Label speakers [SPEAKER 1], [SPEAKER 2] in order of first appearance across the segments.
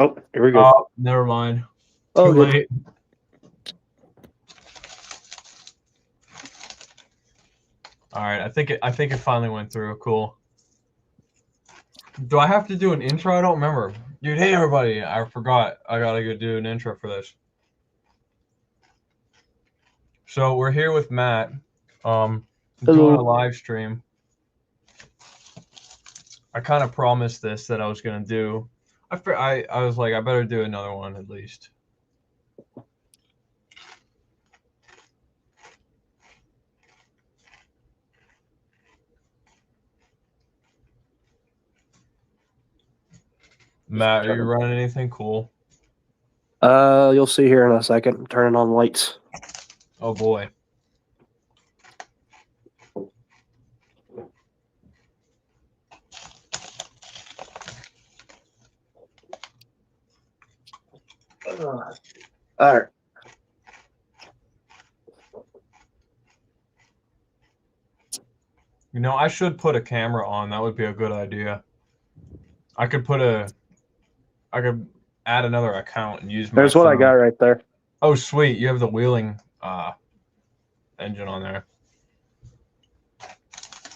[SPEAKER 1] Oh, here we go.
[SPEAKER 2] Oh, never mind.
[SPEAKER 1] Oh,
[SPEAKER 2] Too
[SPEAKER 1] good.
[SPEAKER 2] late. All right, I think it finally went through. Cool. Do I have to do an intro? I don't remember. Dude, hey everybody. I forgot. I gotta go do an intro for this. So we're here with Matt. Doing a live stream. I kind of promised this that I was gonna do. I was like, I better do another one at least. Matt, are you running anything cool?
[SPEAKER 1] You'll see here in a second. I'm turning on lights.
[SPEAKER 2] Oh boy.
[SPEAKER 1] All right.
[SPEAKER 2] You know, I should put a camera on. That would be a good idea. I could add another account and use my
[SPEAKER 1] There's what I got right there.
[SPEAKER 2] Oh, sweet. You have the wheeling engine on there.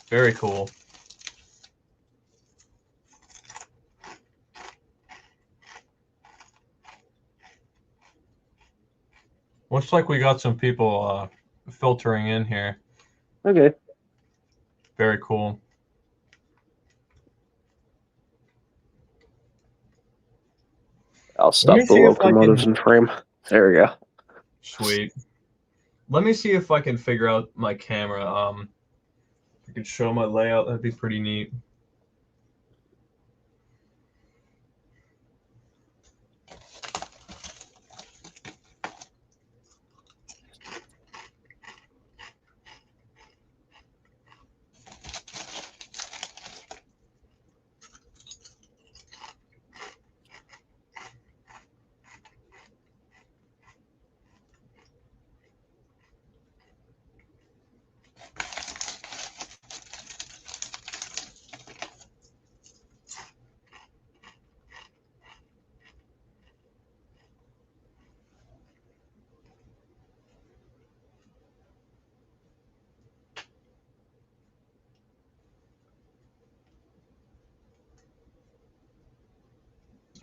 [SPEAKER 2] Very cool. Looks like we got some people filtering in here.
[SPEAKER 1] Okay.
[SPEAKER 2] Very cool.
[SPEAKER 1] I'll stop the locomotives in frame. There we go.
[SPEAKER 2] Sweet. Let me see if I can figure out my camera. If I could show my layout, that'd be pretty neat.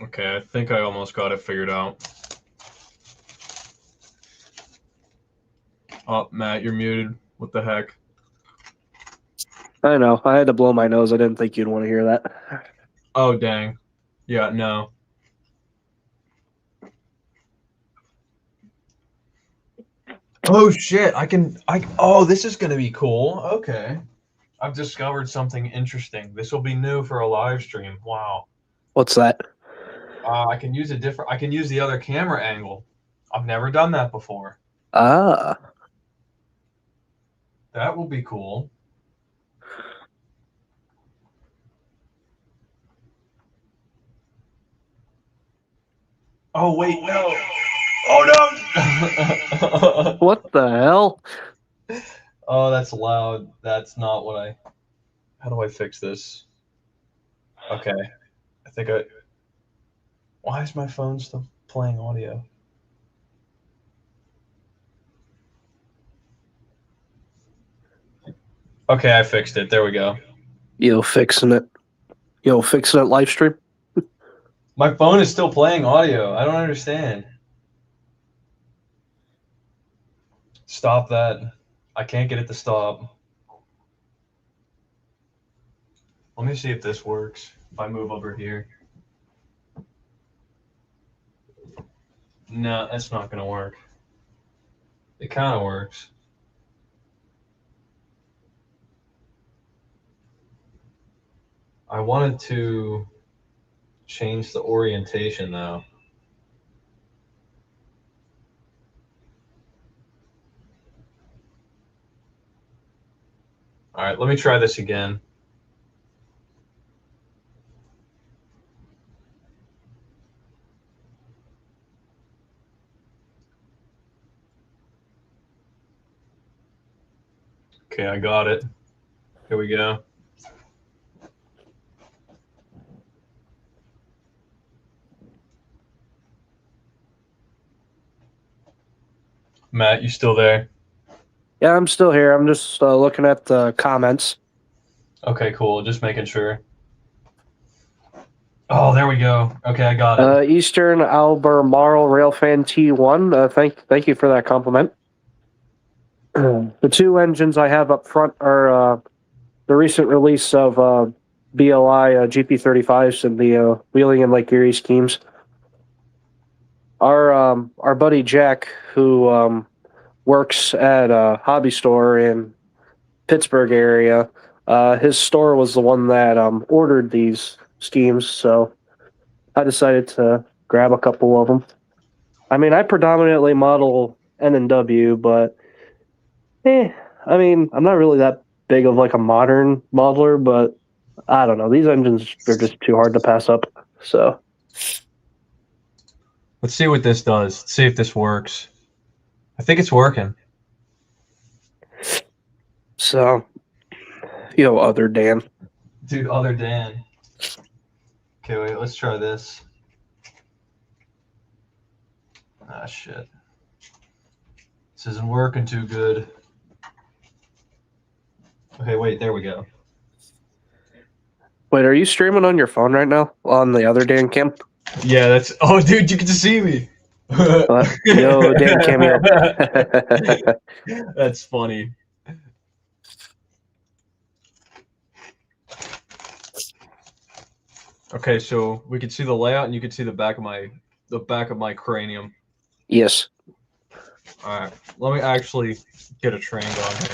[SPEAKER 2] Okay, I think I almost got it figured out. Oh, Matt, you're muted. What the heck?
[SPEAKER 1] I know. I had to blow my nose. I didn't think you'd want to hear that.
[SPEAKER 2] Oh, dang. Yeah, no. Oh, shit. Oh, this is going to be cool. Okay. I've discovered something interesting. This will be new for a live stream. Wow.
[SPEAKER 1] What's that?
[SPEAKER 2] I can use the other camera angle. I've never done that before.
[SPEAKER 1] Ah.
[SPEAKER 2] That will be cool. Oh, wait, no. Oh, no.
[SPEAKER 1] What the hell?
[SPEAKER 2] Oh, that's loud. That's not what I... How do I fix this? Okay. Why is my phone still playing audio? Okay, I fixed it. There we go.
[SPEAKER 1] Fixing it live stream?
[SPEAKER 2] My phone is still playing audio. I don't understand. Stop that. I can't get it to stop. Let me see if this works. If I move over here. No, that's not going to work. It kind of works. I wanted to change the orientation though. All right, let me try this again. Okay, I got it. Here we go. Matt, you still there?
[SPEAKER 1] Yeah, I'm still here. I'm just looking at the comments.
[SPEAKER 2] Okay, cool. Just making sure. Oh, there we go. Okay, I got it.
[SPEAKER 1] Eastern Albemarle Railfan T1. Thank you for that compliment. The two engines I have up front are the recent release of BLI GP35s and the Wheeling and Lake Erie schemes. Our buddy Jack, who works at a hobby store in Pittsburgh area, his store was the one that ordered these schemes, so I decided to grab a couple of them. I mean, I predominantly model N and W, but I mean, I'm not really that big of like a modern modeler, but I don't know. These engines are just too hard to pass up. So
[SPEAKER 2] Let's see what this does. Let's see if this works. I think it's working.
[SPEAKER 1] other Dan.
[SPEAKER 2] Dude, other Dan. Okay, wait, let's try this. Ah, shit. This isn't working too good. Okay, wait, there we go.
[SPEAKER 1] Wait, are you streaming on your phone right now on the other Dan cam?
[SPEAKER 2] Yeah, that's. Oh, dude, you get to see me.
[SPEAKER 1] Yo, Dan cameo.
[SPEAKER 2] That's funny. Okay, so we could see the layout, and you could see the back of my cranium.
[SPEAKER 1] Yes.
[SPEAKER 2] All right, let me actually get a train on here.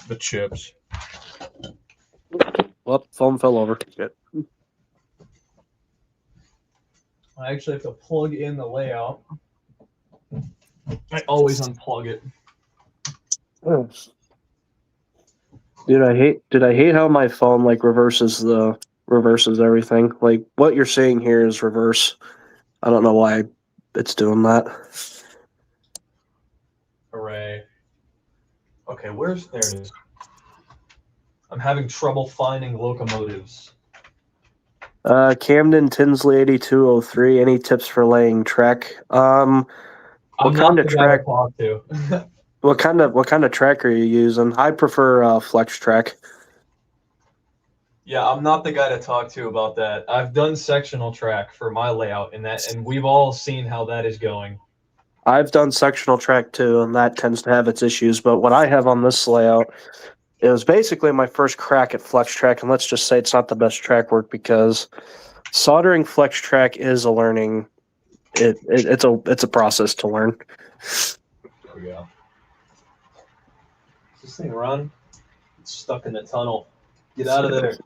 [SPEAKER 2] The chips.
[SPEAKER 1] Well, phone fell over. Good.
[SPEAKER 2] I actually have to plug in the layout. I always unplug it.
[SPEAKER 1] Did I hate how my phone like reverses everything? Like what you're seeing here is reverse. I don't know why it's doing that.
[SPEAKER 2] Hooray. Okay, there it is. I'm having trouble finding locomotives.
[SPEAKER 1] Camden Tinsley 8203. Any tips for laying track?
[SPEAKER 2] I'm
[SPEAKER 1] What
[SPEAKER 2] not
[SPEAKER 1] kind of
[SPEAKER 2] the guy to
[SPEAKER 1] track?
[SPEAKER 2] talk to.
[SPEAKER 1] What kind of track are you using? I prefer flex track.
[SPEAKER 2] Yeah, I'm not the guy to talk to about that. I've done sectional track for my layout, and we've all seen how that is going.
[SPEAKER 1] I've done sectional track too, and that tends to have its issues. But what I have on this layout, it was basically my first crack at flex track, and let's just say it's not the best track work because soldering flex track is a learning. It's a process to learn.
[SPEAKER 2] There we go. Does this thing run? It's stuck in the tunnel. Get out of there.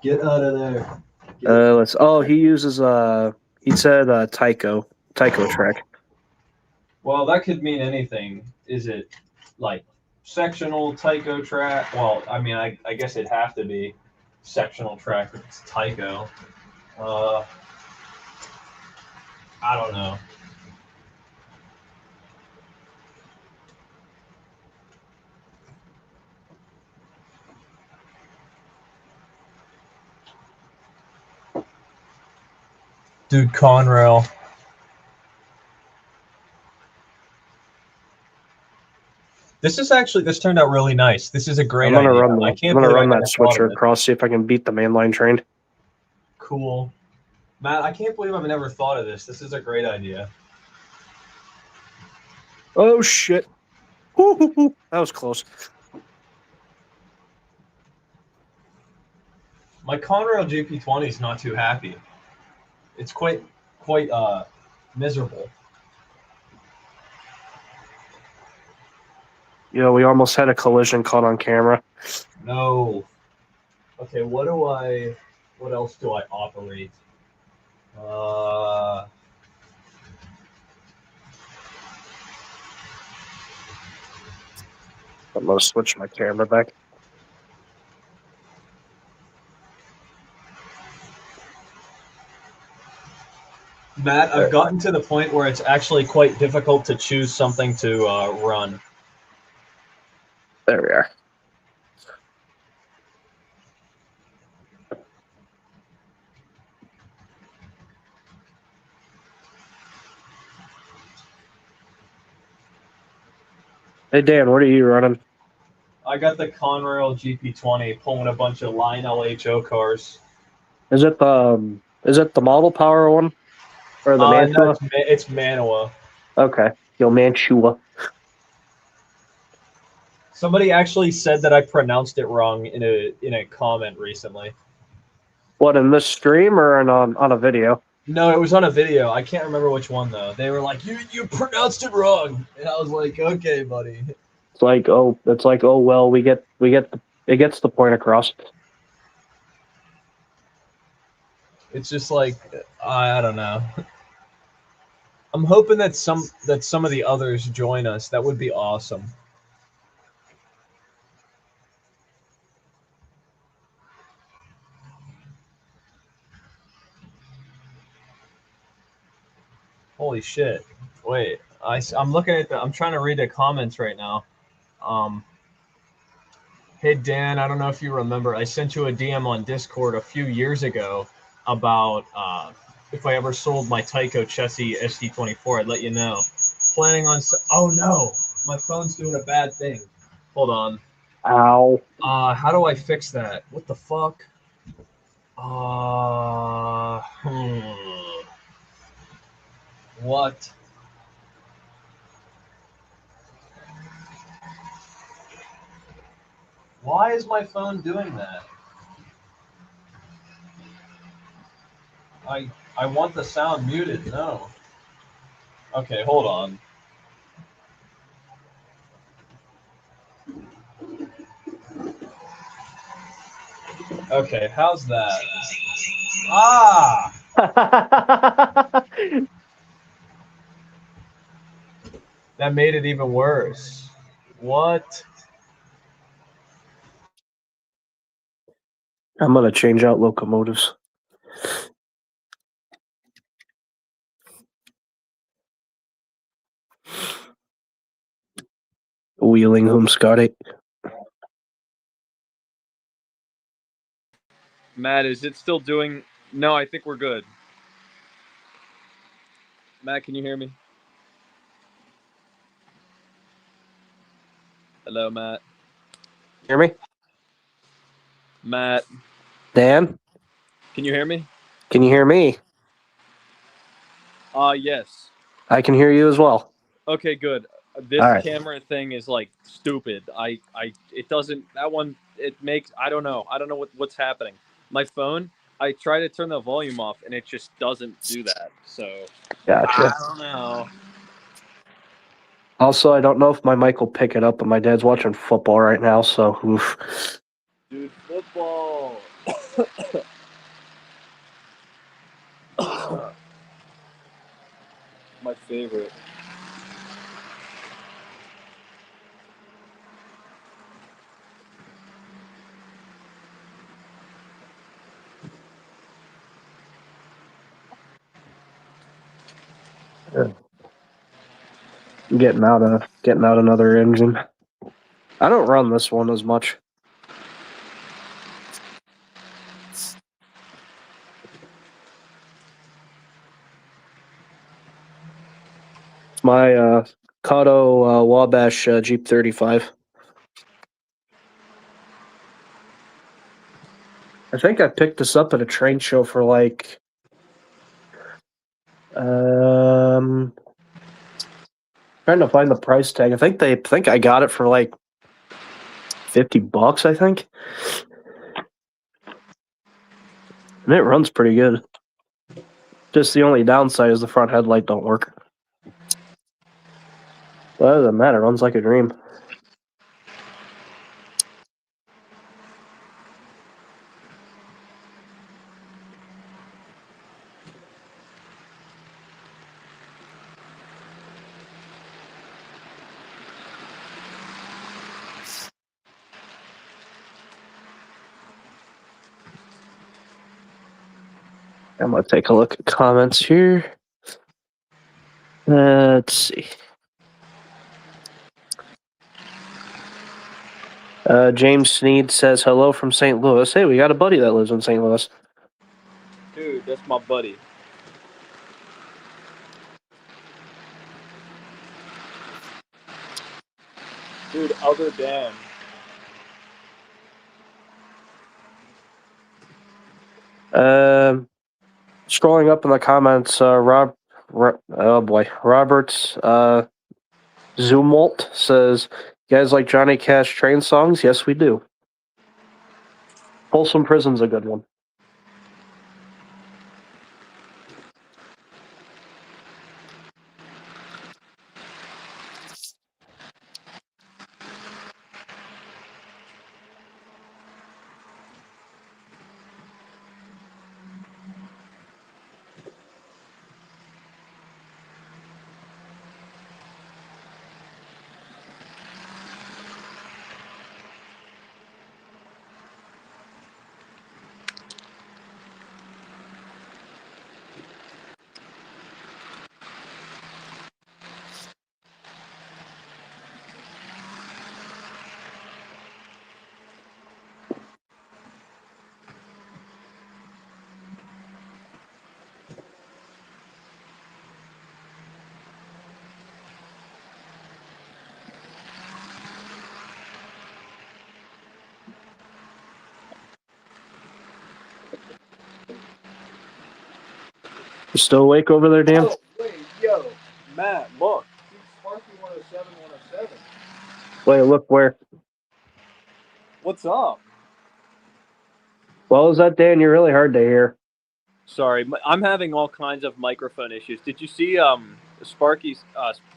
[SPEAKER 2] Get out of there.
[SPEAKER 1] He uses he said Tyco track.
[SPEAKER 2] Well, that could mean anything. Is it like sectional Tyco track? Well, I mean, I guess it'd have to be sectional track if it's Tyco. I don't know. Dude, Conrail. This turned out really nice. This is a great idea.
[SPEAKER 1] I'm gonna run that switcher across, see if I can beat the mainline train.
[SPEAKER 2] Cool. Matt, I can't believe I've never thought of this. This is a great idea.
[SPEAKER 1] Oh shit. That was close.
[SPEAKER 2] My Conrail GP20 is not too happy. It's quite miserable.
[SPEAKER 1] We almost had a collision caught on camera.
[SPEAKER 2] No. Okay, what else do I operate?
[SPEAKER 1] I'm gonna switch my camera back.
[SPEAKER 2] Matt, I've gotten to the point where it's actually quite difficult to choose something to run.
[SPEAKER 1] There we are. Hey Dan, what are you running?
[SPEAKER 2] I got the Conrail GP20 pulling a bunch of Line LHO cars.
[SPEAKER 1] Is it the model power one or the
[SPEAKER 2] No,
[SPEAKER 1] Mantua?
[SPEAKER 2] it's Manoa.
[SPEAKER 1] Okay, yo Mantua.
[SPEAKER 2] Somebody actually said that I pronounced it wrong in a comment recently.
[SPEAKER 1] What, in this stream or on a video?
[SPEAKER 2] No, it was on a video. I can't remember which one though. They were like, "You pronounced it wrong," and I was like, "Okay, buddy."
[SPEAKER 1] It's like oh well, it gets the point across.
[SPEAKER 2] It's just like I don't know. I'm hoping that some of the others join us. That would be awesome. Holy shit! Wait, I'm looking at I'm trying to read the comments right now. Hey Dan, I don't know if you remember, I sent you a DM on Discord a few years ago about if I ever sold my Tyco Chessie SD24, I'd let you know. Planning on. Oh no, my phone's doing a bad thing. Hold on.
[SPEAKER 1] Ow.
[SPEAKER 2] How do I fix that? What the fuck? What? Why is my phone doing that? I want the sound muted. No. Okay, hold on. Okay, how's that? Ah! That made it even worse. What?
[SPEAKER 1] I'm gonna change out locomotives. Wheeling whom Scotty.
[SPEAKER 3] Matt, is it still doing? No, I think we're good. Matt, can you hear me? Hello, Matt.
[SPEAKER 1] Hear me?
[SPEAKER 3] Matt,
[SPEAKER 1] Dan?
[SPEAKER 3] can you hear me?
[SPEAKER 1] Can you hear me?
[SPEAKER 3] Yes.
[SPEAKER 1] I can hear you as well.
[SPEAKER 3] Okay, good. This
[SPEAKER 1] All right.
[SPEAKER 3] camera thing is like stupid. It doesn't. That one. It makes. I don't know what's happening. My phone. I try to turn the volume off, and it just doesn't do that. So
[SPEAKER 1] Gotcha.
[SPEAKER 3] I don't know.
[SPEAKER 1] Also, I don't know if my mic will pick it up, but my dad's watching football right now, so oof.
[SPEAKER 3] Dude, football. My favorite.
[SPEAKER 1] Getting out another engine. I don't run this one as much. It's my Kato Wabash Jeep 35. I think I picked this up at a train show for like trying to find the price tag. I think I got it for like $50, I think. And it runs pretty good. Just the only downside is the front headlight don't work. But other than that, it runs like a dream. I'm gonna take a look at comments here. Let's see. James Sneed says hello from St. Louis. Hey, we got a buddy that lives in St. Louis.
[SPEAKER 3] Dude, that's my buddy. Dude, other Dan.
[SPEAKER 1] Scrolling up in the comments, oh boy, Roberts Zumwalt says, "You guys like Johnny Cash train songs?" Yes, we do. Folsom Prison's a good one. You still awake over there, Dan?
[SPEAKER 3] Oh, wait, yo, Matt, look. Sparky 107, 107.
[SPEAKER 1] Wait, look where.
[SPEAKER 3] What's up?
[SPEAKER 1] Well, is that Dan? You're really hard to hear.
[SPEAKER 3] Sorry, I'm having all kinds of microphone issues. Did you see Sparky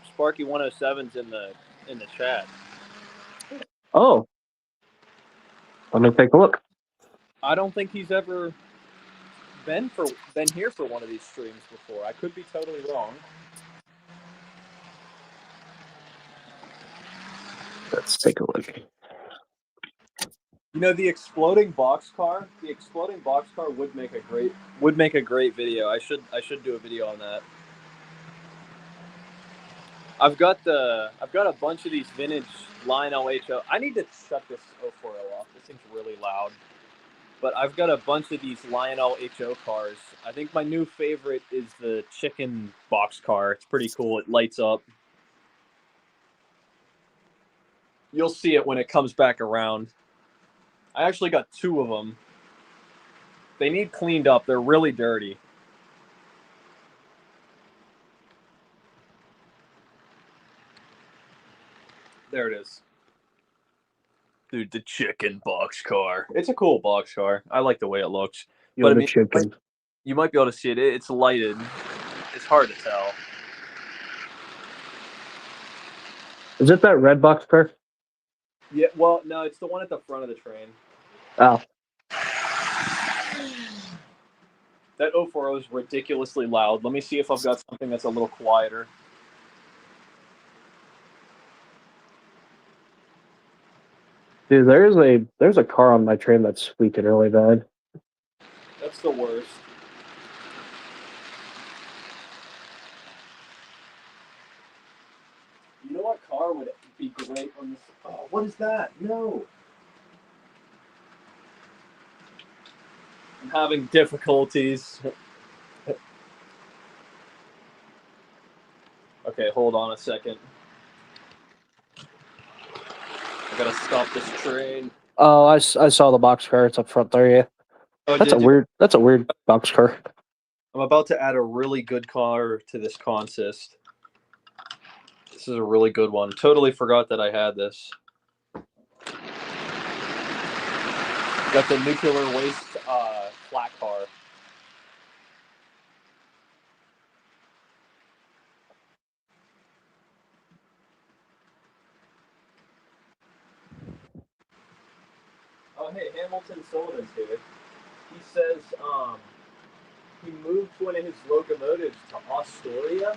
[SPEAKER 3] 107's in the chat?
[SPEAKER 1] Oh, let me take a look.
[SPEAKER 3] I don't think he's ever been here for one of these streams before. I could be totally wrong.
[SPEAKER 1] Let's take a look.
[SPEAKER 3] You know, the exploding boxcar would make a great video. I should do a video on that. I've got a bunch of these vintage Lionel HO. I need to shut this 040 off. This thing's really loud. But I've got a bunch of these Lionel HO cars. I think my new favorite is the chicken boxcar. It's pretty cool. It lights up. You'll see it when it comes back around. I actually got 2 of them. They need cleaned up. They're really dirty. There it is. Dude, the chicken boxcar. It's a cool boxcar. I like the way it looks.
[SPEAKER 1] You're the chicken.
[SPEAKER 3] You might be able to see it. It's lighted. It's hard to tell.
[SPEAKER 1] Is it that red box car?
[SPEAKER 3] Yeah, well, no, it's the one at the front of the train.
[SPEAKER 1] Oh.
[SPEAKER 3] That 040 is ridiculously loud. Let me see if I've got something that's a little quieter.
[SPEAKER 1] Dude, there's a car on my train that's squeaking really bad.
[SPEAKER 3] That's the worst. You know what car would be great on this? Oh, what is that? No. I'm having difficulties. Okay, hold on a second. I gotta stop this train.
[SPEAKER 1] Oh, I saw the box car. It's up front there, yeah.
[SPEAKER 3] Oh,
[SPEAKER 1] That's a weird box car.
[SPEAKER 3] I'm about to add a really good car to this consist. This is a really good one. Totally forgot that I had this. Got the nuclear waste flat car. Oh, hey, Hamilton Sullivan's here. He says he moved one of his locomotives to Astoria.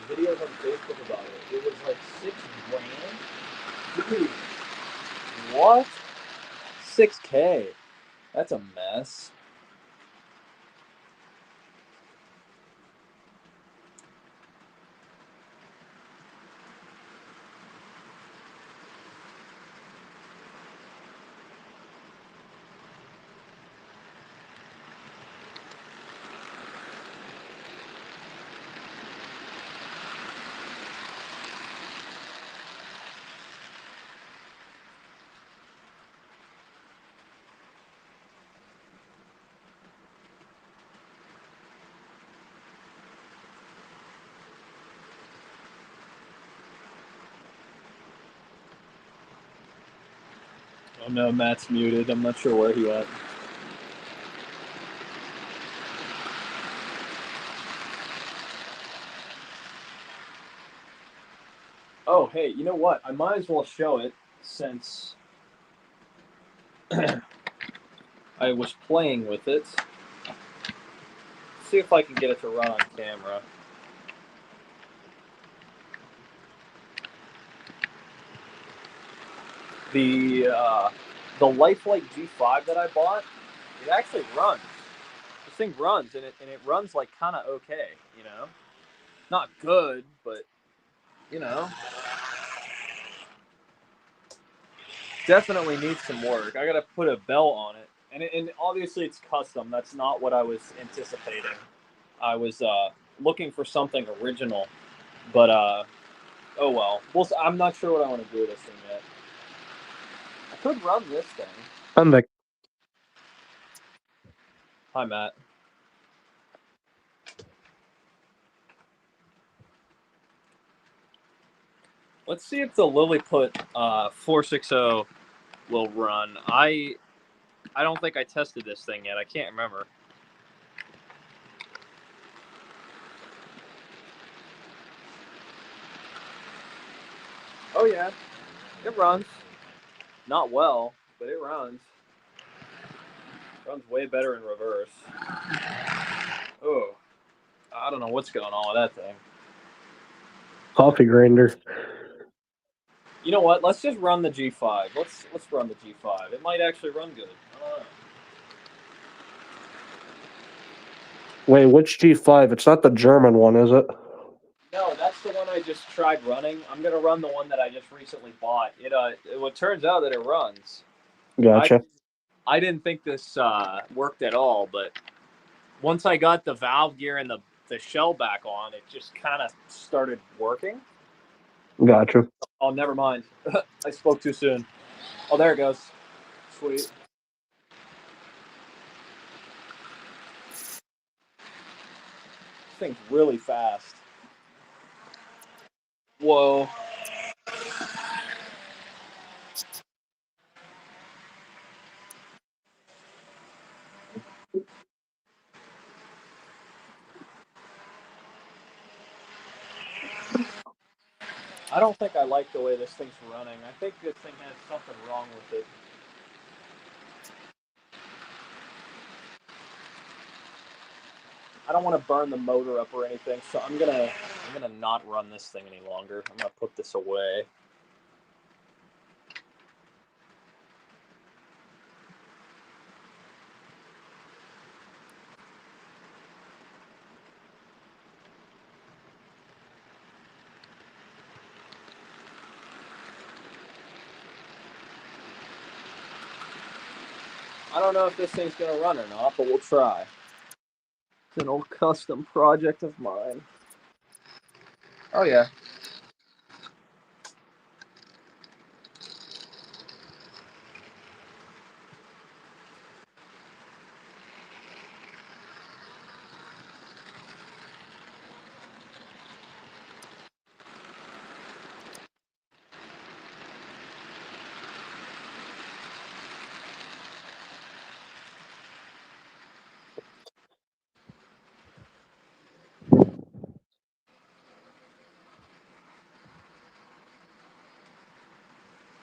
[SPEAKER 3] There's videos on Facebook about it. It was like $6,000. Dude, what? 6K. That's a mess. Oh no, Matt's muted. I'm not sure where he went. Oh, hey, you know what? I might as well show it since I was playing with it. See if I can get it to run on camera. The Lifelike G5 that I bought, it actually runs. This thing runs, and it runs like kind of okay, you know. Not good, but you know, definitely needs some work. I gotta put a bell on it, and obviously it's custom. That's not what I was anticipating. I was looking for something original, but oh well. I'm not sure what I want to do with this thing yet. I could run this thing.
[SPEAKER 1] I'm Vic.
[SPEAKER 3] Hi, Matt. Let's see if the Lilliput 460 will run. I don't think I tested this thing yet. I can't remember. Oh yeah, it runs. Not well, but it runs. Runs way better in reverse. Oh, I don't know what's going on with that thing.
[SPEAKER 1] Coffee grinder.
[SPEAKER 3] You know what? Let's just run the G5. Let's run the G5. It might actually run good. I don't know.
[SPEAKER 1] Wait, which G5? It's not the German one, is it?
[SPEAKER 3] No, that's the one I just tried running. I'm gonna run the one that I just recently bought. It turns out that it runs.
[SPEAKER 1] Gotcha.
[SPEAKER 3] I didn't think this worked at all, but once I got the valve gear and the shell back on, it just kind of started working.
[SPEAKER 1] Gotcha.
[SPEAKER 3] Oh, never mind. I spoke too soon. Oh, there it goes. Sweet. This thing's really fast. Whoa. I don't think I like the way this thing's running. I think this thing has something wrong with it. I don't want to burn the motor up or anything, so I'm gonna not run this thing any longer. I'm gonna put this away. I don't know if this thing's gonna run or not, but we'll try. It's an old custom project of mine. Oh yeah.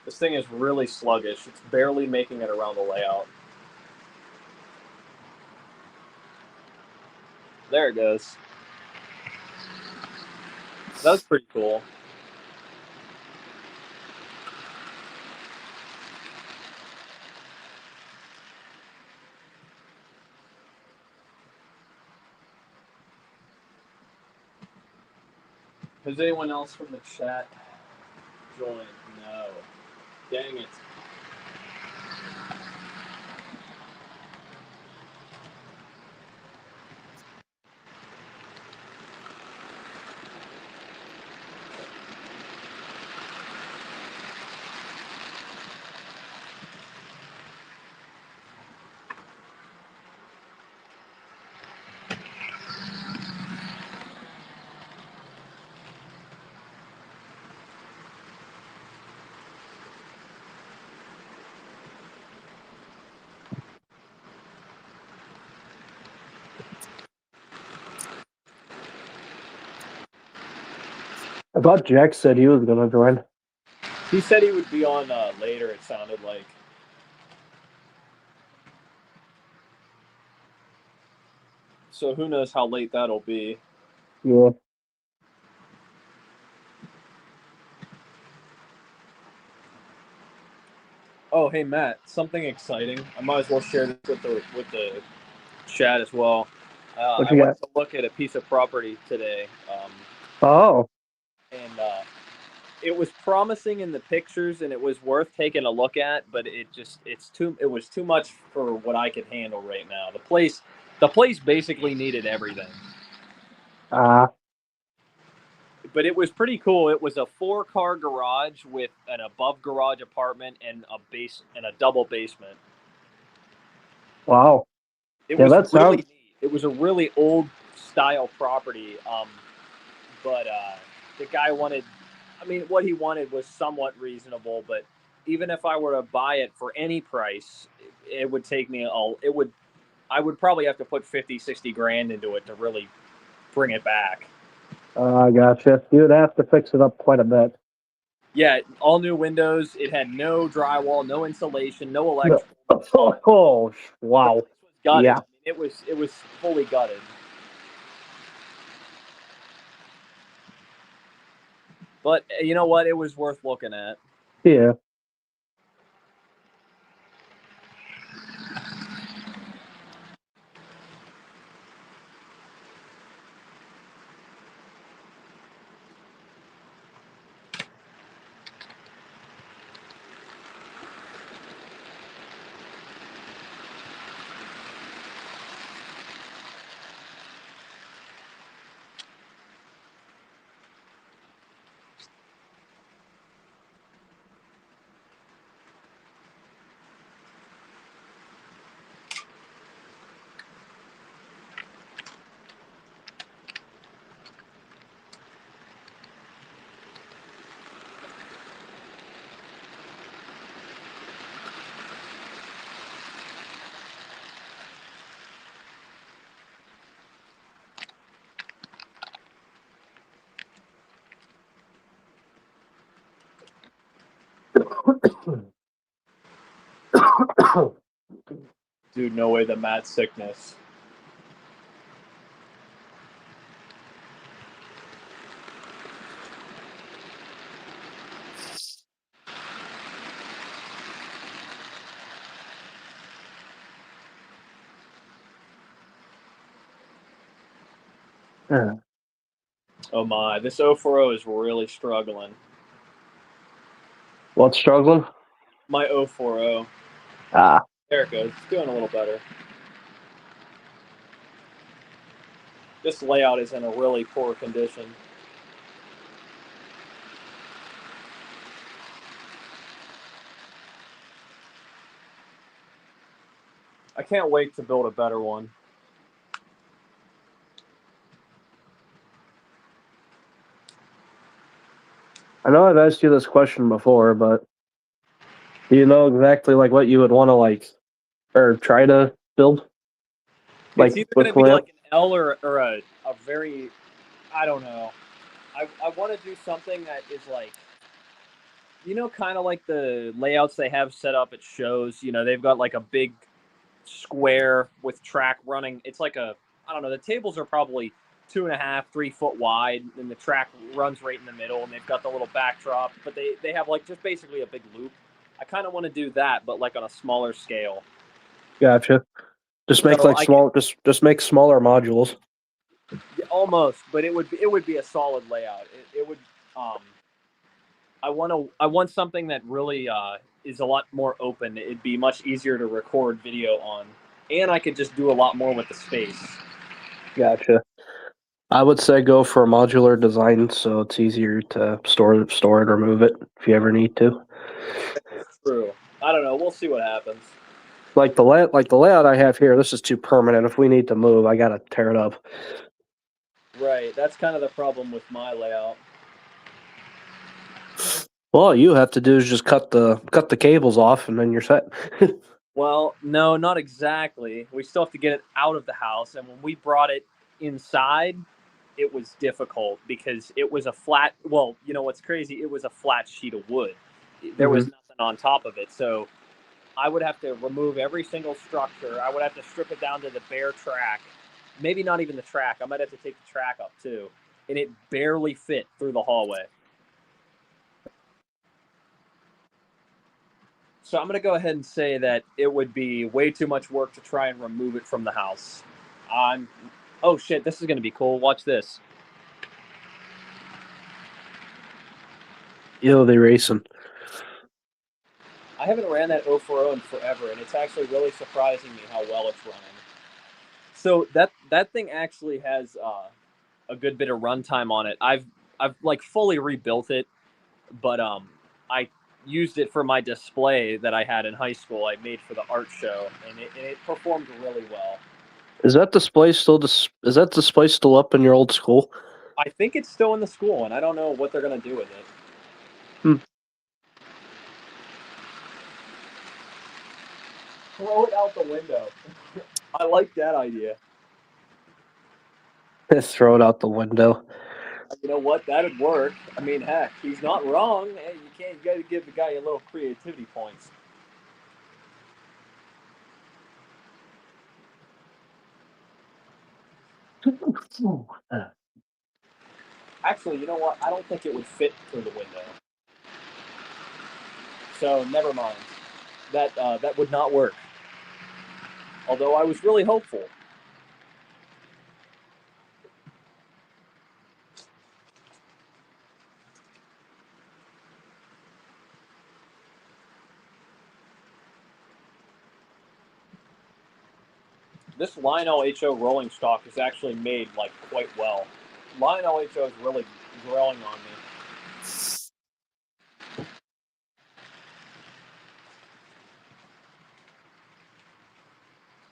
[SPEAKER 3] This thing is really sluggish. It's barely making it around the layout. There it goes. That was pretty cool. Has anyone else from the chat joined? No. Dang it.
[SPEAKER 1] I thought Jack said he was gonna join.
[SPEAKER 3] He said he would be on later, it sounded like. So who knows how late that'll be.
[SPEAKER 1] Yeah.
[SPEAKER 3] Oh, hey Matt, something exciting. I might as well share this with the chat as well.
[SPEAKER 1] What
[SPEAKER 3] I
[SPEAKER 1] you
[SPEAKER 3] went
[SPEAKER 1] got?
[SPEAKER 3] to look at a piece of property today,
[SPEAKER 1] Oh.
[SPEAKER 3] and it was promising in the pictures, and it was worth taking a look at. But it was too much for what I could handle right now. The place basically needed everything. But it was pretty cool. It was a 4-car garage with an above garage apartment and a double basement.
[SPEAKER 1] Wow.
[SPEAKER 3] It
[SPEAKER 1] Yeah,
[SPEAKER 3] was
[SPEAKER 1] that
[SPEAKER 3] really
[SPEAKER 1] sounds.
[SPEAKER 3] neat. It was a really old style property. But the guy wanted, I mean, what he wanted was somewhat reasonable. But even if I were to buy it for any price, it would take me I would probably have to put 50, 60 grand into it to really bring it back.
[SPEAKER 1] Gotcha. You would have to fix it up quite a bit.
[SPEAKER 3] Yeah, all new windows. It had no drywall, no insulation, no
[SPEAKER 1] No.
[SPEAKER 3] electrical.
[SPEAKER 1] Oh,
[SPEAKER 3] The
[SPEAKER 1] wow.
[SPEAKER 3] place was gutted.
[SPEAKER 1] Yeah.
[SPEAKER 3] I mean, it was fully gutted. But you know what? It was worth looking at.
[SPEAKER 1] Yeah.
[SPEAKER 3] Dude, no way the Matt sickness. Oh my, this 040 is really struggling.
[SPEAKER 1] What's struggling?
[SPEAKER 3] My 040.
[SPEAKER 1] Ah.
[SPEAKER 3] There it goes. It's doing a little better. This layout is in a really poor condition. I can't wait to build a better one.
[SPEAKER 1] I know I've asked you this question before, but do you know exactly like what you would want to like or try to build?
[SPEAKER 3] It's
[SPEAKER 1] Like
[SPEAKER 3] either
[SPEAKER 1] with
[SPEAKER 3] going to be
[SPEAKER 1] lamp?
[SPEAKER 3] like an L or a very, I don't know. I want to do something that is like, kind of like the layouts they have set up at shows. They've got like a big square with track running. It's like I don't know. The tables are probably 2.5, 3 foot wide, and the track runs right in the middle, and they've got the little backdrop, but they have like just basically a big loop. I kind of want to do that, but like on a smaller scale.
[SPEAKER 1] Gotcha. Just make
[SPEAKER 3] So
[SPEAKER 1] like small. Just make smaller modules.
[SPEAKER 3] almost, but it would be a solid layout. It would. I want something that really is a lot more open. It'd be much easier to record video on, and I could just do a lot more with the space.
[SPEAKER 1] Gotcha. I would say go for a modular design so it's easier to store it or move it if you ever need to.
[SPEAKER 3] It's true. I don't know. We'll see what happens.
[SPEAKER 1] Like the layout I have here, this is too permanent. If we need to move, I gotta tear it up.
[SPEAKER 3] Right. That's kind of the problem with my layout.
[SPEAKER 1] Well, all you have to do is just cut the cables off, and then you're set.
[SPEAKER 3] Well, no, not exactly. We still have to get it out of the house, and when we brought it inside, it was difficult because it was a flat. Well, you know what's crazy? It was a flat sheet of wood. There was nothing on top of it, so I would have to remove every single structure. I would have to strip it down to the bare track. Maybe not even the track. I might have to take the track up too, and it barely fit through the hallway. So I'm going to go ahead and say that it would be way too much work to try and remove it from the house. Oh shit, this is going to be cool. Watch this.
[SPEAKER 1] Yo, they racing.
[SPEAKER 3] I haven't ran that 040 in forever, and it's actually really surprising me how well it's running. So that thing actually has a good bit of runtime on it. I've like fully rebuilt it, but I used it for my display that I had in high school. I made for the art show, and it performed really well.
[SPEAKER 1] Is that display still up in your old school?
[SPEAKER 3] I think it's still in the school, and I don't know what they're gonna do with it. Throw it out the window. I like that idea.
[SPEAKER 1] Throw it out the window.
[SPEAKER 3] You know what? That'd work. I mean, heck, he's not wrong. Hey, you got to give the guy a little creativity points. Actually, you know what? I don't think it would fit through the window. So never mind. That would not work. Although I was really hopeful. This Lionel HO rolling stock is actually made like quite well. Lionel HO is really growing on me.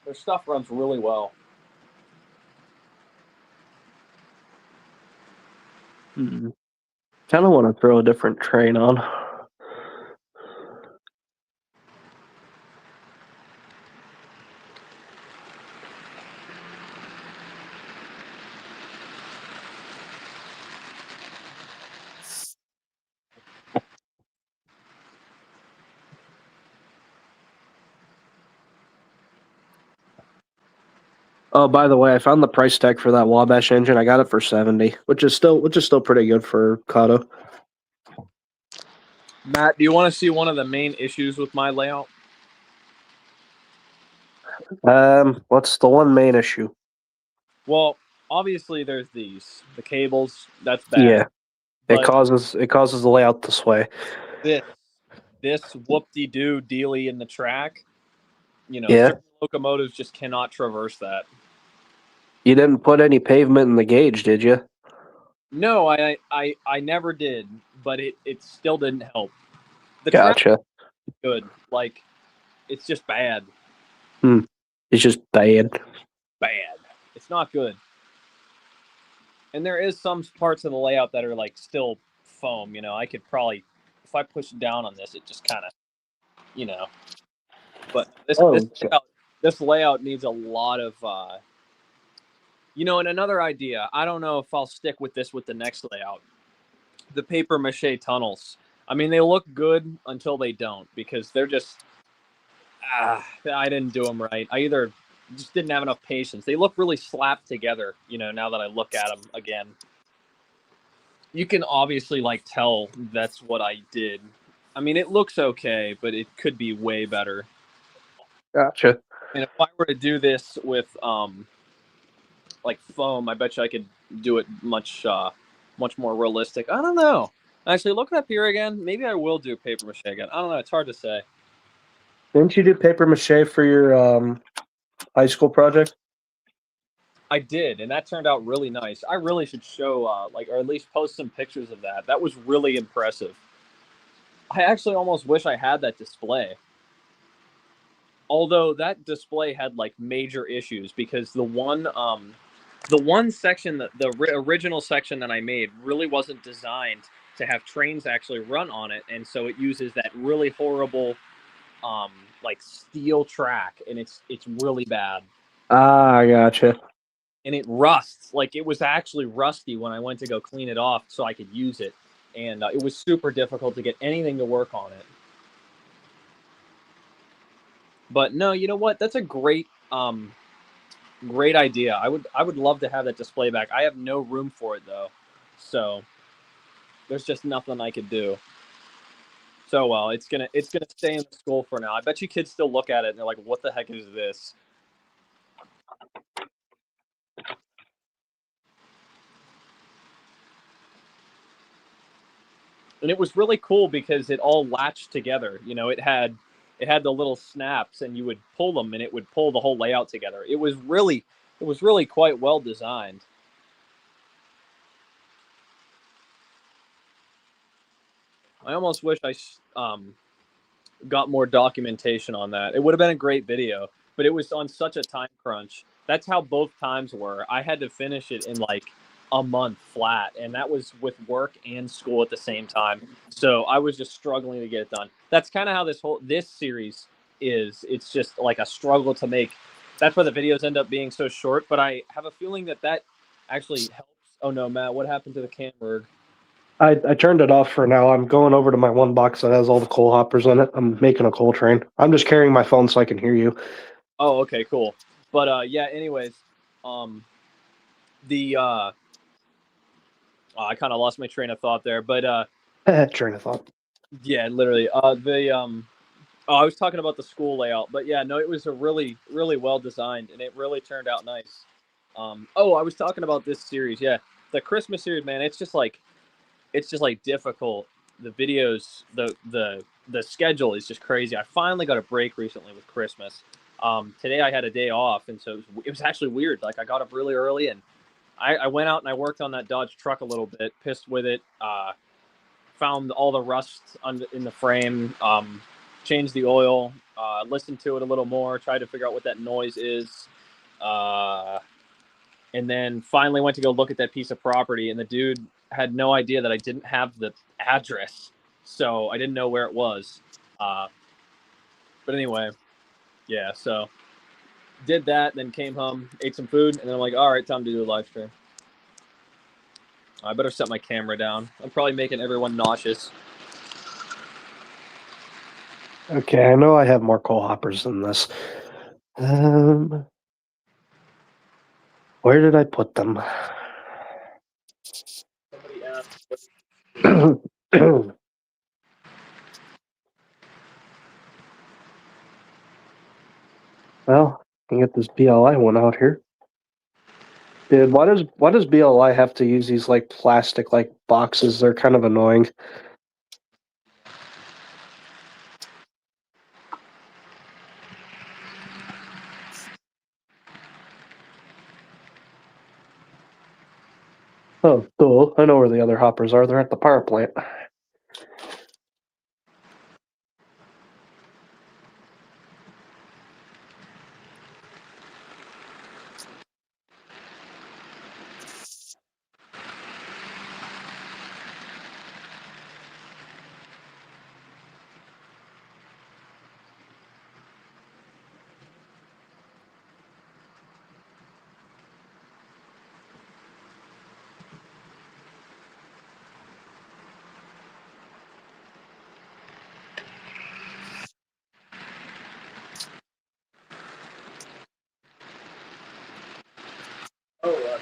[SPEAKER 3] Their stuff runs really well.
[SPEAKER 1] Kind of want to throw a different train on. Oh, by the way, I found the price tag for that Wabash engine. I got it for $70, which is still pretty good for Kato.
[SPEAKER 3] Matt, do you want to see one of the main issues with my layout?
[SPEAKER 1] What's the one main issue?
[SPEAKER 3] Well, obviously there's the cables. That's bad.
[SPEAKER 1] Yeah,
[SPEAKER 3] But
[SPEAKER 1] it causes the layout to sway.
[SPEAKER 3] This whoop-de-doo dealy in the track,
[SPEAKER 1] Yeah.
[SPEAKER 3] certain locomotives just cannot traverse that.
[SPEAKER 1] You didn't put any pavement in the gauge, did you?
[SPEAKER 3] No, I never did, but it still didn't help. The
[SPEAKER 1] Gotcha.
[SPEAKER 3] track is good. Like, it's just bad.
[SPEAKER 1] It's just bad.
[SPEAKER 3] Bad. It's not good. And there is some parts of the layout that are like still foam. I could probably, if I push down on this, it just kind of, But this layout needs a lot of, and another idea. I don't know if I'll stick with this with the next layout. The paper mache tunnels. I mean, they look good until they don't, because they're just, I didn't do them right. I either just didn't have enough patience. They look really slapped together, now that I look at them again. You can obviously tell that's what I did. I mean, it looks okay, but it could be way better.
[SPEAKER 1] Gotcha.
[SPEAKER 3] And if I were to do this with foam, I bet you I could do it much more realistic. I don't know. Actually, looking up here again, maybe I will do paper mache again. I don't know. It's hard to say.
[SPEAKER 1] Didn't you do paper mache for your high school project?
[SPEAKER 3] I did, and that turned out really nice. I really should show, or at least post some pictures of that. That was really impressive. I actually almost wish I had that display. Although that display had major issues, because the one section, the original section that I made, really wasn't designed to have trains actually run on it, and so it uses that really horrible steel track, and it's really bad.
[SPEAKER 1] Ah, I gotcha.
[SPEAKER 3] and it rusts. Like, it was actually rusty when I went to go clean it off so I could use it. And it was super difficult to get anything to work on it. But no, you know what? That's a great great idea. I would love to have that display back. I have no room for it though. So there's just nothing I could do. So well, it's gonna stay in the school for now. I bet you kids still look at it and they're like, what the heck is this? And it was really cool because it all latched together. You know, it had the little snaps, and you would pull them, and it would pull the whole layout together. It was really quite well designed. I almost wish I got more documentation on that. It would have been a great video, but it was on such a time crunch. That's how both times were. I had to finish it in like a month flat, and that was with work and school at the same time. So I was just struggling to get it done. That's kind of how this series is. It's just like a struggle to make. That's why the videos end up being so short, but I have a feeling that actually helps. Oh no, Matt, what happened to the camera?
[SPEAKER 1] I turned it off for now. I'm going over to my one box that has all the coal hoppers in it. I'm making a coal train. I'm just carrying my phone so I can hear you.
[SPEAKER 3] Oh, okay, cool. But yeah, anyways, the I kind of lost my train of thought there, but
[SPEAKER 1] Train of thought.
[SPEAKER 3] yeah, literally. I was talking about the school layout, but yeah, no, it was a really well designed, and it really turned out nice. I was talking about this series. Yeah, the Christmas series, man. It's just like difficult. The videos, the schedule is just crazy. I finally got a break recently with Christmas. Today I had a day off, and so it was actually weird. Like, I got up really early, and I went out and I worked on that Dodge truck a little bit, pissed with it, found all the rust in the frame, changed the oil, listened to it a little more, tried to figure out what that noise is, and then finally went to go look at that piece of property, and the dude had no idea that I didn't have the address, so I didn't know where it was. But anyway, yeah, so did that, then came home, ate some food, and then I'm like, all right, time to do a live stream. I better set my camera down. I'm probably making everyone nauseous.
[SPEAKER 1] Okay, I know I have more coal hoppers than this. Where did I put them?
[SPEAKER 3] Somebody asked.
[SPEAKER 1] Well, I can get this BLI one out here. Dude, why does BLI have to use these like plastic like boxes? They're kind of annoying. Oh, cool. I know where the other hoppers are. They're at the power plant.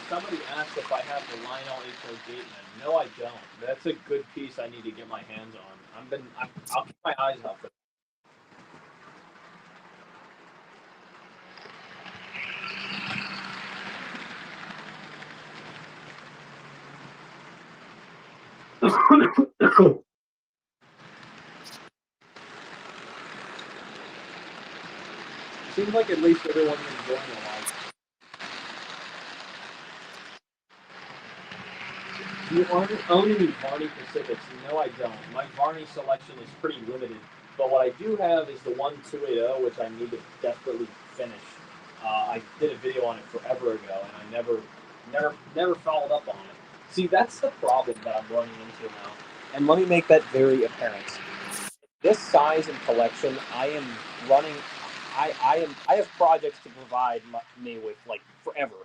[SPEAKER 3] Somebody asked if I have the Lionel HO Gateman. No, I don't. That's a good piece I need to get my hands on. I'll keep my eyes out for
[SPEAKER 1] Oh,
[SPEAKER 3] Seems like at least everyone's enjoying the live. Do you own any Varney Pacifics? No, I don't. My Varney selection is pretty limited. But what I do have is the 1280, which I need to desperately finish. I did a video on it forever ago, and I never followed up on it. See, that's the problem that I'm running into now. And let me make that very apparent. This size and collection, I am running. I have projects to provide me with like forever.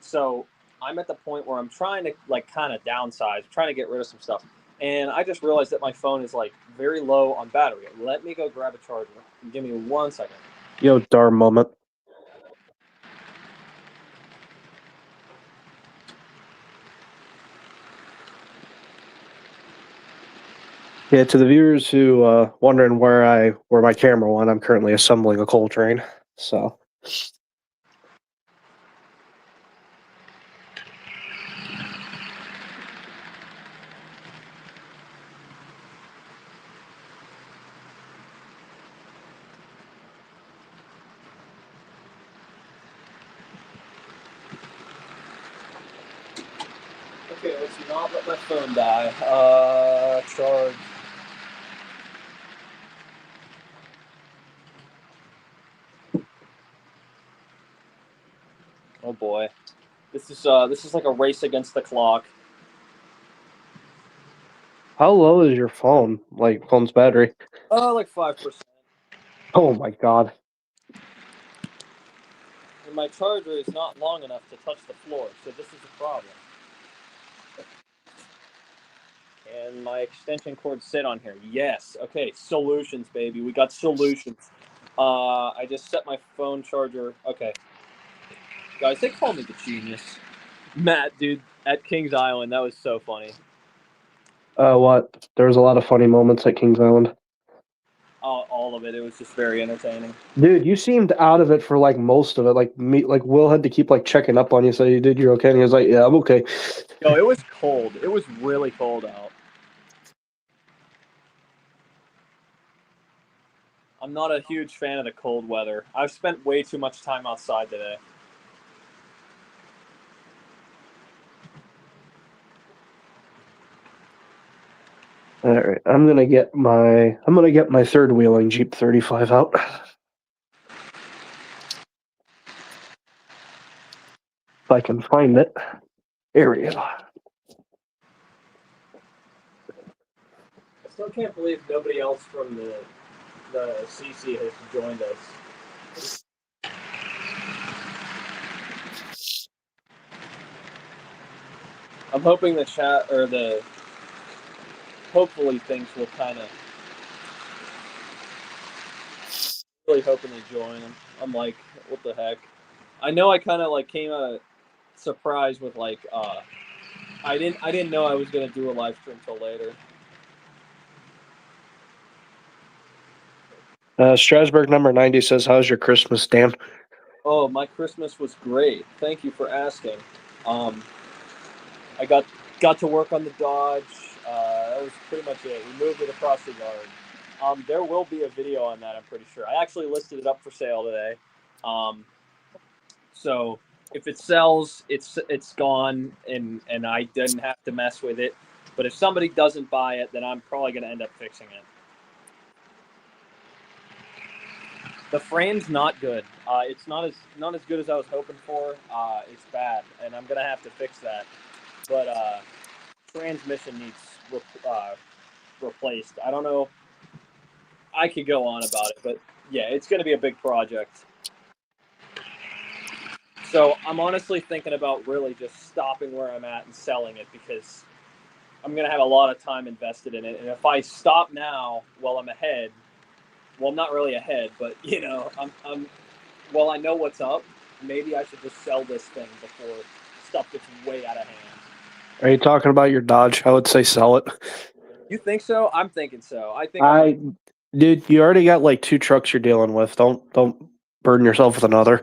[SPEAKER 3] So I'm at the point where I'm trying to like kind of downsize, trying to get rid of some stuff. And I just realized that my phone is like very low on battery. Let me go grab a charger. Give me 1 second.
[SPEAKER 1] Yo, darn moment. Yeah, to the viewers who wondering where my camera went, I'm currently assembling a coal train. So
[SPEAKER 3] Okay, let's not let my phone die. Charge. Oh boy, this is like a race against the clock.
[SPEAKER 1] how low is your phone? Like phone's battery?
[SPEAKER 3] Like 5%.
[SPEAKER 1] Oh my god.
[SPEAKER 3] And my charger is not long enough to touch the floor, so this is a problem. And my extension cord sit on here. Yes. Okay. Solutions, baby. We got solutions. I just set my phone charger. Okay. Guys, they call me the genius. Matt, dude, at Kings Island, that was so funny.
[SPEAKER 1] What? There was a lot of funny moments at Kings Island.
[SPEAKER 3] All of it. It was just very entertaining.
[SPEAKER 1] Dude, you seemed out of it for like most of it. Like me, like Will had to keep like checking up on you, so you did, you're okay, and he was like, "Yeah, I'm okay."
[SPEAKER 3] Yo, it was cold. It was really cold out. I'm not a huge fan of the cold weather. I've spent way too much time outside today.
[SPEAKER 1] All right, I'm gonna get my third wheeling Jeep 35 out. If I can find it. Here we go.
[SPEAKER 3] I still can't believe nobody else from the CC has joined us. I'm hoping the chat or hopefully things will kind of really hoping they join. I'm like, what the heck? I know I kind of like came out of surprise with like I didn't know I was gonna do a live stream till later.
[SPEAKER 1] Strasburg number 90 says, "How's your Christmas, Dan?"
[SPEAKER 3] Oh, my Christmas was great. Thank you for asking. I got to work on the Dodge. That was pretty much it. We moved it across the yard. There will be a video on that, I'm pretty sure. I actually listed it up for sale today. So if it sells, it's gone, and I didn't have to mess with it. But if somebody doesn't buy it, then I'm probably going to end up fixing it. The frame's not good. It's not as good as I was hoping for. It's bad, and I'm gonna have to fix that. But transmission needs replaced. I don't know. I could go on about it, but yeah, it's gonna be a big project. So I'm honestly thinking about really just stopping where I'm at and selling it, because I'm gonna have a lot of time invested in it. And if I stop now while I'm ahead, well, I'm not really ahead, but you know, well, I know what's up. Maybe I should just sell this thing before stuff gets way out of hand.
[SPEAKER 1] Are you talking about your Dodge? I would say sell it.
[SPEAKER 3] You think so? I'm thinking so. I think
[SPEAKER 1] dude, you already got like 2 trucks you're dealing with. Don't burden yourself with another.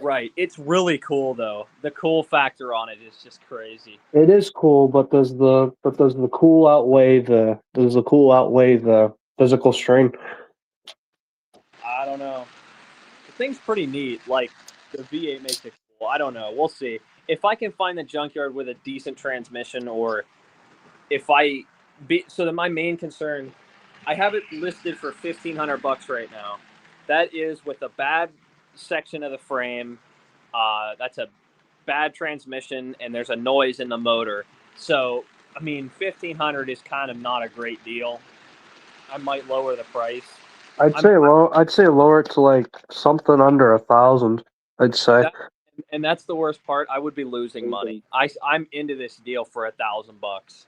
[SPEAKER 3] Right. It's really cool though. The cool factor on it is just crazy.
[SPEAKER 1] It is cool, but does the cool outweigh the physical strain?
[SPEAKER 3] I don't know. The thing's pretty neat. Like the V8 makes it cool. I don't know. We'll see. If I can find the junkyard with a decent transmission, or if so then my main concern, I have it listed for $1,500 right now. That is with a bad section of the frame. That's a bad transmission, and there's a noise in the motor. So, I mean, $1,500 is kind of not a great deal. I might lower the price.
[SPEAKER 1] I'd say lower it to like something under 1,000. I'd say.
[SPEAKER 3] And that's the worst part. I would be losing money. I'm into this deal for $1,000.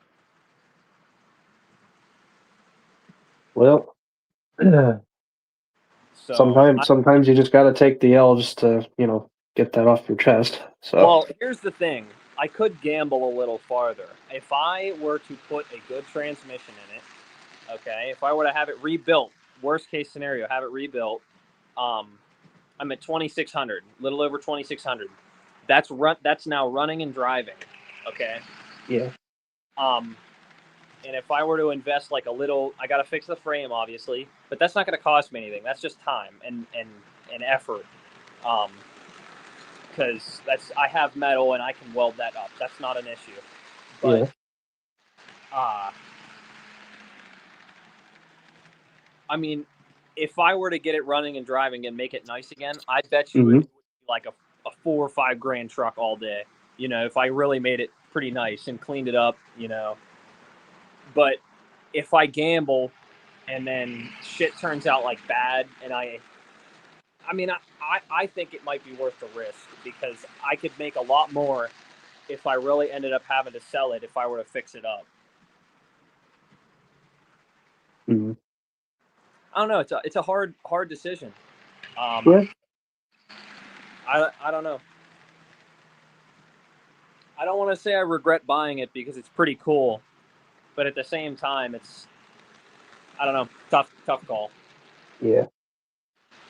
[SPEAKER 1] Well,
[SPEAKER 3] So
[SPEAKER 1] sometimes you just got to take the L just to get that off your chest. So
[SPEAKER 3] well, here's the thing. I could gamble a little farther. If I were to put a good transmission in it, okay, if I were to have it rebuilt, worst case scenario, have it rebuilt, I'm at 2,600, little over 2,600. That's now running and driving, okay.
[SPEAKER 1] yeah,
[SPEAKER 3] And if I were to invest like a little, I got to fix the frame, obviously, but that's not going to cost me anything. That's just time and effort. Because I have metal and I can weld that up. That's not an issue. But
[SPEAKER 1] yeah,
[SPEAKER 3] I mean, if I were to get it running and driving and make it nice again, I bet you
[SPEAKER 1] hmm
[SPEAKER 3] it would be like a $4 or $5 grand truck all day. If I really made it pretty nice and cleaned it up, But if I gamble and then shit turns out like bad, and I think it might be worth the risk because I could make a lot more if I really ended up having to sell it if I were to fix it up.
[SPEAKER 1] hmm
[SPEAKER 3] I don't know. It's a hard decision.
[SPEAKER 1] yeah.
[SPEAKER 3] I don't know. I don't want to say I regret buying it because it's pretty cool, but at the same time, I don't know, tough call.
[SPEAKER 1] Yeah.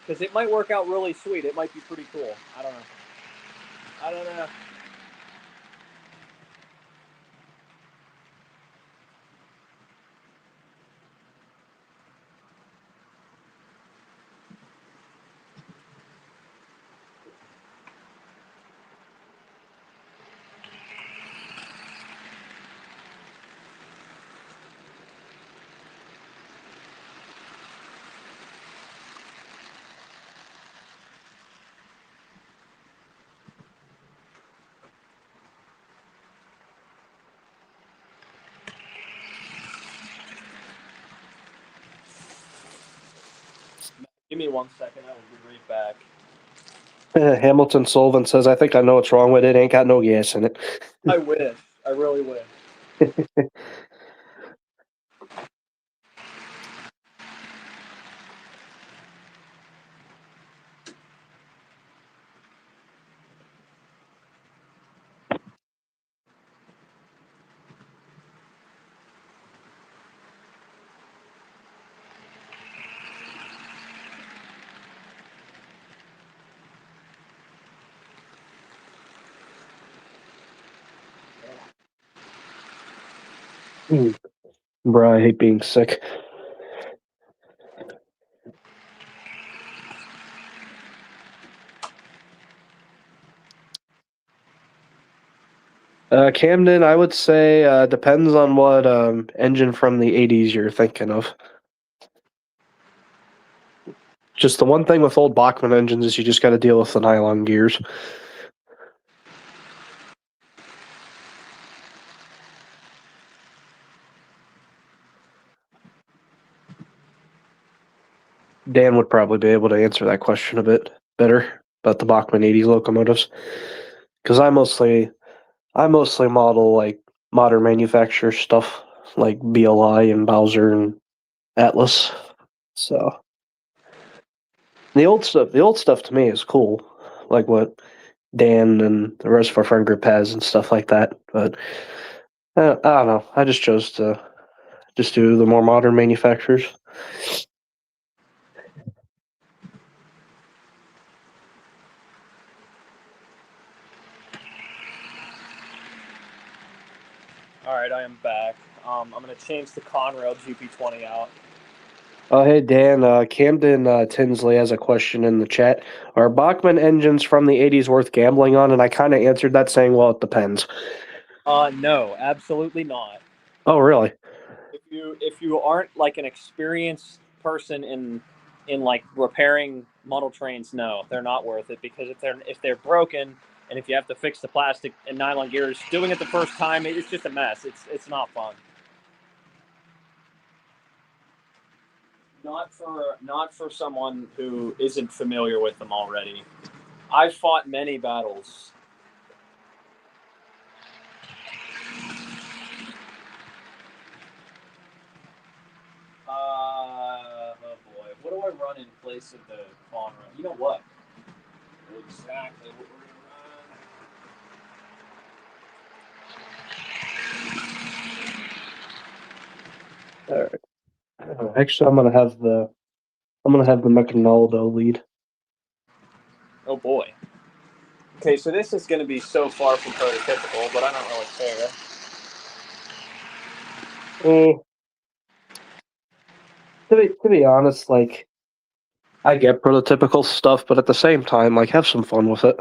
[SPEAKER 3] Because it might work out really sweet. It might be pretty cool. I don't know. Give me 1 second. I will be right back.
[SPEAKER 1] Hamilton Sullivan says, "I think I know what's wrong with it. Ain't got no gas in it."
[SPEAKER 3] I wish. I really wish.
[SPEAKER 1] Bro, I hate being sick. Camden, I would say depends on what engine from the 80s you're thinking of. Just the one thing with old Bachmann engines is you just got to deal with the nylon gears. Dan would probably be able to answer that question a bit better about the Bachmann 80 locomotives, because I mostly model like modern manufacturer stuff like BLI and Bowser and Atlas. So the old stuff to me is cool, like what Dan and the rest of our friend group has and stuff like that. But I don't know. I just chose to just do the more modern manufacturers.
[SPEAKER 3] All right, I am back. I'm going to change the Conrail GP20 out.
[SPEAKER 1] Oh, hey, Dan. Camden Tinsley has a question in the chat. Are Bachmann engines from the 80s worth gambling on? And I kind of answered that saying, well, it depends.
[SPEAKER 3] No, absolutely not.
[SPEAKER 1] Oh, really?
[SPEAKER 3] If you aren't like an experienced person in like repairing model trains, no, they're not worth it because if they're broken and if you have to fix the plastic and nylon gears, doing it the first time, it's just a mess. It's not fun. Not for someone who isn't familiar with them already. I've fought many battles. Oh boy, what do I run in place of the Fawn run? You know what? Exactly what we're
[SPEAKER 1] All right. Actually, I'm gonna have the McNaldo lead.
[SPEAKER 3] Oh boy. Okay, so this is going to be so far from prototypical, but I don't really care.
[SPEAKER 1] To be honest, like, I get prototypical stuff, but at the same time, like, have some fun with it.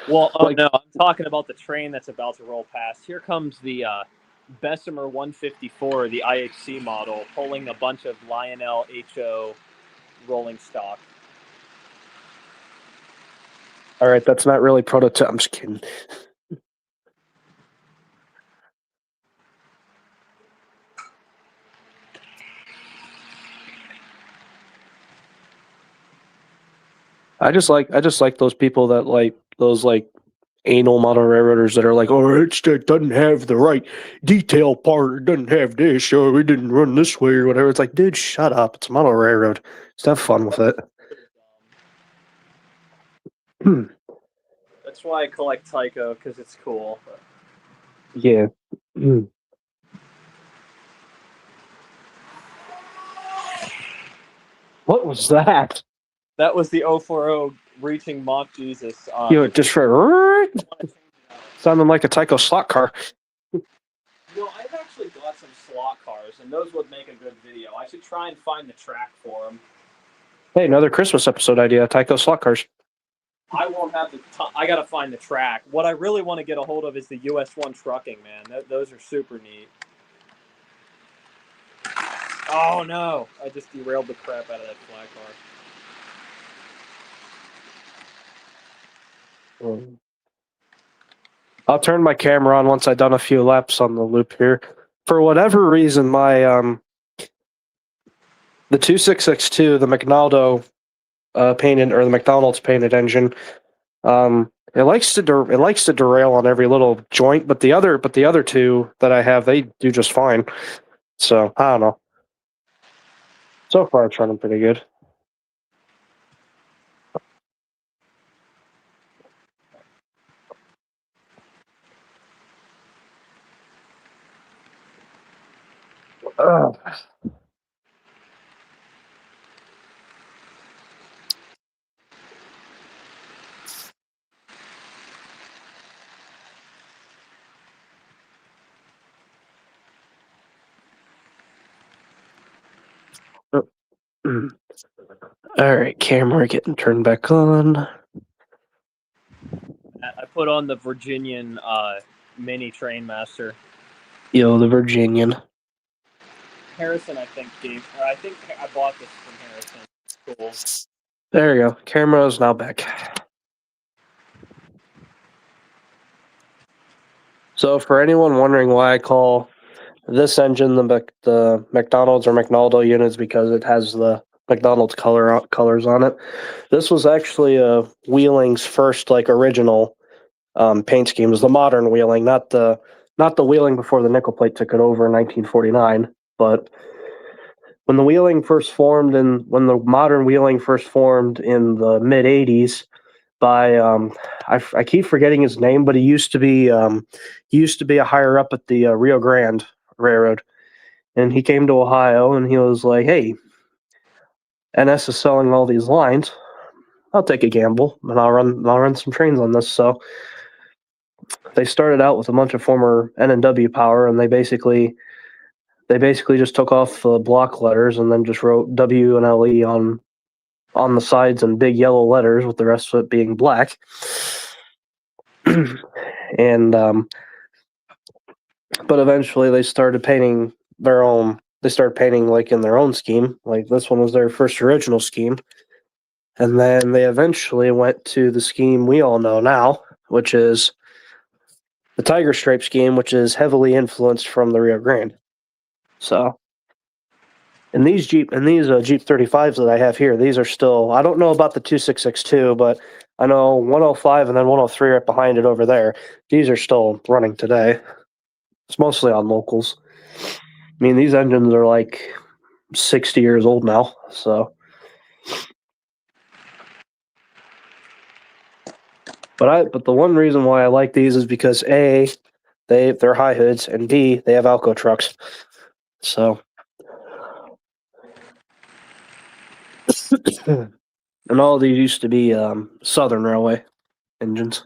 [SPEAKER 3] Well,
[SPEAKER 1] Like-
[SPEAKER 3] no, I'm talking about the train that's about to roll past. Here comes the Bessemer 154, the IHC model, pulling a bunch of Lionel HO rolling stock.
[SPEAKER 1] All right, that's not really prototype. I'm just kidding. I just like those people that like those like anal model railroaders that are like, oh, it doesn't have the right detail part. It doesn't have this. Oh, it didn't run this way or whatever. It's like, dude, shut up. It's a model railroad. Just have fun with it.
[SPEAKER 3] That's why I collect Tycho, because it's cool.
[SPEAKER 1] Yeah. What was that?
[SPEAKER 3] That was the 040 reaching Mach Jesus.
[SPEAKER 1] Just for sounding like a Tycho slot car.
[SPEAKER 3] No, I've actually got some slot cars, and those would make a good video. I should try and find the track for them.
[SPEAKER 1] Hey, another Christmas episode idea: Tycho slot cars.
[SPEAKER 3] I won't have the time. I gotta find the track. What I really want to get a hold of is the US1 trucking, man. Those are super neat. Oh no! I just derailed the crap out of that flat car.
[SPEAKER 1] I'll turn my camera on once I've done a few laps on the loop here. For whatever reason, my the 2662, the McNaldo painted, or the McDonald's painted engine, it likes to derail on every little joint, but the other two that I have, they do just fine. So I don't know. So far, it's running pretty good. Ugh. All right, camera getting turned back on.
[SPEAKER 3] I put on the Virginian mini train master.
[SPEAKER 1] Yo, the Virginian.
[SPEAKER 3] Harrison, I think I think I bought this from Harrison. Cool.
[SPEAKER 1] There you go. Camera is now back. So, for anyone wondering why I call this engine the McDonald's or McNaldo units, because it has the McDonald's colors on it. This was actually Wheeling's first like original paint scheme. It was the modern Wheeling, not the Wheeling before the nickel plate took it over in 1949. But when the Wheeling first formed, and when the modern Wheeling first formed in the mid '80s, by I keep forgetting his name, but he used to be a higher up at the Rio Grande Railroad, and he came to Ohio and he was like, "Hey, NS is selling all these lines. I'll take a gamble and I'll run some trains on this." So they started out with a bunch of former N&W power, and they basically just took off the block letters and then just wrote W and LE on the sides in big yellow letters, with the rest of it being black. And but eventually they started painting their own. They started painting like in their own scheme. Like this one was their first original scheme, and then they eventually went to the scheme we all know now, which is the Tiger Stripe scheme, which is heavily influenced from the Rio Grande. So, and these Jeep 35s that I have here, these are still. I don't know about the 2662, but I know 105 and then 103 right behind it over there. These are still running today. It's mostly on locals. I mean, these engines are like 60 years old now, so. But the one reason why I like these is because A, they're high hoods, and B, they have Alco trucks. So. And all these used to be Southern Railway engines.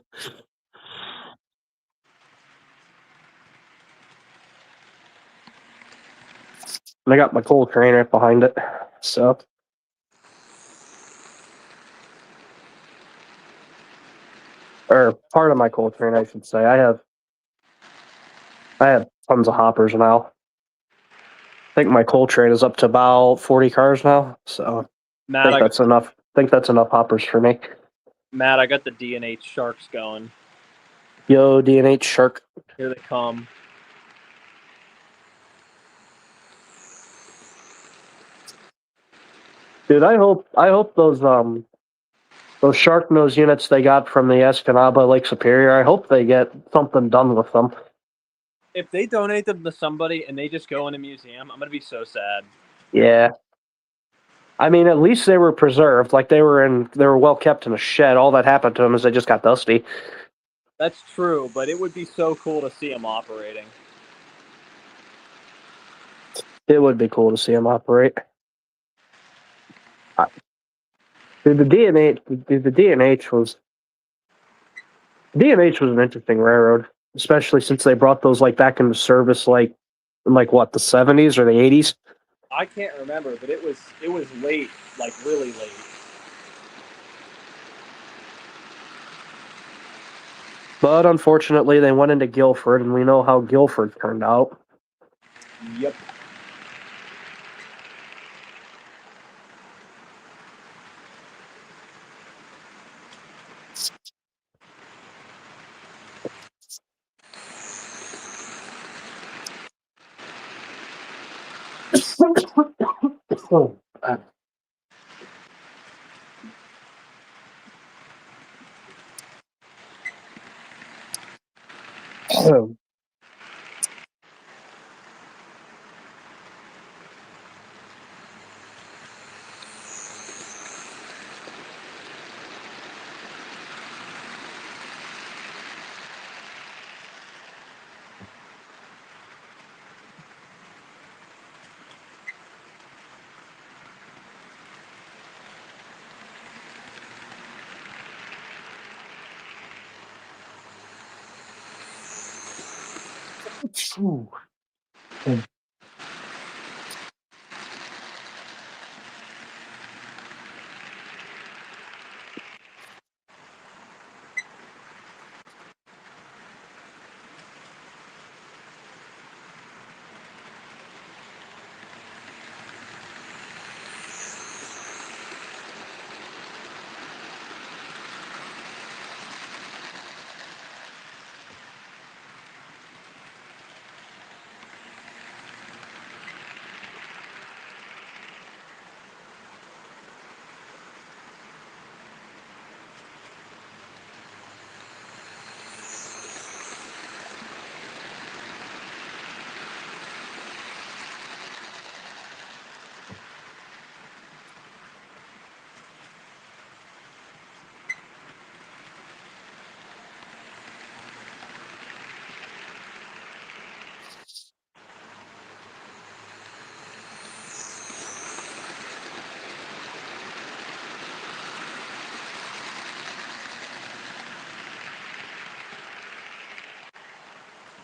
[SPEAKER 1] And I got my coal train right behind it. So. Or part of my coal train, I should say. I have tons of hoppers now. I think my coal train is up to about 40 cars now. So
[SPEAKER 3] Matt,
[SPEAKER 1] I think that's enough. I think that's enough hoppers for me.
[SPEAKER 3] Matt, I got the D&H Sharks going.
[SPEAKER 1] Yo, D&H Shark.
[SPEAKER 3] Here they come.
[SPEAKER 1] Dude, I hope those shark nose units they got from the Escanaba Lake Superior, I hope they get something done with them.
[SPEAKER 3] If they donate them to somebody and they just go in a museum, I'm gonna be so sad.
[SPEAKER 1] Yeah. I mean, at least they were preserved. Like they were well kept in a shed. All that happened to them is they just got dusty.
[SPEAKER 3] That's true, but it would be so cool to see them operating.
[SPEAKER 1] It would be cool to see them operate. Dude, the D&H was an interesting railroad, especially since they brought those like back into service like in like what, the 70s or the 80s.
[SPEAKER 3] I can't remember, but it was late, like really late.
[SPEAKER 1] But unfortunately, they went into Guilford, and we know how Guilford turned out.
[SPEAKER 3] Yep.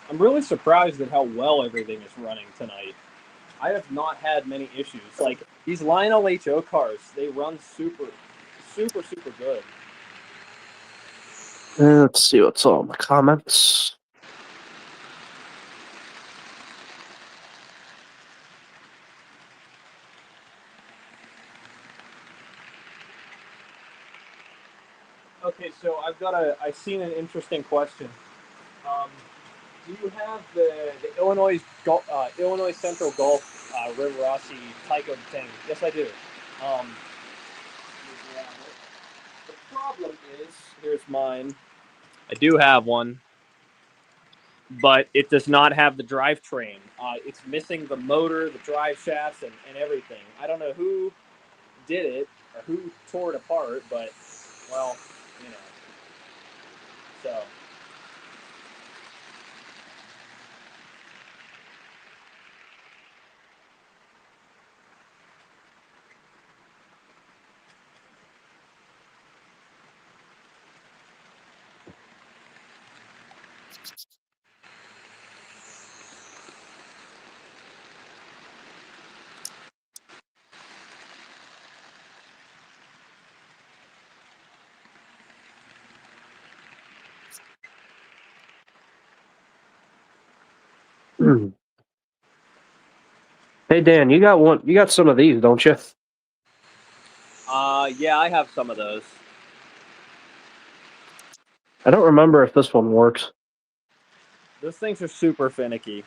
[SPEAKER 3] I'm really surprised at how well everything is running tonight. I have not had many issues. Like these Lionel HO cars, they run super good.
[SPEAKER 1] Let's see what's all in the comments.
[SPEAKER 3] Okay, so I've seen an interesting question. Do you have the Illinois Central Gulf River Rossi Tyco thing? Yes, I do. problem is, here's mine. I do have one, but it does not have the drivetrain. It's missing the motor, the drive shafts, and everything. I don't know who did it or who tore it apart, but, well, you know. So.
[SPEAKER 1] Hey Dan, you got one? You got some of these, don't you?
[SPEAKER 3] Yeah, I have some of those.
[SPEAKER 1] I don't remember if this one works.
[SPEAKER 3] Those things are super finicky.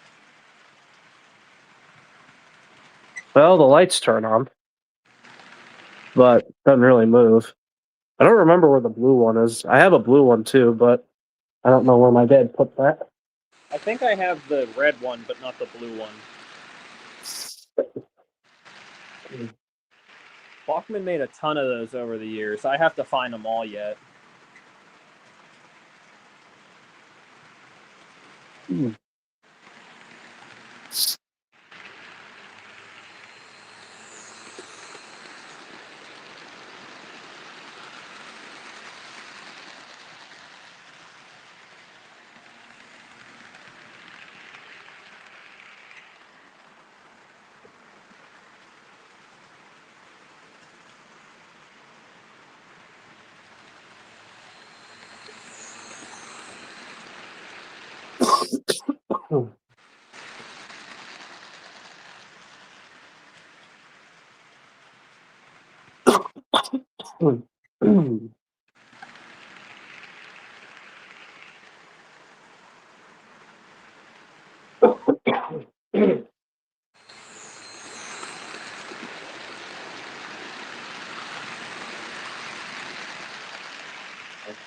[SPEAKER 1] Well, the lights turn on, but doesn't really move. I don't remember where the blue one is. I have a blue one too, but I don't know where my dad put that.
[SPEAKER 3] I think I have the red one, but not the blue one. Bachman made a ton of those over the years. I have to find them all yet.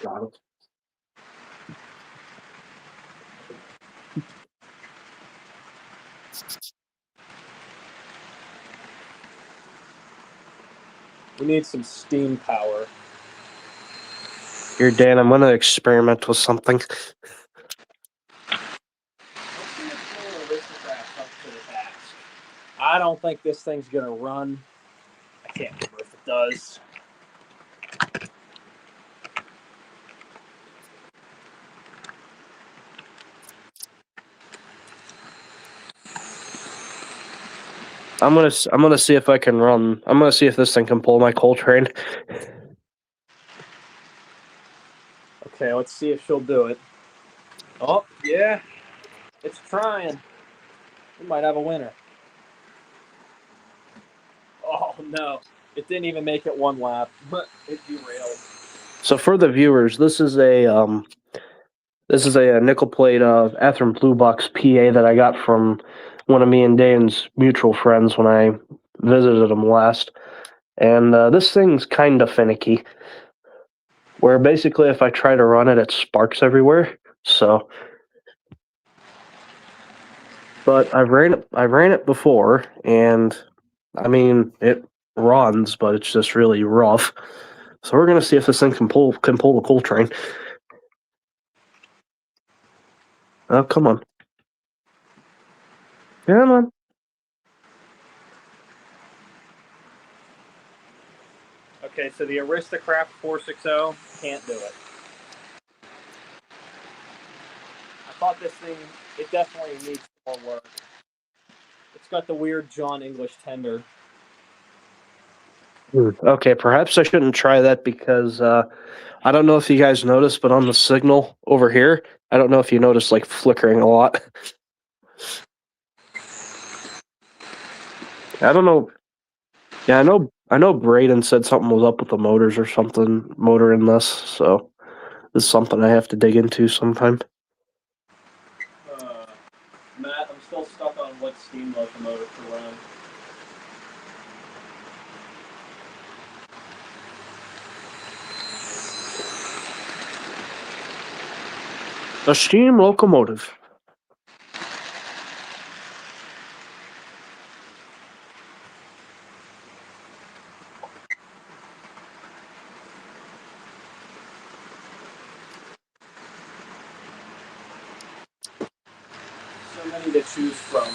[SPEAKER 1] Got it.
[SPEAKER 3] We need some steam power.
[SPEAKER 1] Here, Dan, I'm going to experiment with something.
[SPEAKER 3] Let's see if little aristocrat's up to the task. I don't think this thing's gonna run. I can't remember if it does.
[SPEAKER 1] I'm gonna see if I can run. I'm gonna see if this thing can pull my coal train.
[SPEAKER 3] Okay, let's see if she'll do it. Oh, yeah. It's trying. We might have a winner. Oh, no. It didn't even make it one lap, but it derailed.
[SPEAKER 1] So for the viewers, this is a nickel plate Athearn Blue Box PA that I got from one of me and Dan's mutual friends when I visited him last. And this thing's kind of finicky. Where basically, if I try to run it, it sparks everywhere. So, but I ran it before, and I mean it runs, but it's just really rough. So we're gonna see if this thing can pull the coal train. Oh, come on. Come on.
[SPEAKER 3] Okay, so the Aristocrat 460 can't do it. I thought this thing, it definitely needs more work. It's got the weird John English tender.
[SPEAKER 1] Okay, perhaps I shouldn't try that because I don't know if you guys noticed, but on the signal over here, I don't know if you noticed like flickering a lot. I don't know. Yeah, I know Braden said something was up with the motors or something, motor in this, so this is something I have to dig into sometime.
[SPEAKER 3] Matt, I'm still stuck on what steam locomotive to run.
[SPEAKER 1] A steam locomotive.
[SPEAKER 3] So many to choose from.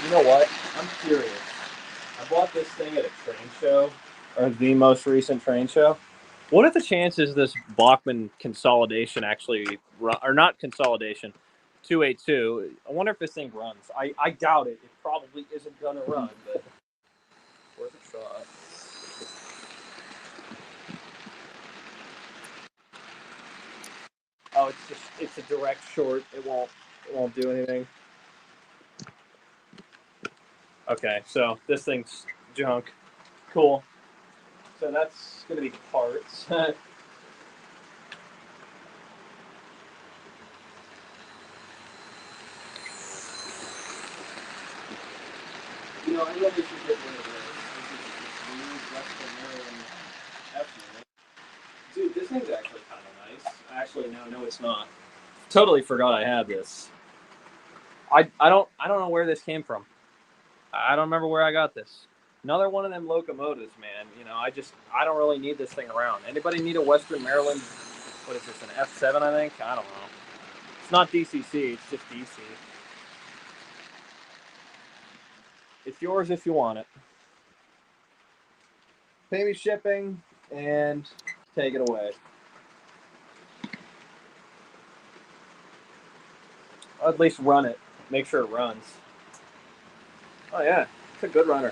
[SPEAKER 3] You know what? I'm curious. I bought this thing at a train show, or the most recent train show. What are the chances this Bachman consolidation actually run, or not consolidation, 282? I wonder if this thing runs. I doubt it. It probably isn't going to run, but worth a shot. Oh, it's a direct short. It won't do anything. Okay, so this thing's junk. Cool. So that's gonna be parts. You know, I really should get rid of this. This is weird Western Maryland F unit. Dude, this thing's actually kind of nice. Actually, no, it's not. Totally forgot I had this. I don't know where this came from. I don't remember where I got this. Another one of them locomotives, man. You know, I don't really need this thing around. Anybody need a Western Maryland? What is this? An F7, I think. I don't know. It's not DCC. It's just DC. It's yours if you want it. Pay me shipping and take it away. I'll at least run it. Make sure it runs. Oh yeah, it's a good runner.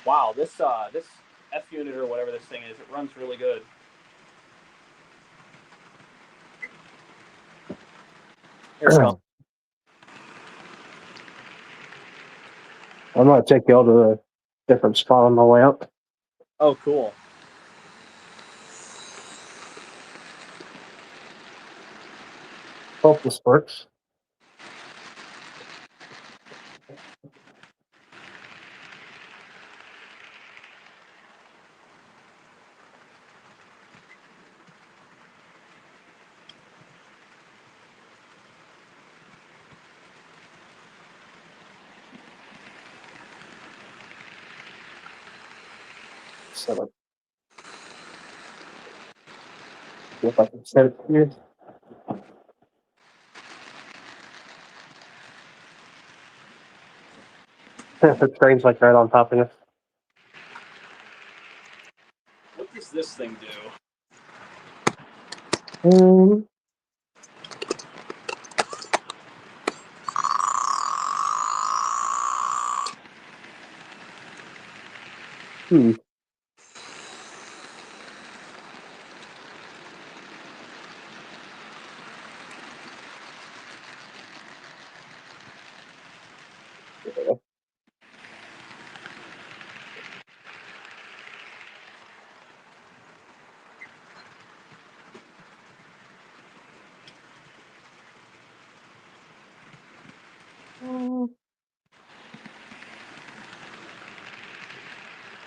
[SPEAKER 3] Wow, this F unit or whatever this thing is, it runs really good. Here we go.
[SPEAKER 1] I'm going to take y'all to a different spot on the way up.
[SPEAKER 3] Oh, cool.
[SPEAKER 1] Hope this works. Set up. See if I can set it here. The train's like right on top of you.
[SPEAKER 3] What does this thing do?
[SPEAKER 1] Hmm.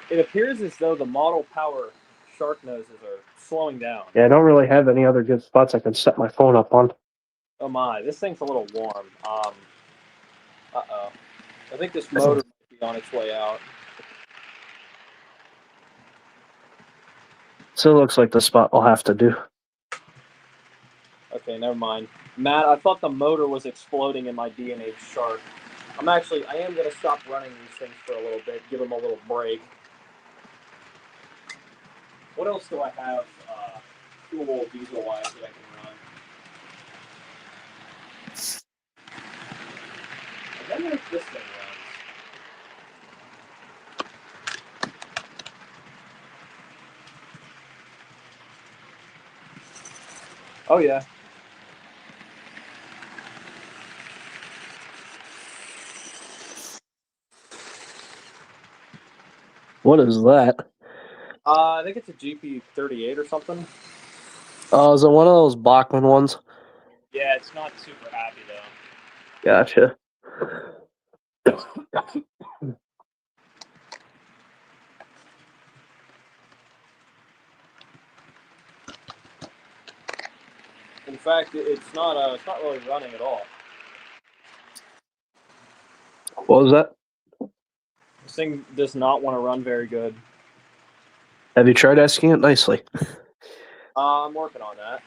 [SPEAKER 3] It appears as though the model power shark noses are slowing down.
[SPEAKER 1] Yeah, I don't really have any other good spots I can set my phone up on.
[SPEAKER 3] Oh my, this thing's a little warm. Uh-oh. I think this motor might be on its way out.
[SPEAKER 1] So it looks like the spot will have to do.
[SPEAKER 3] Okay, never mind. Matt, I thought the motor was exploding in my D&H Shark. I am going to stop running these things for a little bit, give them a little break. What else do I have fuel diesel-wise that I can run? I wonder if this thing runs. Oh yeah.
[SPEAKER 1] What is that?
[SPEAKER 3] I think it's a GP38 or something.
[SPEAKER 1] Oh, is it one of those Bachman ones?
[SPEAKER 3] Yeah, it's not super happy though.
[SPEAKER 1] Gotcha.
[SPEAKER 3] In fact, it's not really running at all.
[SPEAKER 1] What was that?
[SPEAKER 3] This thing does not want to run very good.
[SPEAKER 1] Have you tried asking it nicely?
[SPEAKER 3] I'm working on that.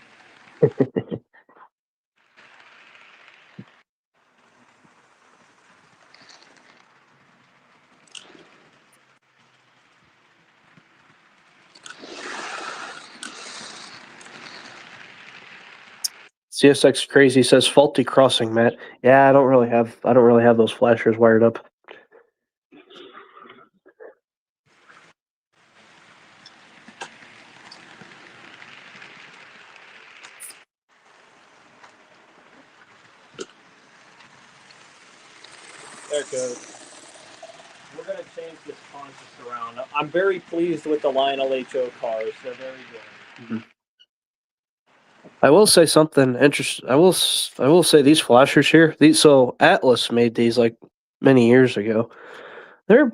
[SPEAKER 1] CSX Crazy says faulty crossing, Matt. Yeah, I don't really have those flashers wired up.
[SPEAKER 3] There it goes. We're going to change this conscious around. I'm very pleased with the Lionel HO cars. They're very good.
[SPEAKER 1] Mm-hmm. I will say something interesting. I will say these flashers here. So Atlas made these like many years ago. They're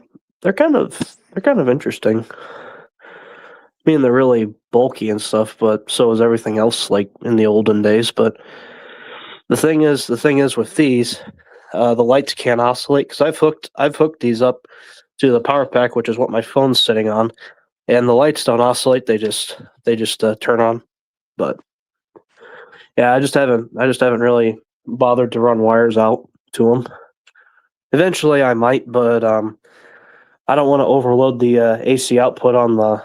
[SPEAKER 1] kind of interesting. I mean, they're really bulky and stuff, but so is everything else like in the olden days. But the thing is with these, the lights can't oscillate because I've hooked these up to the power pack, which is what my phone's sitting on, and the lights don't oscillate. They just turn on. But yeah, I just haven't really bothered to run wires out to them. Eventually, I might, but I don't want to overload the AC output on the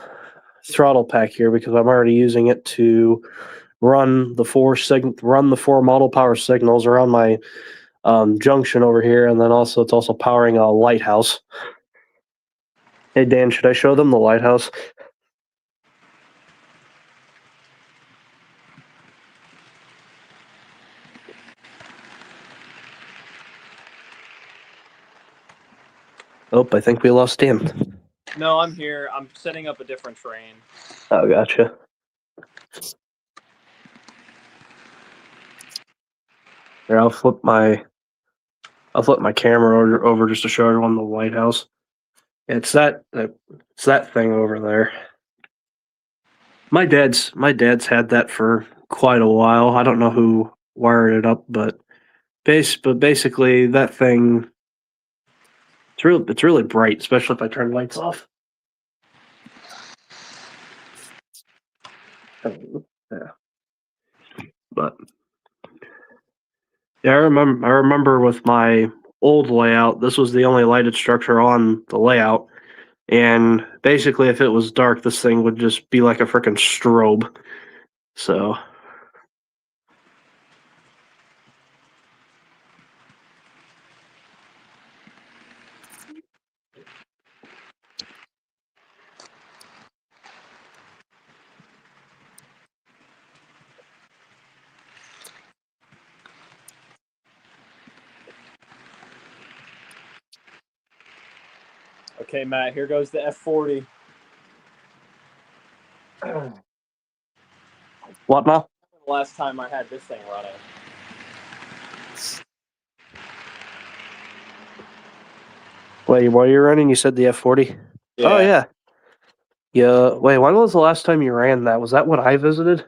[SPEAKER 1] throttle pack here because I'm already using it to run the four model power signals around my junction over here, and then also it's also powering a lighthouse. Hey Dan, should I show them the lighthouse? Oh, I think we lost Dan.
[SPEAKER 3] No, I'm here. I'm setting up a different train.
[SPEAKER 1] Oh, gotcha. Here, I'll flip my camera over just to show everyone the lighthouse. It's that thing over there. My dad's had that for quite a while. I don't know who wired it up, but basically that thing, it's really bright, especially if I turn lights off. Yeah. But yeah, I remember with my old layout, this was the only lighted structure on the layout. And basically if it was dark, this thing would just be like a freaking strobe. So
[SPEAKER 3] Okay, Matt, here goes the F40.
[SPEAKER 1] what now?
[SPEAKER 3] The last time I had this thing running.
[SPEAKER 1] Wait, while you're running, you said the F40?
[SPEAKER 3] Yeah.
[SPEAKER 1] Oh, yeah. Yeah. Wait, when was the last time you ran that? Was that when I visited?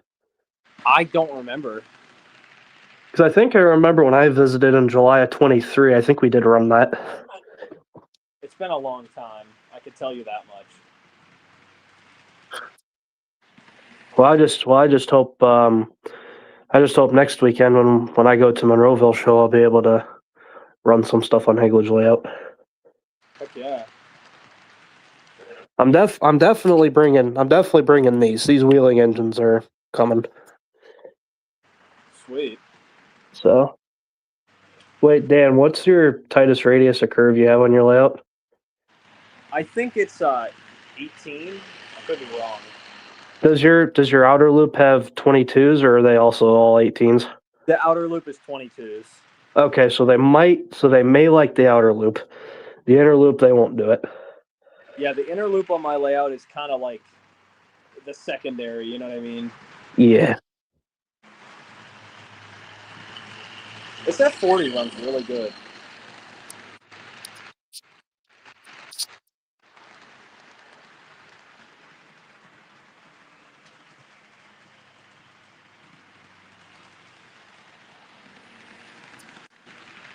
[SPEAKER 3] I don't remember.
[SPEAKER 1] Because I think I remember when I visited in July of 23, I think we did run that.
[SPEAKER 3] It's been a long time. I could tell you that much.
[SPEAKER 1] Well, I just hope next weekend when I go to Monroeville show, I'll be able to run some stuff on Hagledge layout.
[SPEAKER 3] Heck yeah.
[SPEAKER 1] I'm definitely bringing these. These wheeling engines are coming.
[SPEAKER 3] Sweet.
[SPEAKER 1] So, wait, Dan, what's your tightest radius of curve you have on your layout?
[SPEAKER 3] I think it's 18. I could be wrong.
[SPEAKER 1] Does your outer loop have 22s, or are they also all 18s?
[SPEAKER 3] The outer loop is 22s.
[SPEAKER 1] Okay, so they may like the outer loop. The inner loop, they won't do it.
[SPEAKER 3] Yeah, the inner loop on my layout is kind of like the secondary, you know what I mean?
[SPEAKER 1] Yeah.
[SPEAKER 3] This F40 runs really good.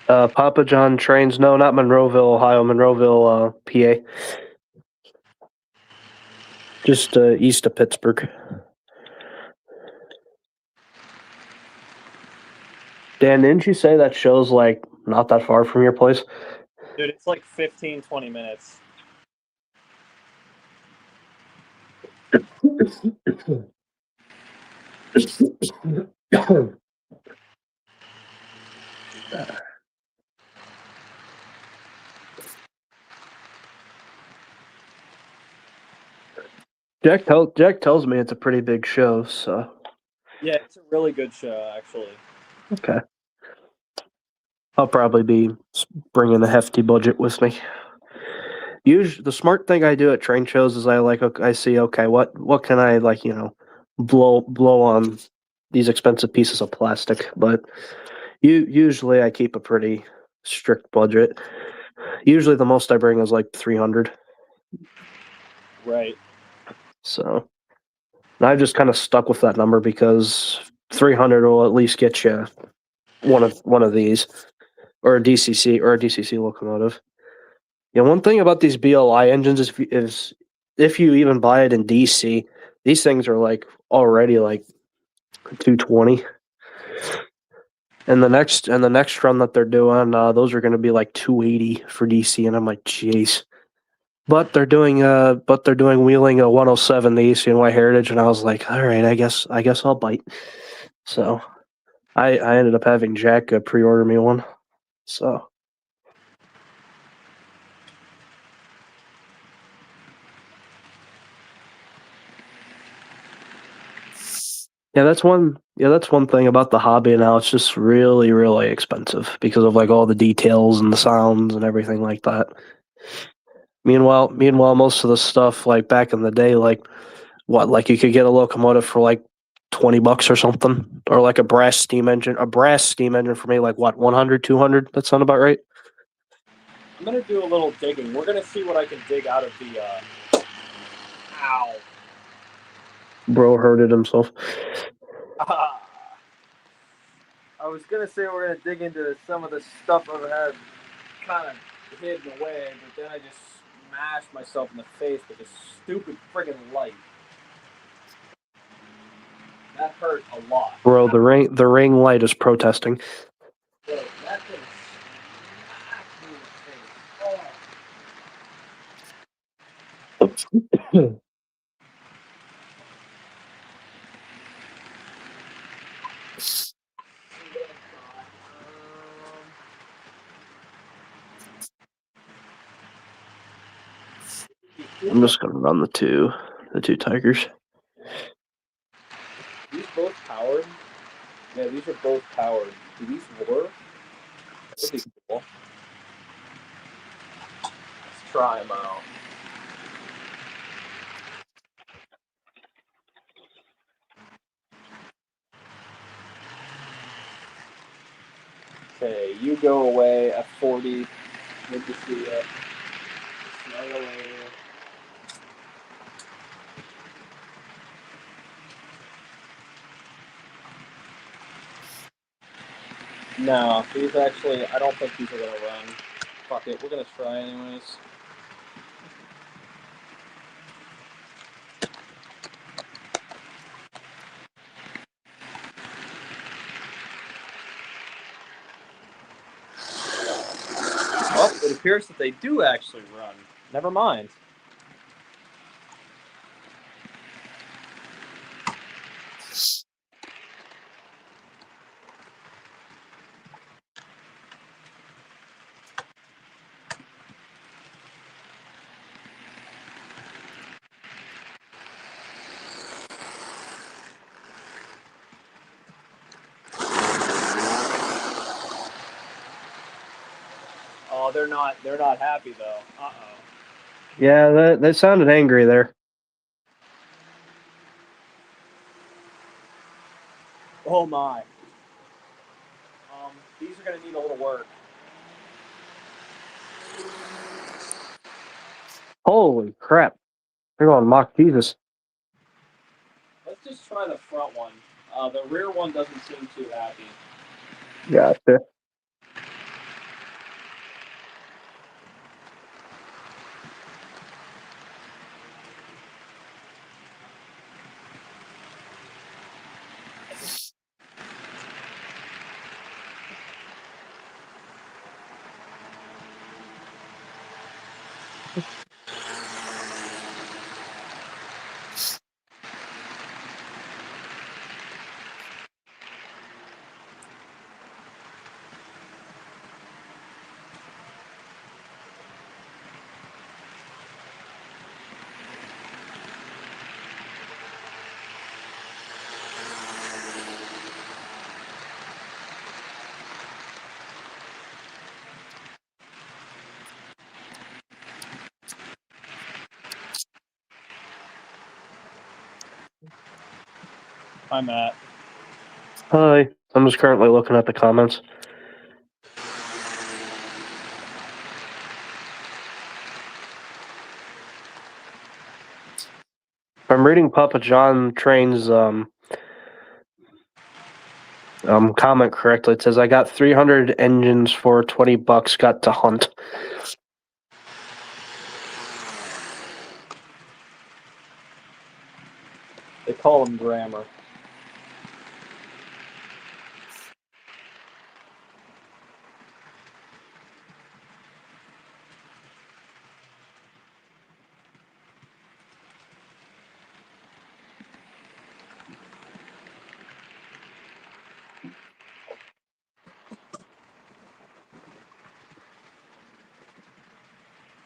[SPEAKER 1] Papa John trains. No, not Monroeville, Ohio. Monroeville, PA. Just east of Pittsburgh. Dan, didn't you say that show's like not that far from your place?
[SPEAKER 3] Dude, it's like 15, 20 minutes.
[SPEAKER 1] Jack tells me it's a pretty big show, so
[SPEAKER 3] Yeah, it's a really good show, actually.
[SPEAKER 1] okay. I'll probably be bringing a hefty budget with me. Usually, the smart thing I do at train shows is I see, okay, what can I blow on these expensive pieces of plastic, but usually I keep a pretty strict budget. Usually the most I bring is like 300.
[SPEAKER 3] Right.
[SPEAKER 1] So, and I've just kind of stuck with that number because 300 will at least get you one of these, or a DCC locomotive. Yeah, one thing about these BLI engines is if you even buy it in DC, these things are like already like 220. And the next run that they're doing, those are going to be like 280 for DC, and I'm like, jeez. But they're doing wheeling a 107, the ACNY Heritage, and I was like, all right, I guess I'll bite. So I ended up having Jack pre-order me one. So that's one thing about the hobby now. It's just really, really expensive because of like all the details and the sounds and everything like that. Meanwhile, most of the stuff like back in the day, like you could get a locomotive for like $20 or something, or like a brass steam engine for me, like what, 100, 200? That sound about right?
[SPEAKER 3] I'm going to do a little digging. We're going to see what I can dig out of the... Ow.
[SPEAKER 1] Bro hurted himself.
[SPEAKER 3] I was going to say we're going to dig into some of the stuff I've had kind of hidden away, but then I just smashed myself in the face with this stupid friggin' light. That hurt a lot.
[SPEAKER 1] Bro, the ring light is protesting.
[SPEAKER 3] Bro, that thing smacked me in the face. Oh.
[SPEAKER 1] I'm just gonna run the two Tigers.
[SPEAKER 3] These both powered? Yeah, these are both powered. Do these work? That would be cool. Let's try them out. Okay, you go away at 40. Good to see you. Smell you later. No, these actually, I don't think these are going to run. Fuck it, we're going to try anyways. Oh, it appears that they do actually run. Never mind. Oh, they're not happy though. Uh-oh.
[SPEAKER 1] Yeah, they sounded angry there.
[SPEAKER 3] Oh my. These are gonna need a little work.
[SPEAKER 1] Holy crap. They're going mock Jesus.
[SPEAKER 3] Let's just try the front one. The rear one doesn't seem too happy.
[SPEAKER 1] Gotcha.
[SPEAKER 3] Hi, Matt.
[SPEAKER 1] Hi. I'm just currently looking at the comments. If I'm reading Papa John Train's comment correctly, it says I got 300 engines for $20, got to hunt.
[SPEAKER 3] They call them grammar.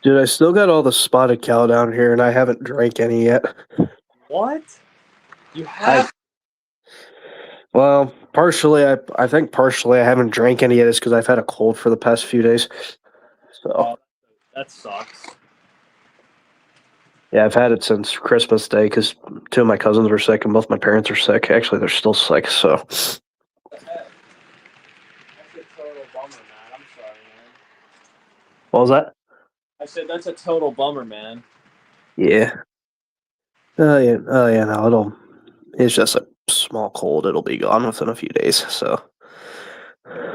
[SPEAKER 1] Dude, I still got all the spotted cow down here, and I haven't drank any yet.
[SPEAKER 3] What? You have?
[SPEAKER 1] Well, partially, I think partially I haven't drank any yet is because I've had a cold for the past few days. So,
[SPEAKER 3] Oh, that sucks.
[SPEAKER 1] yeah, I've had it since Christmas Day because two of my cousins were sick and both my parents are sick. Actually, they're still sick, so.
[SPEAKER 3] What the heck? That's a total bummer, Matt. I'm sorry, man.
[SPEAKER 1] What was that?
[SPEAKER 3] I said that's a total bummer, man.
[SPEAKER 1] Yeah. No, it's just a small cold. It'll be gone within a few days, so.
[SPEAKER 3] Good news.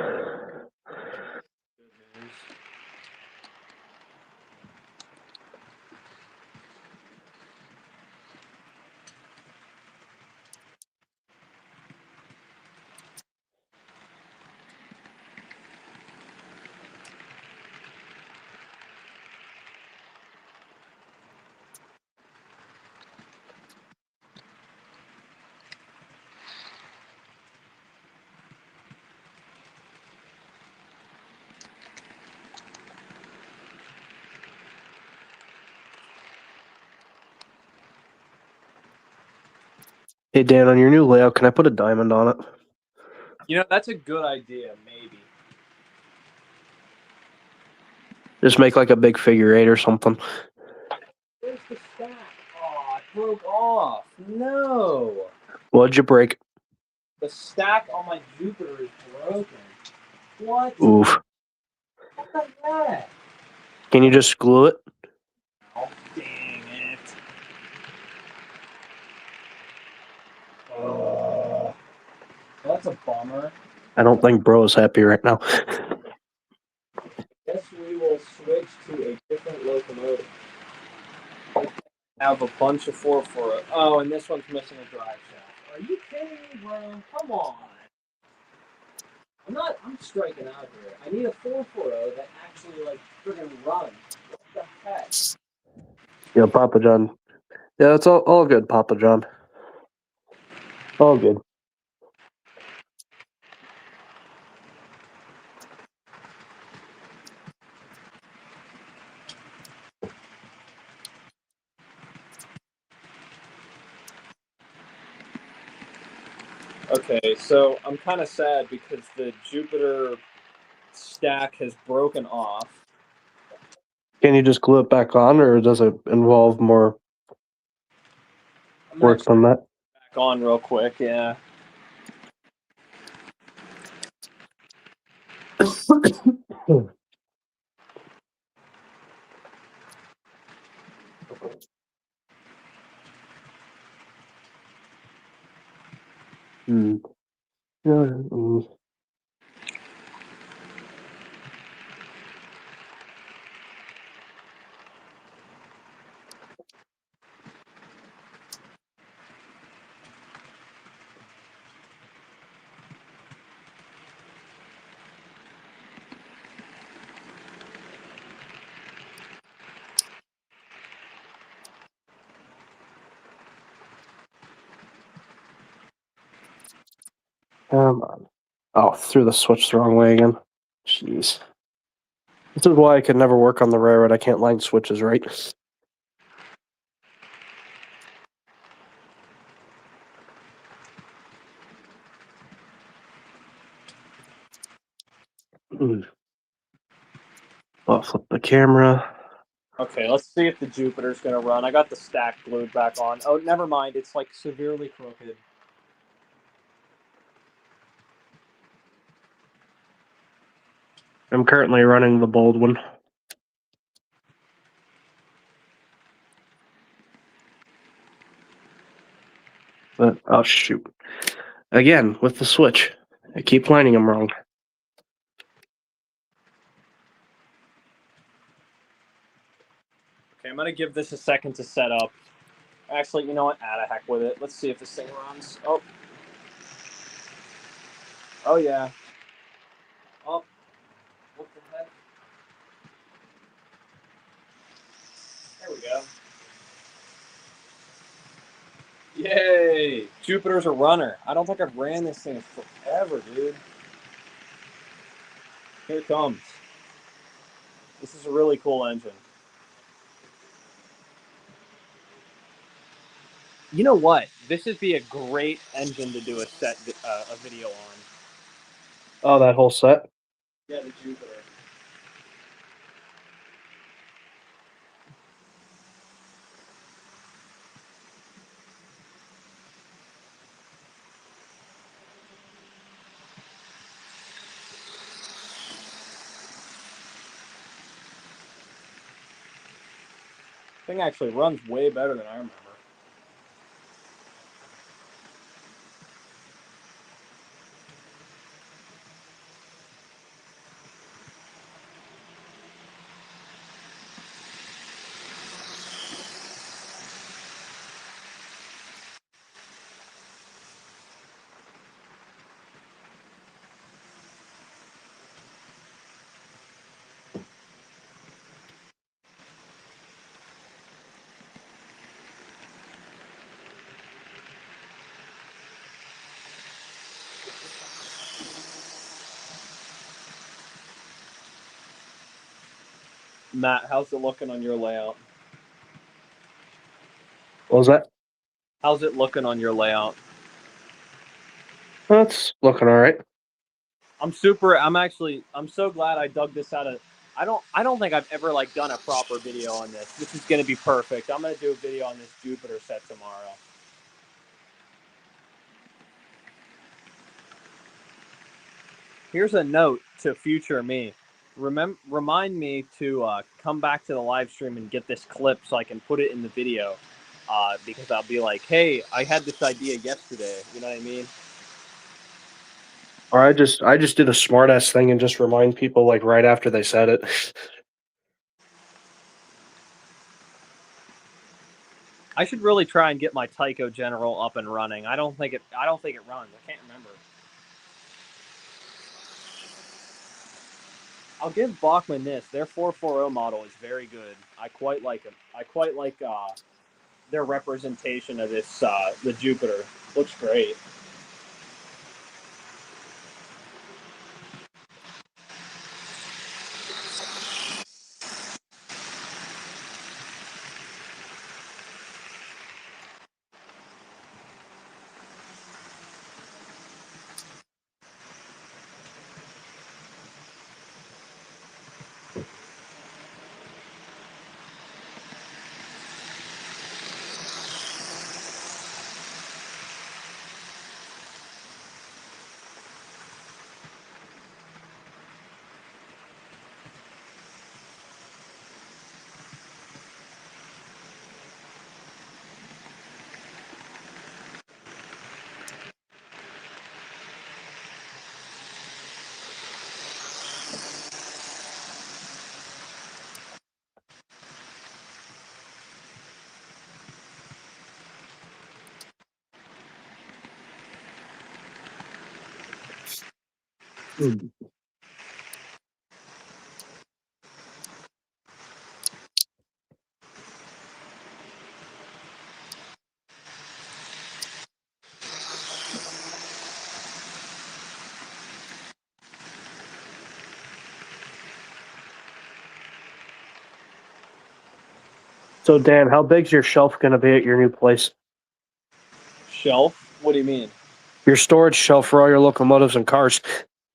[SPEAKER 1] Hey, Dan, on your new layout, can I put a diamond on it?
[SPEAKER 3] You know, that's a good idea, maybe.
[SPEAKER 1] Just make like a big figure eight or something.
[SPEAKER 3] Where's the stack? Oh, it broke off. No.
[SPEAKER 1] What'd you break?
[SPEAKER 3] The stack on my Jupiter is broken. What?
[SPEAKER 1] Oof.
[SPEAKER 3] What the heck?
[SPEAKER 1] Can you just glue it?
[SPEAKER 3] Oh, dang it. Oh, that's a bummer.
[SPEAKER 1] I don't think bro is happy right now.
[SPEAKER 3] Guess we will switch to a different locomotive. Have a bunch of 440. Oh, and this one's missing a drive shaft. Are you kidding me, bro? Come on. I'm striking out here. I need a 440 that actually, like, friggin' runs. What the heck?
[SPEAKER 1] Yeah, Papa John. Yeah, it's all good, Papa John. All good.
[SPEAKER 3] Okay, so I'm kind of sad because the Jupiter stack has broken off.
[SPEAKER 1] Can you just glue it back on, or does it involve more
[SPEAKER 3] I'm gonna
[SPEAKER 1] work than that?
[SPEAKER 3] back on real quick. Yeah.
[SPEAKER 1] Hmm. Yeah, mm. Oh, threw the switch the wrong way again. Jeez. This is why I can never work on the railroad. I can't line switches right. I'll flip the camera.
[SPEAKER 3] Okay, let's see if the Jupiter's gonna run. I got the stack glued back on. Oh, never mind. It's like severely crooked.
[SPEAKER 1] I'm currently running the bold one. But, oh shoot. Again, with the switch. I keep lining them wrong.
[SPEAKER 3] Okay, I'm gonna give this a second to set up. Actually, you know what? Ah, the heck with it. Let's see if this thing runs. Oh. Oh, yeah. Oh. What the heck? There we go. Yay! Jupiter's a runner. I don't think I've ran this thing forever, dude. Here it comes. This is a really cool engine. You know what? This would be a great engine to do a video on.
[SPEAKER 1] Oh, that whole set?
[SPEAKER 3] Yeah, the Jupiter. Thing actually runs way better than I remember. Matt, how's it looking on your layout?
[SPEAKER 1] What was that?
[SPEAKER 3] How's it looking on your layout?
[SPEAKER 1] That's looking alright.
[SPEAKER 3] I'm so glad I dug this out of. I don't think I've ever like done a proper video on this. This is gonna be perfect. I'm gonna do a video on this Jupiter set tomorrow. Here's a note to future me. Remind me to come back to the live stream and get this clip so I can put it in the video. Because I'll be like, hey, I had this idea yesterday. You know what I mean?
[SPEAKER 1] Or I just do the smart ass thing and just remind people like right after they said it.
[SPEAKER 3] I should really try and get my Tyco General up and running. I don't think it runs. I can't remember. I'll give Bachmann this. Their 440 model is very good. I quite like them. I quite like their representation of this the Jupiter. Looks great.
[SPEAKER 1] So, Dan, how big's your shelf going to be at your new place?
[SPEAKER 3] Shelf? What do you mean?
[SPEAKER 1] Your storage shelf for all your locomotives and cars.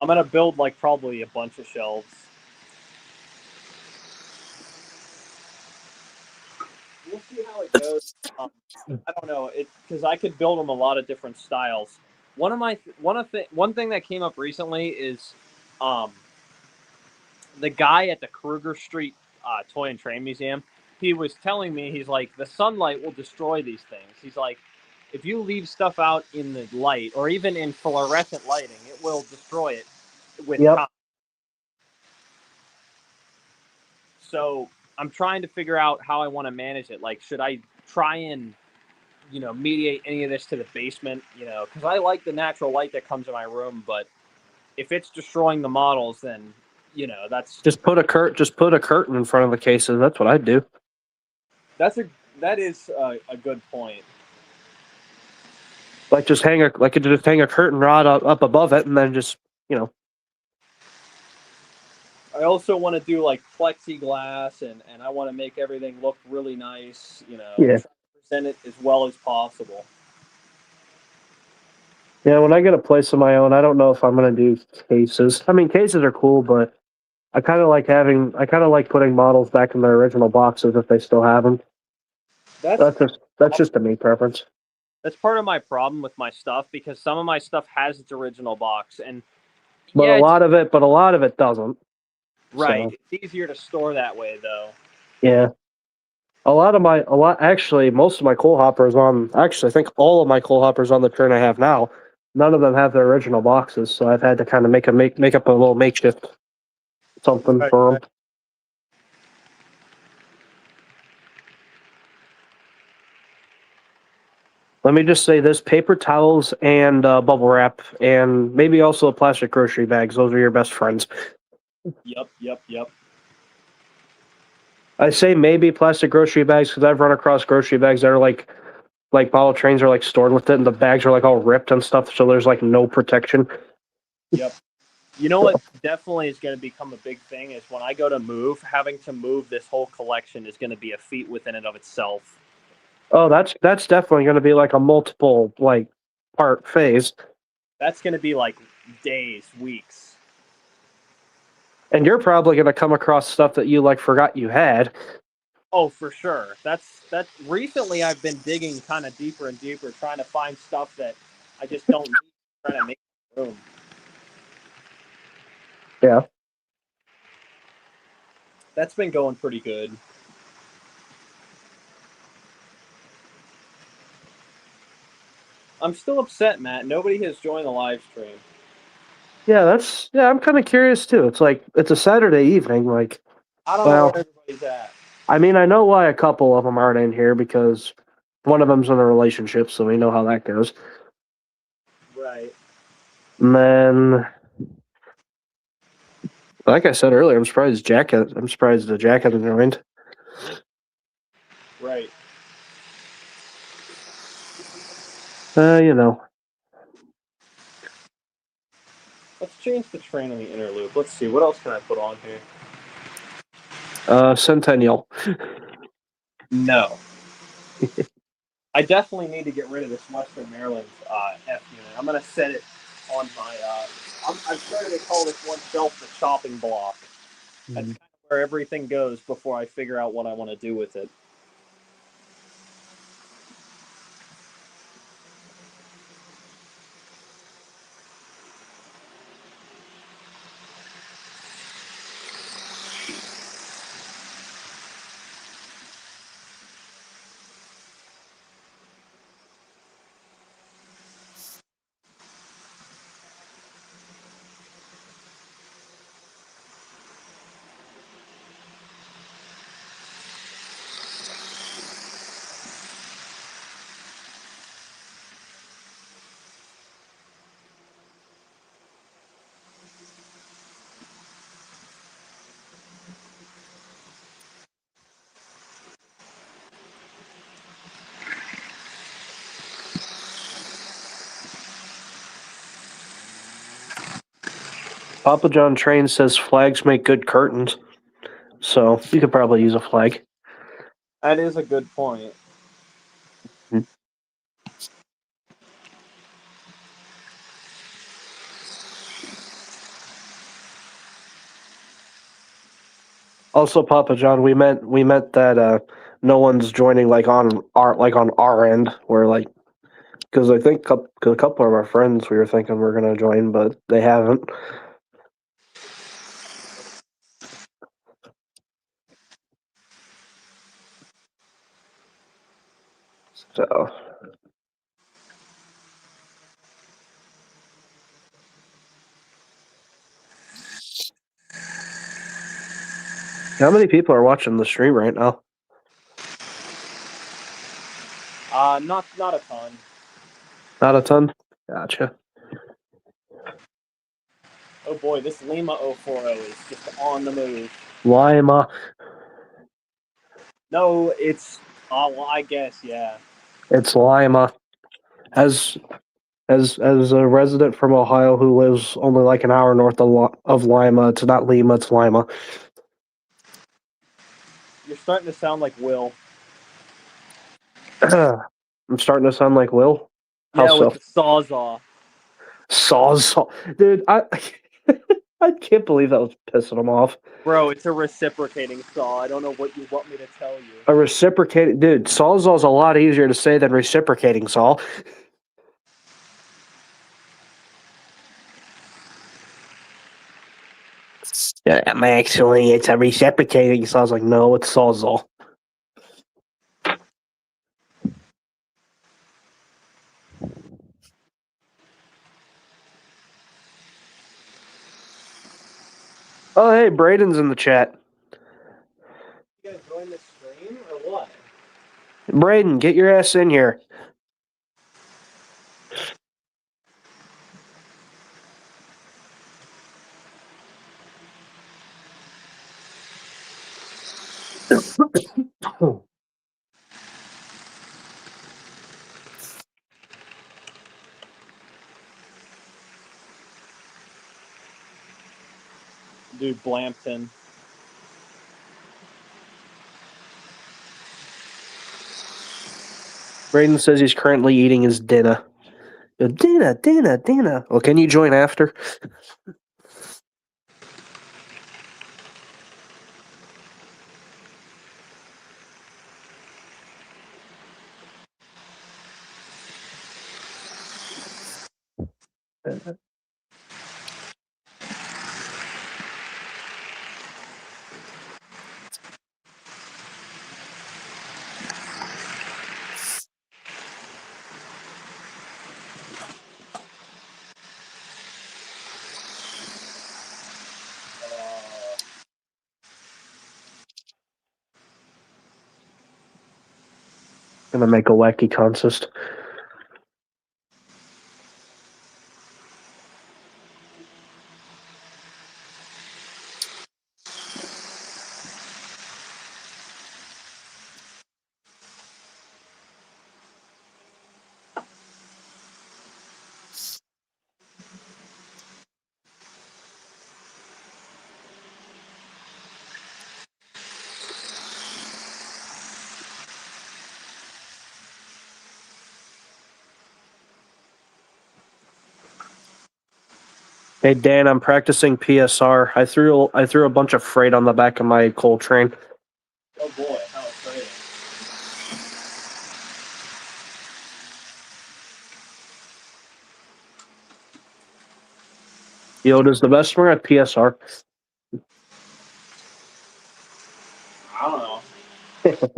[SPEAKER 3] I'm gonna build like probably a bunch of shelves. We'll see how it goes. I don't know it because I could build them a lot of different styles. One thing that came up recently is, um, the guy at the Kruger Street Toy and Train Museum. He was telling me, he's like, the sunlight will destroy these things. He's like, if you leave stuff out in the light or even in fluorescent lighting, it will destroy it with
[SPEAKER 1] Yep.
[SPEAKER 3] time. So I'm trying to figure out how I want to manage it. Like, should I try and, mediate any of this to the basement? Because I like the natural light that comes in my room, but if it's destroying the models, then that's
[SPEAKER 1] Just put a curtain in front of the cases. That's what I'd do.
[SPEAKER 3] that is a good point.
[SPEAKER 1] Like just hang a curtain rod up above it, and then just
[SPEAKER 3] I also want to do like plexiglass, and I want to make everything look really nice.
[SPEAKER 1] Yeah.
[SPEAKER 3] Try to present it as well as possible.
[SPEAKER 1] Yeah, when I get a place of my own, I don't know if I'm gonna do cases. I mean, cases are cool, but I kind of like putting models back in their original boxes if they still have them. That's just a me preference.
[SPEAKER 3] That's part of my problem with my stuff, because some of my stuff has its original box, and
[SPEAKER 1] But
[SPEAKER 3] yeah,
[SPEAKER 1] a lot of it doesn't.
[SPEAKER 3] right.
[SPEAKER 1] So,
[SPEAKER 3] It's easier to store that way, though.
[SPEAKER 1] yeah. Actually, most of my coal hoppers actually, I think all of my coal hoppers on the turn I have now, none of them have their original boxes, so I've had to kind of make up a little makeshift something
[SPEAKER 3] Right,
[SPEAKER 1] for
[SPEAKER 3] right.
[SPEAKER 1] them. Let me just say this: paper towels and bubble wrap, and maybe also plastic grocery bags. Those are your best friends.
[SPEAKER 3] Yep.
[SPEAKER 1] I say maybe plastic grocery bags because I've run across grocery bags that are like bottle trains are like stored with it, and the bags are like all ripped and stuff. So there's like no protection.
[SPEAKER 3] Yep. You know what definitely is going to become a big thing is when I go to move, having to move this whole collection is going to be a feat within and of itself.
[SPEAKER 1] Oh, that's definitely going to be like a multiple like part phase,
[SPEAKER 3] That's going to be like days, weeks.
[SPEAKER 1] and you're probably going to come across stuff that you like forgot you had.
[SPEAKER 3] Oh, for sure. That's recently I've been digging kind of deeper and deeper, trying to find stuff that I just don't need, trying to make room.
[SPEAKER 1] Yeah.
[SPEAKER 3] That's been going pretty good. I'm still upset, Matt. Nobody has joined the live stream.
[SPEAKER 1] Yeah. I'm kind of curious too. It's like it's a Saturday evening. Like,
[SPEAKER 3] I don't know where
[SPEAKER 1] well,
[SPEAKER 3] everybody's at.
[SPEAKER 1] I mean, I know why a couple of them aren't in here because one of them's in a relationship, so we know how that goes.
[SPEAKER 3] Right.
[SPEAKER 1] And then, like I said earlier, I'm surprised the Jack hasn't joined.
[SPEAKER 3] Right.
[SPEAKER 1] You know,
[SPEAKER 3] Let's change the train on the inner loop. Let's see. What else can I put on here?
[SPEAKER 1] Centennial.
[SPEAKER 3] No. I definitely need to get rid of this Western Maryland F unit. I'm going to set it on my. I'm starting to call this one shelf the chopping block. That's kind of where everything goes before I figure out what I want to do with it.
[SPEAKER 1] Papa John Train says flags make good curtains, so you could probably use a flag.
[SPEAKER 3] That is a good point.
[SPEAKER 1] Also, Papa John, we meant that no one's joining on our end. Where because I think a couple of our friends we were thinking we're gonna join, but they haven't. So how many people are watching the stream right now?
[SPEAKER 3] Not a ton.
[SPEAKER 1] Not a ton. Gotcha.
[SPEAKER 3] Oh boy, this Lima 040 is just on the move.
[SPEAKER 1] Lima.
[SPEAKER 3] No, it's well, I guess, yeah.
[SPEAKER 1] It's Lima. As a resident from Ohio who lives only like an hour north of Lima, it's not Lima, it's Lima.
[SPEAKER 3] You're starting to sound like Will.
[SPEAKER 1] I'm starting to sound like Will. How
[SPEAKER 3] Yeah,
[SPEAKER 1] so?
[SPEAKER 3] with the Sawzall.
[SPEAKER 1] Saw. Dude, I can't believe that was pissing him off.
[SPEAKER 3] Bro, it's a reciprocating saw. I don't know what you want me to tell you.
[SPEAKER 1] A reciprocating... Dude, Sawzall's a lot easier to say than reciprocating saw. Yeah, actually, it's a reciprocating saw. I was like, no, it's Sawzall. Oh, hey, Braden's in the chat.
[SPEAKER 3] You guys join the stream or what?
[SPEAKER 1] Braden, get your ass in here.
[SPEAKER 3] Dude, Blampton.
[SPEAKER 1] Braden says he's currently eating his dinner. Dinner. Well, can you join after? Gonna make a wacky consist. Hey Dan, I'm practicing PSR. I threw a bunch of freight on the back of my coal train.
[SPEAKER 3] Oh boy, how exciting.
[SPEAKER 1] Yoda's the best one at PSR.
[SPEAKER 3] I don't know.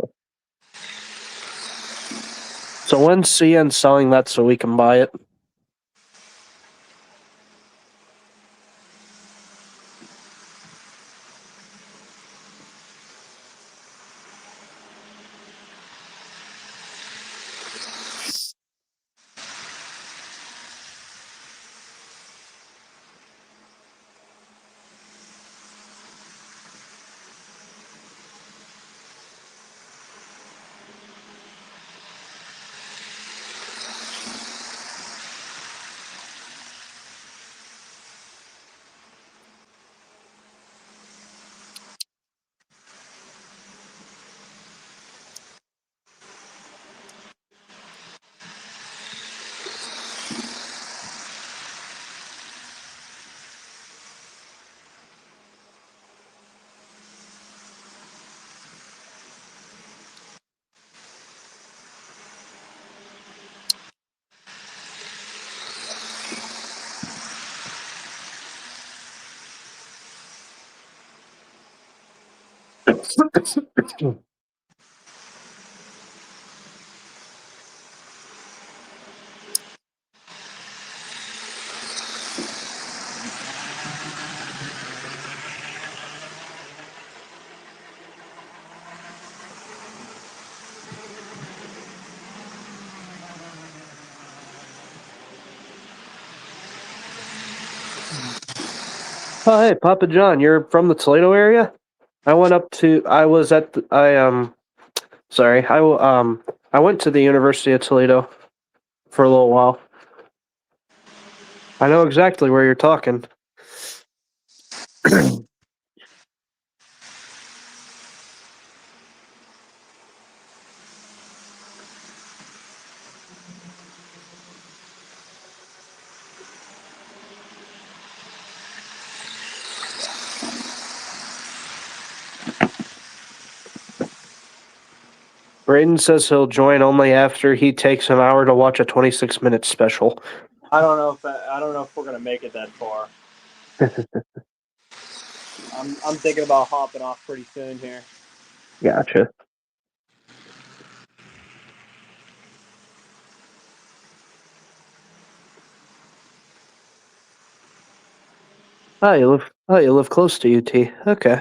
[SPEAKER 1] So when's CN selling that so we can buy it? Oh, hey, Papa John, you're from the Toledo area? I went up to. I was at. Sorry, I went to the University of Toledo for a little while. I know exactly where you're talking. Braden says he'll join only after he takes an hour to watch a 26-minute special.
[SPEAKER 3] I don't know if we're gonna make it that far. I'm thinking about hopping off pretty soon here.
[SPEAKER 1] Gotcha. You live close to UT. Okay.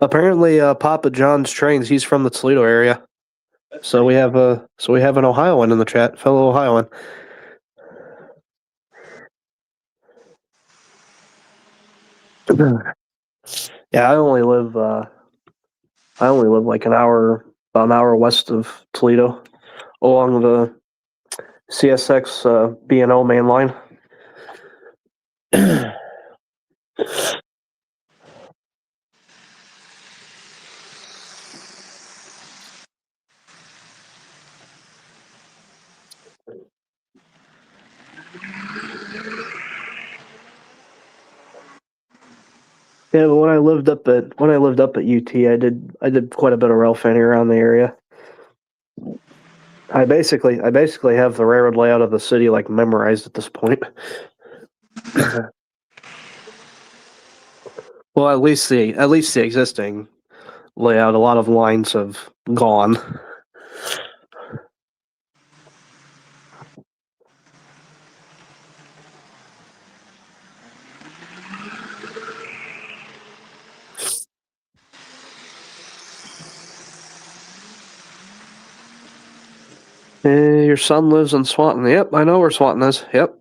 [SPEAKER 1] Apparently, Papa John's trains. He's from the Toledo area. So we have an Ohioan in the chat, fellow Ohioan. Yeah, I only live like about an hour west of Toledo, along the CSX B&O main line. Yeah, but when I lived up at UT, I did quite a bit of rail fanning around the area. I basically have the railroad layout of the city like memorized at this point. Well, at least the existing layout. A lot of lines have gone. Your son lives in Swanton. Yep, I know where Swanton is. Yep,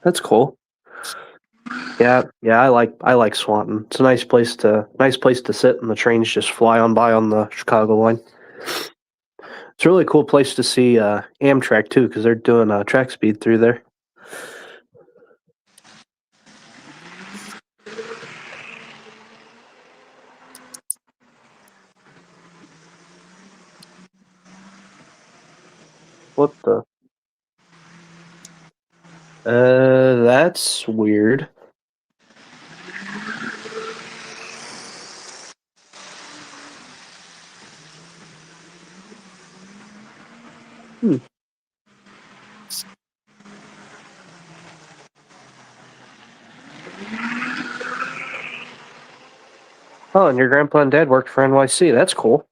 [SPEAKER 1] that's cool. Yeah, I like Swanton. It's a nice place to sit, and the trains just fly on by on the Chicago line. It's a really cool place to see Amtrak too, because they're doing track speed through there. What the? That's weird. Hmm. Oh, and your grandpa and dad worked for NYC. That's cool.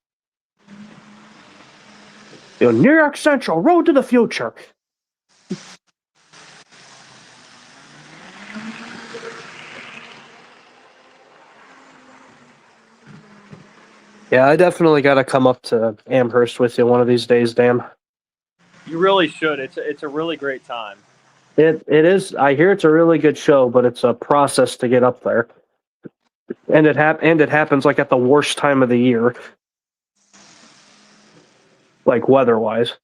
[SPEAKER 1] New York Central, road to the future. Yeah, I definitely got to come up to Amherst with you one of these days, Dan.
[SPEAKER 3] You really should. It's a really great time.
[SPEAKER 1] It is. I hear it's a really good show, but it's a process to get up there, and it happens like at the worst time of the year, like weather-wise.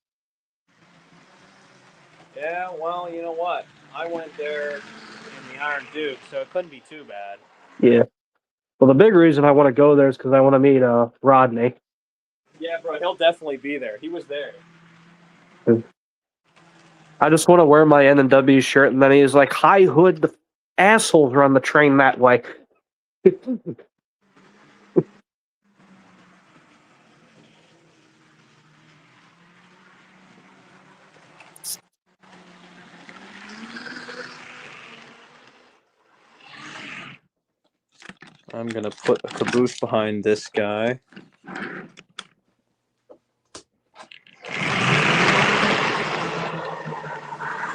[SPEAKER 3] Yeah, well, you know what? I went there in the Iron Duke, so it couldn't be too bad.
[SPEAKER 1] Yeah. Well, the big reason I want to go there is because I want to meet Rodney.
[SPEAKER 3] Yeah, bro, he'll definitely be there. He was there.
[SPEAKER 1] I just want to wear my N&W shirt, and then he's like, "Hi, Hood, the assholes are on the train that way."
[SPEAKER 3] I'm gonna put a caboose behind this guy.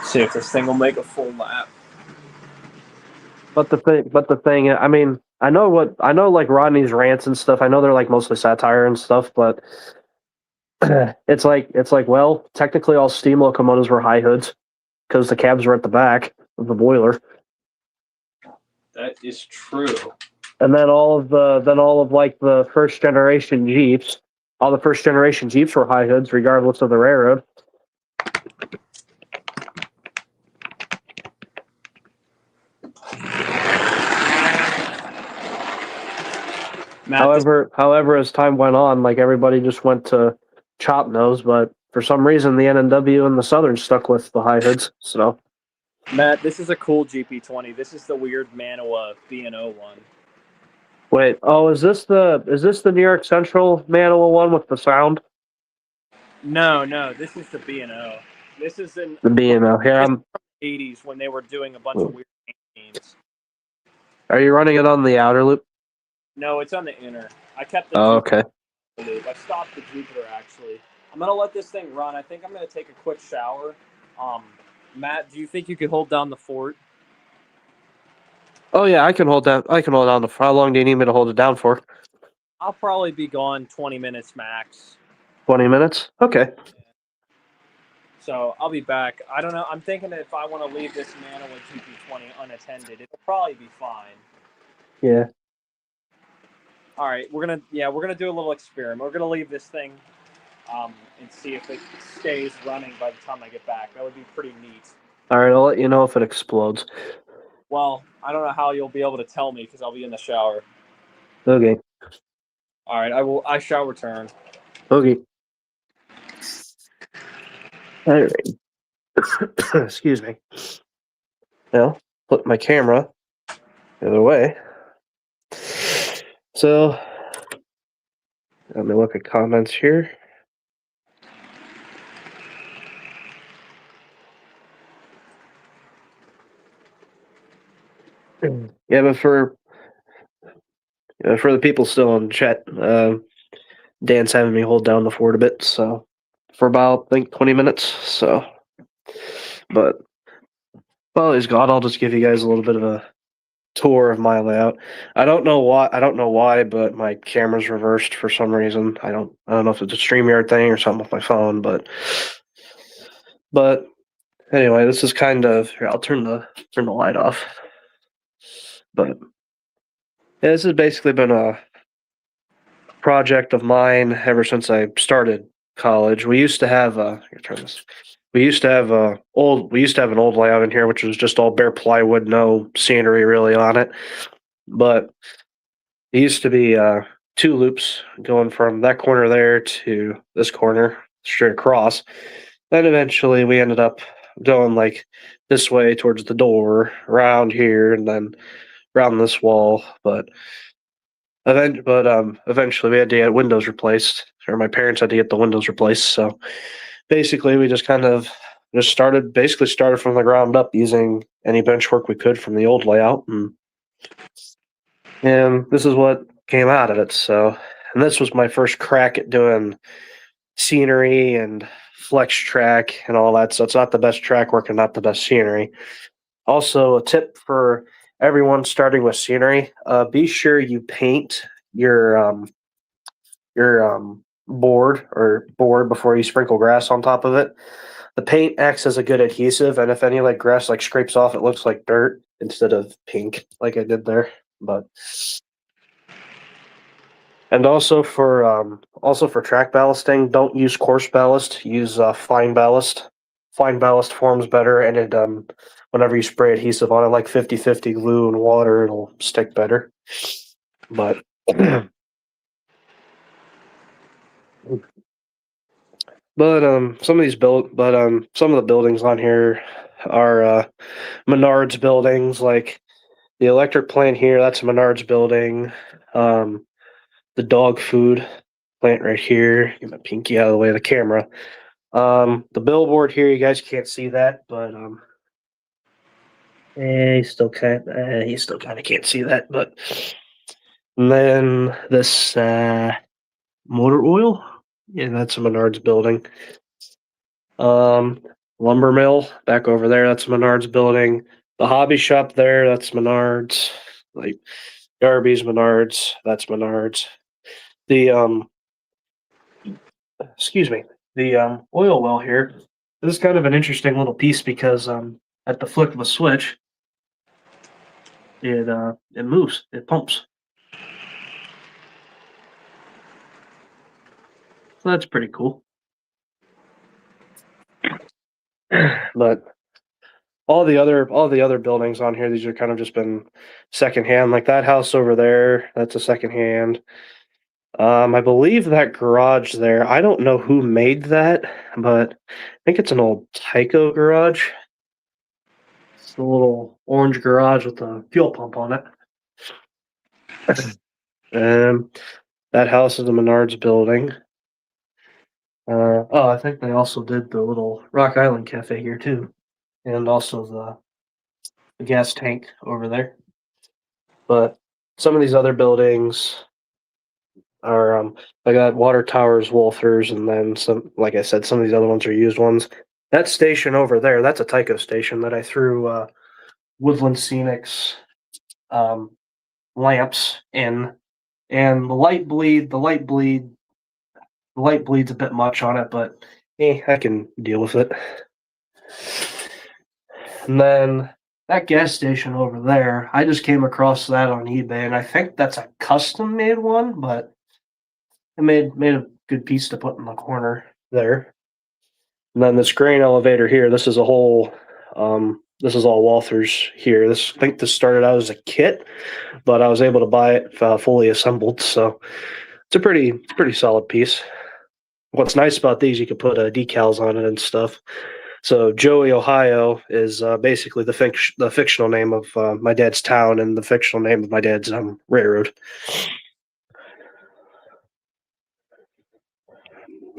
[SPEAKER 3] See if this thing will make a full lap.
[SPEAKER 1] But the thing, I mean, I know like Rodney's rants and stuff. I know they're like mostly satire and stuff, but it's like, well, technically all steam locomotives were high hoods because the cabs were at the back of the boiler.
[SPEAKER 3] That is true.
[SPEAKER 1] And then all of like the first generation Jeeps, all the first generation Jeeps were high hoods regardless of the railroad.
[SPEAKER 3] Matt,
[SPEAKER 1] However, as time went on, like everybody just went to chop nose, but for some reason the NNW and the Southern stuck with the high hoods. So
[SPEAKER 3] Matt, this is a cool GP20. This is the weird Manoa B&O one.
[SPEAKER 1] wait, oh, is this the New York Central manual one with the sound?
[SPEAKER 3] No, this is the B&O. This is in
[SPEAKER 1] The B&O. Here, I'm.
[SPEAKER 3] 80s when they were doing a bunch of weird games.
[SPEAKER 1] Are you running it on the outer loop?
[SPEAKER 3] No, it's on the inner. I kept the
[SPEAKER 1] okay.
[SPEAKER 3] loop. I stopped the Jupiter actually. I'm gonna let this thing run. I think I'm gonna take a quick shower. Matt, do you think you could hold down the fort?
[SPEAKER 1] Oh yeah, I can hold down. How long do you need me to hold it down for?
[SPEAKER 3] I'll probably be gone 20 minutes max.
[SPEAKER 1] 20 minutes. Okay.
[SPEAKER 3] So I'll be back. I don't know. I'm thinking that if I want to leave this Manoa GP20 unattended, it'll probably be fine.
[SPEAKER 1] Yeah.
[SPEAKER 3] All right, we're gonna do a little experiment. We're gonna leave this thing, and see if it stays running by the time I get back. That would be pretty neat.
[SPEAKER 1] All right, I'll let you know if it explodes.
[SPEAKER 3] Well, I don't know how you'll be able to tell me because I'll be in the shower.
[SPEAKER 1] Okay.
[SPEAKER 3] All right, I shall return.
[SPEAKER 1] Okay. All right. Excuse me. Now, flip my camera the other way. So, let me look at comments here. Yeah, but for the people still in chat, Dan's having me hold down the fort a bit, so for about I think 20 minutes. So, but while he's gone, I'll just give you guys a little bit of a tour of my layout. I don't know why, but my camera's reversed for some reason. I don't know if it's a StreamYard thing or something with my phone, but anyway, this is kind of here. I'll turn the light off. But yeah, this has basically been a project of mine ever since I started college. We used to have We used to have an old layout in here, which was just all bare plywood, no scenery really on it. But it used to be 2 loops going from that corner there to this corner straight across. Then eventually we ended up going like this way towards the door, around here, and then around this wall. But eventually we had to get windows replaced, or my parents had to get the windows replaced. So basically, we just kind of started from the ground up using any benchwork we could from the old layout, and this is what came out of it. So, and this was my first crack at doing scenery and flex track and all that. So it's not the best track work and not the best scenery. Also, a tip for everyone starting with scenery: be sure you paint your board before you sprinkle grass on top of it. The paint acts as a good adhesive, and if any like grass like scrapes off, it looks like dirt instead of pink like I did there. But and also for track ballasting, don't use coarse ballast. Use fine ballast. Fine ballast forms better, and it whenever you spray adhesive on it, like 50-50 glue and water, it'll stick better. But some of the buildings on here are Menards buildings. Like the electric plant here, that's a Menards building. The dog food plant right here. Get my pinky out of the way of the camera. The billboard here, you guys can't see that, but he still kind of can't see that. But And then this motor oil. Yeah, that's a Menards building. Lumber mill back over there. That's a Menards building. The hobby shop there. That's Menards. Like Darby's Menards. That's Menards. The excuse me. The oil well here. This is kind of an interesting little piece because at the flick of a switch, it moves. It pumps. So that's pretty cool. But all the other buildings on here, these are kind of just been secondhand. Like that house over there, that's a secondhand. I believe that garage there. I don't know who made that, but I think it's an old Tyco garage. It's the little orange garage with the fuel pump on it. That house is a Menards building. I think they also did the little Rock Island Cafe here too, and also the gas tank over there. But some of these other buildings are I got water towers, Wolfers, and then some. Like I said, some of these other ones are used ones. That station over there, that's a Tyco station that I threw Woodland Scenics lamps in, and the light bleed's a bit much on it, but I can deal with it. And then that gas station over there, I just came across that on eBay, and I think that's a custom made one, but it made a good piece to put in the corner there. And then this grain elevator here, this is a whole this is all Walthers here. I think this started out as a kit, but I was able to buy it fully assembled, so it's a pretty solid piece. What's nice about these, you can put decals on it and stuff. So Joey, Ohio, is basically the fictional name of my dad's town and the fictional name of my dad's railroad.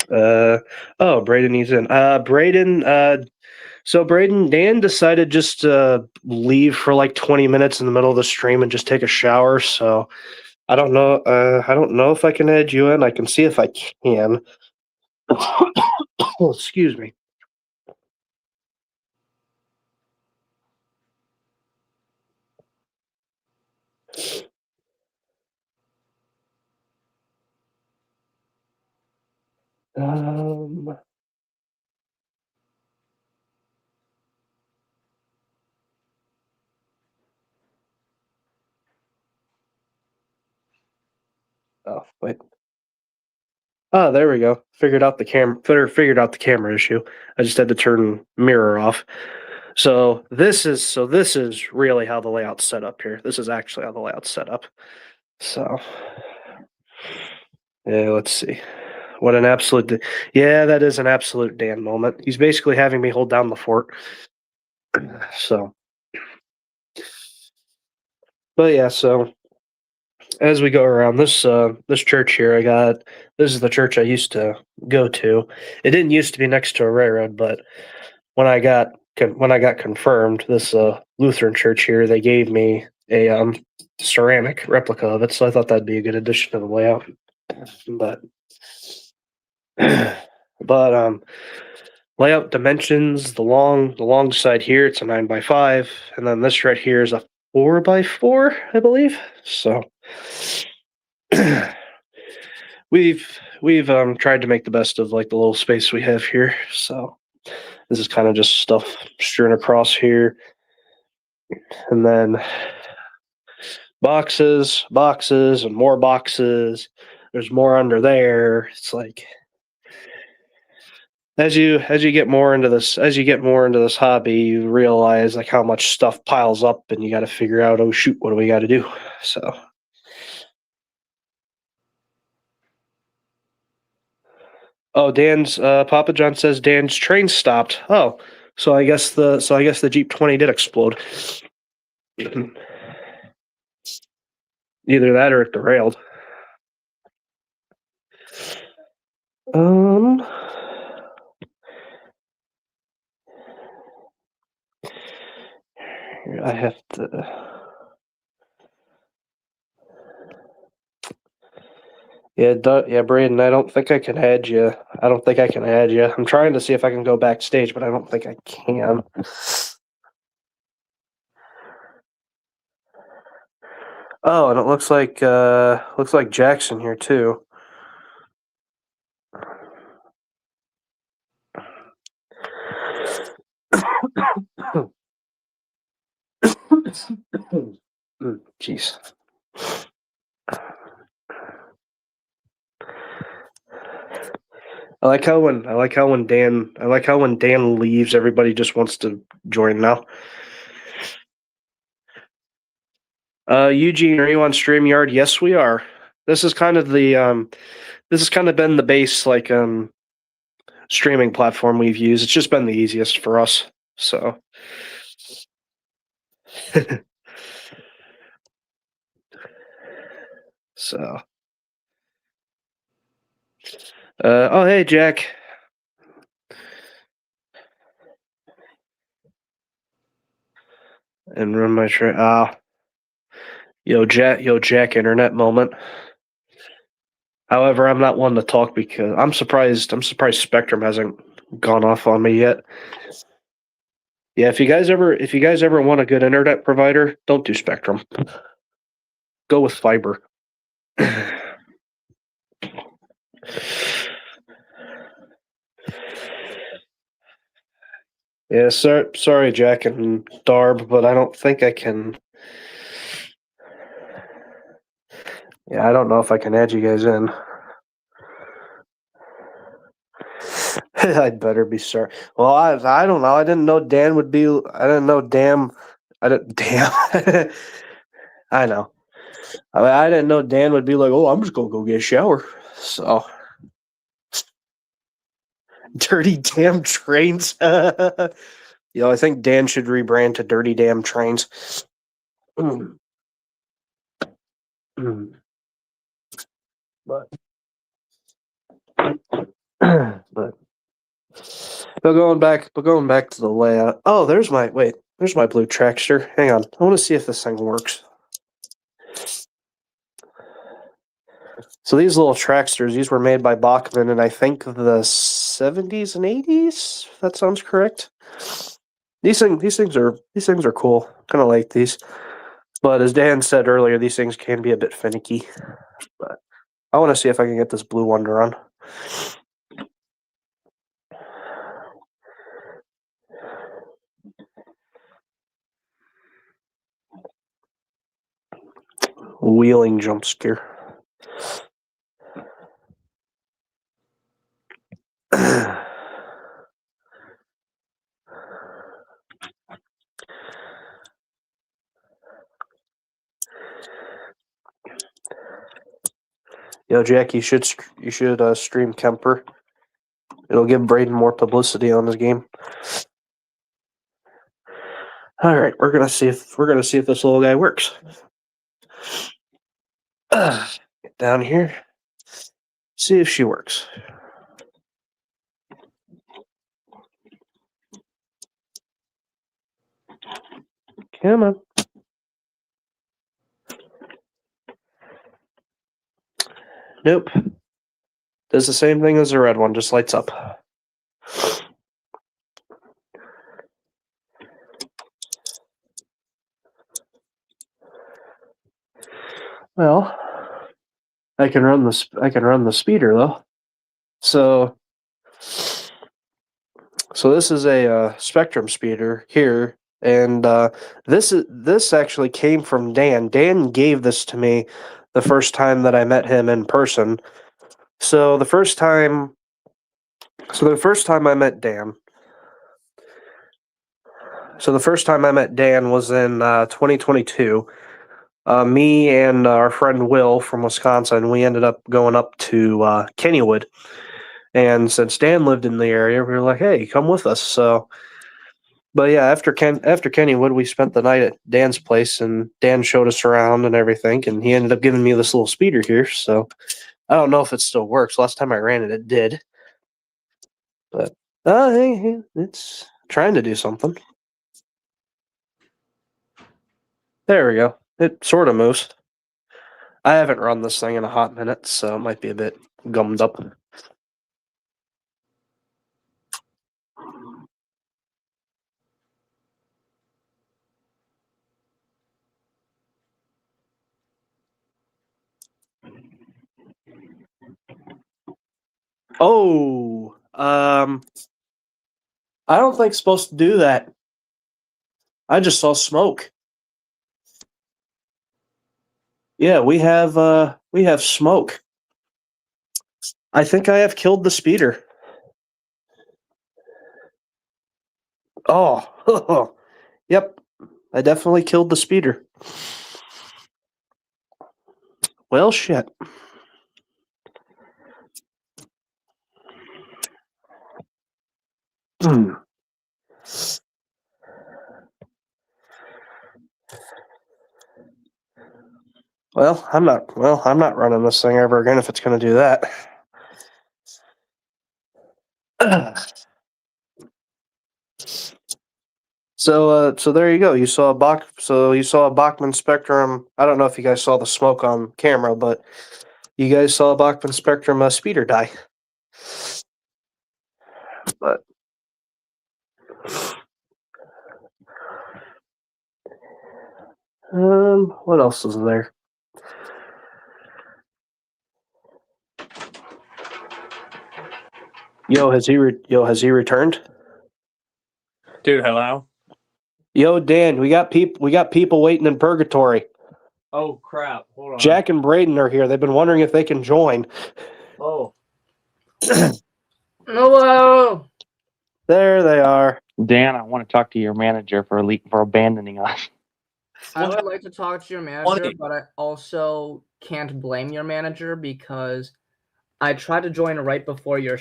[SPEAKER 1] Braden needs in. Braden, Dan decided just to leave for like 20 minutes in the middle of the stream and just take a shower. So I don't know. I don't know if I can add you in. I can see if I can. Oh, excuse me. Um, oh, wait. Oh, there we go. Figured out the camera issue. I just had to turn mirror off. So this is really how the layout's set up here. This is actually how the layout's set up. So yeah, let's see. What an absolute yeah, that is an absolute Dan moment. He's basically having me hold down the fort. So but yeah, so as we go around this church here, this is the church I used to go to. It didn't used to be next to a railroad, but when I got confirmed, this Lutheran church here, they gave me a ceramic replica of it, so I thought that'd be a good addition to the layout. But layout dimensions, the long side here, it's a 9x5, and then this right here is a 4x4, I believe. So we've tried to make the best of like the little space we have here. So this is kind of just stuff strewn across here, and then boxes, and more boxes. There's more under there. It's like as you get more into this hobby, you realize like how much stuff piles up, and you got to figure out, oh shoot, what do we got to do? So. Oh, Dan's Papa John says Dan's train stopped. Oh, so I guess the Jeep 20 did explode. Either that or it derailed. I have to. Yeah, Braden, I don't think I can add you. I don't think I can add you. I'm trying to see if I can go backstage, but I don't think I can. Oh, and it looks like Jackson here too. Jeez. I like how when Dan leaves, everybody just wants to join now. Eugene, are you on StreamYard? Yes, we are. This is kind of been the base streaming platform we've used. It's just been the easiest for us. So so oh hey Jack. And run my yo Jack internet moment. However, I'm not one to talk because I'm surprised Spectrum hasn't gone off on me yet. Yeah, if you guys ever want a good internet provider, don't do Spectrum. Go with fiber. Yeah, sorry, Jack and Darb, but I don't think I can. Yeah, I don't know if I can add you guys in. I'd better be sorry. Well, I don't know. I didn't know Dan would be. I didn't know. Damn. I didn't. Damn. I know. I didn't know Dan would be like, oh, I'm just gonna go get a shower. So, dirty damn trains. I think Dan should rebrand to Dirty Damn Trains. But but going back to the layout. Oh, there's my blue Trackster. Hang on, I want to see if this thing works. So these little Tracksters, these were made by Bachman in I think the 70s and 80s. If that sounds correct. These things are cool. Kind of like these, but as Dan said earlier, these things can be a bit finicky. But I want to see if I can get this blue one to run. Wheeling jump scare. Yo, Jack, you should stream Kemper. It'll give Braden more publicity on his game. All right, we're gonna see if this little guy works. Get down here. See if she works. Come on. Nope. Does the same thing as the red one, just lights up. Well, I can run the speeder though. So this is a Spectrum speeder here, and this actually came from Dan. Dan gave this to me the first time that I met him in person. So the first time I met Dan. So the first time I met Dan was in 2022. Me and our friend Will from Wisconsin, we ended up going up to Kennywood. And since Dan lived in the area, we were like, hey, come with us. So, but yeah, after Kennywood, we spent the night at Dan's place, and Dan showed us around and everything, and he ended up giving me this little speeder here. So I don't know if it still works. Last time I ran it, it did. But hey, it's trying to do something. There we go. It sort of moves. I haven't run this thing in a hot minute, so it might be a bit gummed up. Oh, I don't think it's supposed to do that. I just saw smoke. Yeah, we have smoke. I think I have killed the speeder. Oh, yep. I definitely killed the speeder. Well, shit. Hmm. Well, I'm not running this thing ever again if it's going to do that. So there you go. You saw a Bachmann Spectrum. I don't know if you guys saw the smoke on camera, but you guys saw a Bachmann Spectrum speeder die. But what else is there? Has he returned?
[SPEAKER 3] Dude, hello.
[SPEAKER 1] Yo, Dan, we got people waiting in purgatory.
[SPEAKER 2] Oh crap! Hold on.
[SPEAKER 1] Jack and Braden are here. They've been wondering if they can join.
[SPEAKER 2] Oh.
[SPEAKER 4] Hello.
[SPEAKER 1] There they are.
[SPEAKER 5] Dan, I want to talk to your manager for abandoning us.
[SPEAKER 4] I would like to talk to your manager, but I also can't blame your manager because I tried to join right before you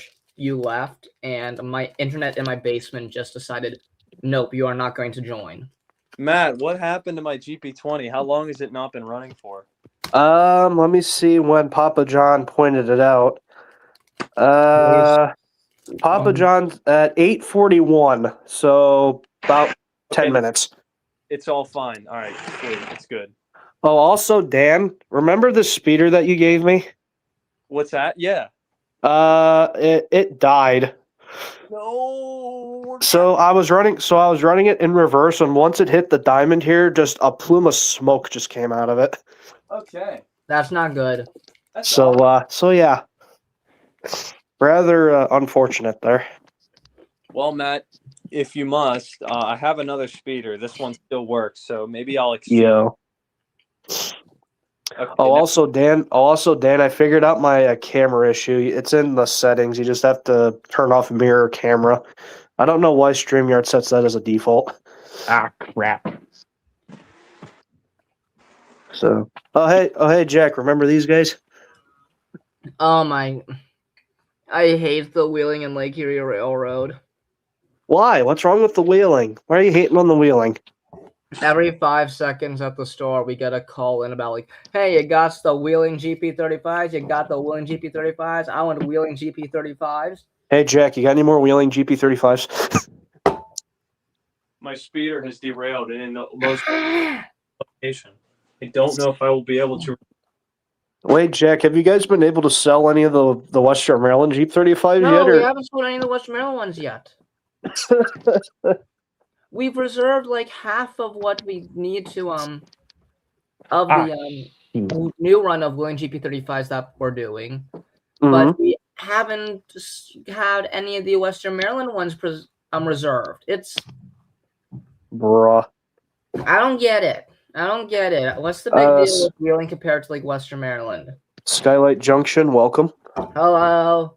[SPEAKER 4] left, and my internet in my basement just decided, nope, you are not going to join.
[SPEAKER 3] Matt, what happened to my GP20? How long has it not been running for?
[SPEAKER 1] Let me see when Papa John pointed it out. Papa John's at 8:41, so about 10 minutes.
[SPEAKER 3] It's all fine. All right, sweet. It's good.
[SPEAKER 1] Oh, also, Dan, remember the speeder that you gave me?
[SPEAKER 3] What's that? Yeah.
[SPEAKER 1] It died.
[SPEAKER 3] No.
[SPEAKER 1] So I was running it in reverse, and once it hit the diamond here, just a plume of smoke just came out of it.
[SPEAKER 3] Okay.
[SPEAKER 4] That's not good.
[SPEAKER 3] That's
[SPEAKER 1] So yeah. Rather unfortunate there.
[SPEAKER 3] Well, Matt, if you must, I have another speeder. This one still works, so maybe I'll exchange.
[SPEAKER 1] Yeah.
[SPEAKER 3] Okay,
[SPEAKER 1] Also, Dan, I figured out my camera issue. It's in the settings. You just have to turn off mirror camera. I don't know why StreamYard sets that as a default.
[SPEAKER 5] Ah, crap.
[SPEAKER 1] So, oh hey, Jack, remember these guys?
[SPEAKER 4] Oh my! I hate the Wheeling and Lake Erie Railroad.
[SPEAKER 1] Why? What's wrong with the wheeling? Why are you hating on the wheeling?
[SPEAKER 4] Every 5 seconds at the store, we get a call in about like, hey, you got the Wheeling GP35s? You got the Wheeling GP35s? I want Wheeling GP35s.
[SPEAKER 1] Hey, Jack, you got any more wheeling GP35s?
[SPEAKER 3] my speeder has derailed in the most location. I don't know if I will be able to.
[SPEAKER 1] Wait, Jack, have you guys been able to sell any of the Western Maryland Jeep 35s
[SPEAKER 4] No,
[SPEAKER 1] yet?
[SPEAKER 4] we haven't sold any of the Western Maryland ones yet. We've reserved like half of what we need to of the new run of Wheeling GP35s that we're doing, but we haven't had any of the Western Maryland ones reserved. It's
[SPEAKER 1] Bruh.
[SPEAKER 4] I don't get it. What's the big deal with Wheeling compared to like Western Maryland?
[SPEAKER 1] Skylight Junction, welcome.
[SPEAKER 4] Hello.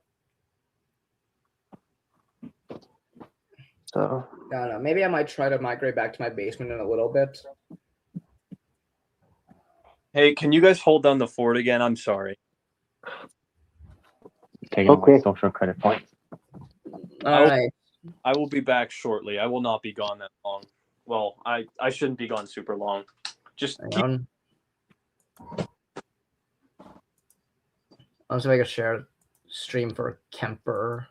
[SPEAKER 1] So,
[SPEAKER 4] I don't know. Maybe I might try to migrate back to my basement in a little bit.
[SPEAKER 3] Hey, can you guys hold down the fort again? I'm sorry.
[SPEAKER 5] Taking my social credit points.
[SPEAKER 4] All right.
[SPEAKER 3] I will be back shortly. I will not be gone that long. Well, I shouldn't be gone super long. Just keep...
[SPEAKER 4] I'll see if I can share stream for Kemper.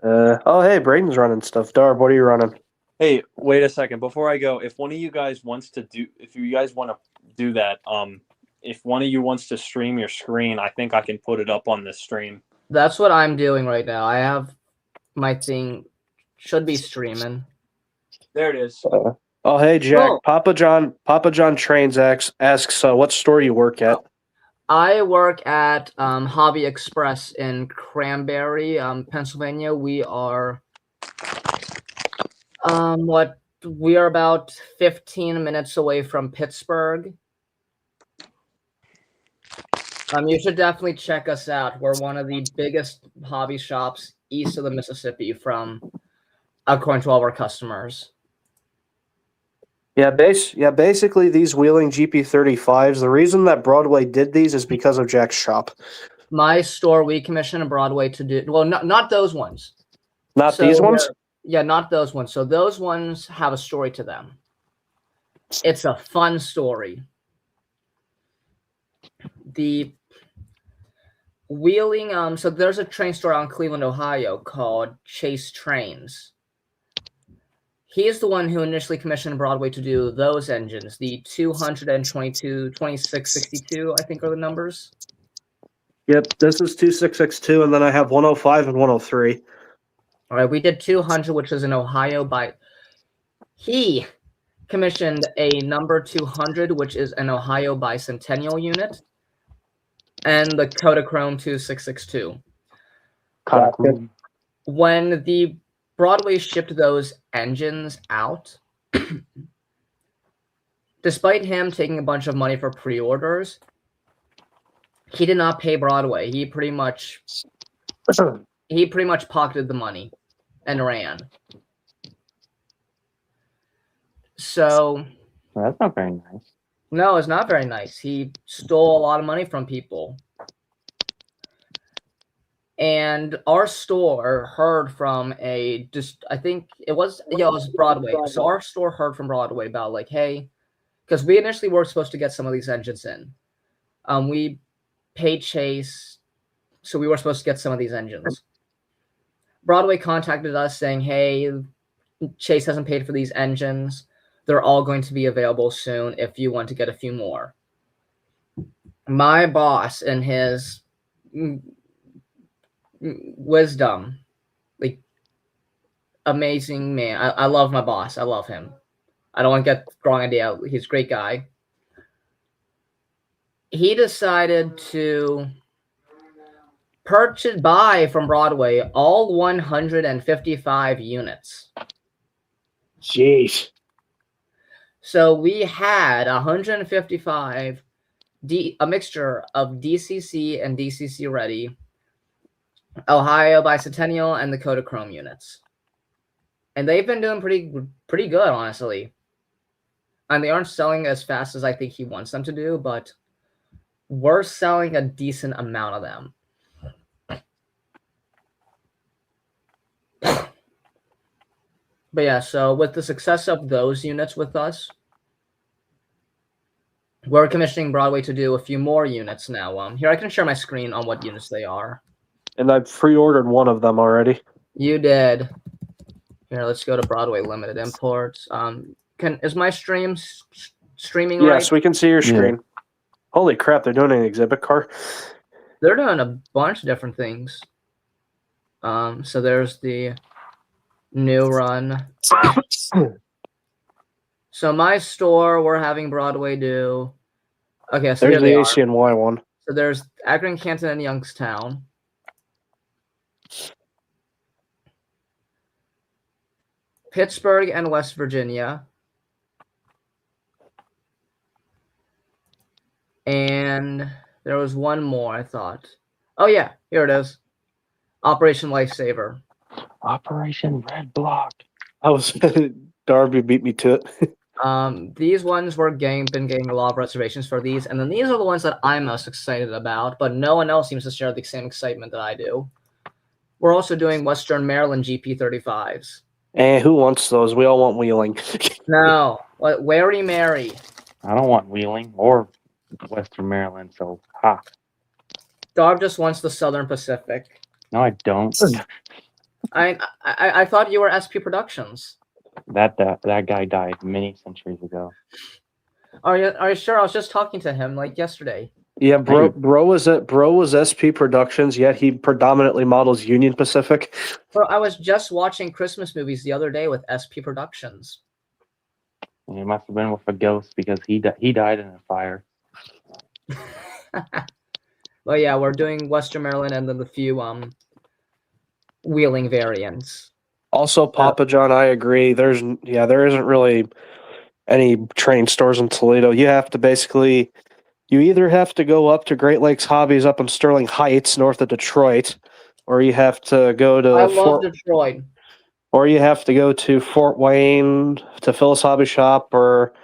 [SPEAKER 1] Oh, hey, Braden's running stuff. Darb, what are you running?
[SPEAKER 3] Hey, wait a second. Before I go, if one of you guys wants to do, if you guys want to do that, if one of you wants to stream your screen, I think I can put it up on this stream.
[SPEAKER 4] That's what I'm doing right now. I have my thing should be streaming.
[SPEAKER 3] There it is.
[SPEAKER 1] Oh, hey, Jack.
[SPEAKER 4] Oh.
[SPEAKER 1] Papa John Trains asks what store you work at.
[SPEAKER 4] I work at Hobby Express in Cranberry, Pennsylvania. We are we are about 15 minutes away from Pittsburgh. You should definitely check us out. We're one of the biggest hobby shops east of the Mississippi, according to all of our customers.
[SPEAKER 1] Yeah, basically these wheeling GP35s, the reason that Broadway did these is because of Jack's shop.
[SPEAKER 4] My store, we commission a Broadway to do, well, not those ones.
[SPEAKER 1] Not these ones?
[SPEAKER 4] Yeah, not those ones. So those ones have a story to them. It's a fun story. The wheeling, so there's a train store out in Cleveland, Ohio called Chase Trains. He's the one who initially commissioned Broadway to do those engines, the 222, 2662, I think are the numbers.
[SPEAKER 1] Yep, this is 2662, and then I have 105 and 103.
[SPEAKER 4] All right, we did 200, which is in Ohio he commissioned a number 200, which is an Ohio bicentennial unit, and the Kodachrome 2662. When the Broadway shipped those engines out, despite him taking a bunch of money for pre-orders, he did not pay Broadway. He pretty much pocketed the money and ran. So
[SPEAKER 5] That's not very nice.
[SPEAKER 4] no, it's not very nice. He stole a lot of money from people. And our store heard from I think it was Broadway. So our store heard from Broadway about like, hey, because we initially were supposed to get some of these engines in. We paid Chase, so we were supposed to get some of these engines. Broadway contacted us saying, hey, Chase hasn't paid for these engines. They're all going to be available soon if you want to get a few more. My boss, in his wisdom, like, amazing man. I love my boss. I love him. I don't want to get the wrong idea. He's a great guy. He decided to buy from Broadway all 155 units.
[SPEAKER 1] Jeez.
[SPEAKER 4] So we had 155, a mixture of DCC and DCC ready, Ohio bicentennial, and the Kodachrome units. And they've been doing pretty good, honestly. And they aren't selling as fast as I think he wants them to do, but we're selling a decent amount of them. But yeah, so with the success of those units with us, we're commissioning Broadway to do a few more units now. Here, I can share my screen on what units they are.
[SPEAKER 1] And I've pre-ordered one of them already.
[SPEAKER 4] You did. Here, let's go to Broadway Limited Imports. Is my stream streaming right?
[SPEAKER 1] Yes, we can see your screen. Yeah. Holy crap, they're doing an exhibit car.
[SPEAKER 4] They're doing a bunch of different things. So there's the new run. So my store, we're having Broadway do. Okay, so
[SPEAKER 1] there's the ACNY one.
[SPEAKER 4] So there's Akron, Canton, and Youngstown. Pittsburgh and West Virginia. And there was one more, I thought. Oh, yeah, here it is. Operation Lifesaver.
[SPEAKER 5] Operation Red Block.
[SPEAKER 1] Darby beat me to it.
[SPEAKER 4] These ones been getting a lot of reservations for these, and then these are the ones that I'm most excited about, but no one else seems to share the same excitement that I do. We're also doing Western Maryland GP35s.
[SPEAKER 1] And who wants those? We all want wheeling.
[SPEAKER 4] No, Wary Mary.
[SPEAKER 5] I don't want wheeling or Western Maryland, so ha.
[SPEAKER 4] Darb just wants the Southern Pacific.
[SPEAKER 5] No, I don't.
[SPEAKER 4] I thought you were SP Productions.
[SPEAKER 5] That guy died many centuries ago.
[SPEAKER 4] Are you sure? I was just talking to him like yesterday.
[SPEAKER 1] Yeah, bro was SP Productions, yet he predominantly models Union Pacific.
[SPEAKER 4] Bro, I was just watching Christmas movies the other day with SP Productions.
[SPEAKER 5] He must have been with a ghost because he died in a fire.
[SPEAKER 4] Well, yeah, we're doing Western Maryland and then the few wheeling variants.
[SPEAKER 1] Also, Papa John, I agree. There isn't really any train stores in Toledo. You either have to go up to Great Lakes Hobbies up in Sterling Heights, north of Detroit, or you have to go to
[SPEAKER 4] I love Detroit.
[SPEAKER 1] Or you have to go to Fort Wayne to Phyllis Hobby Shop or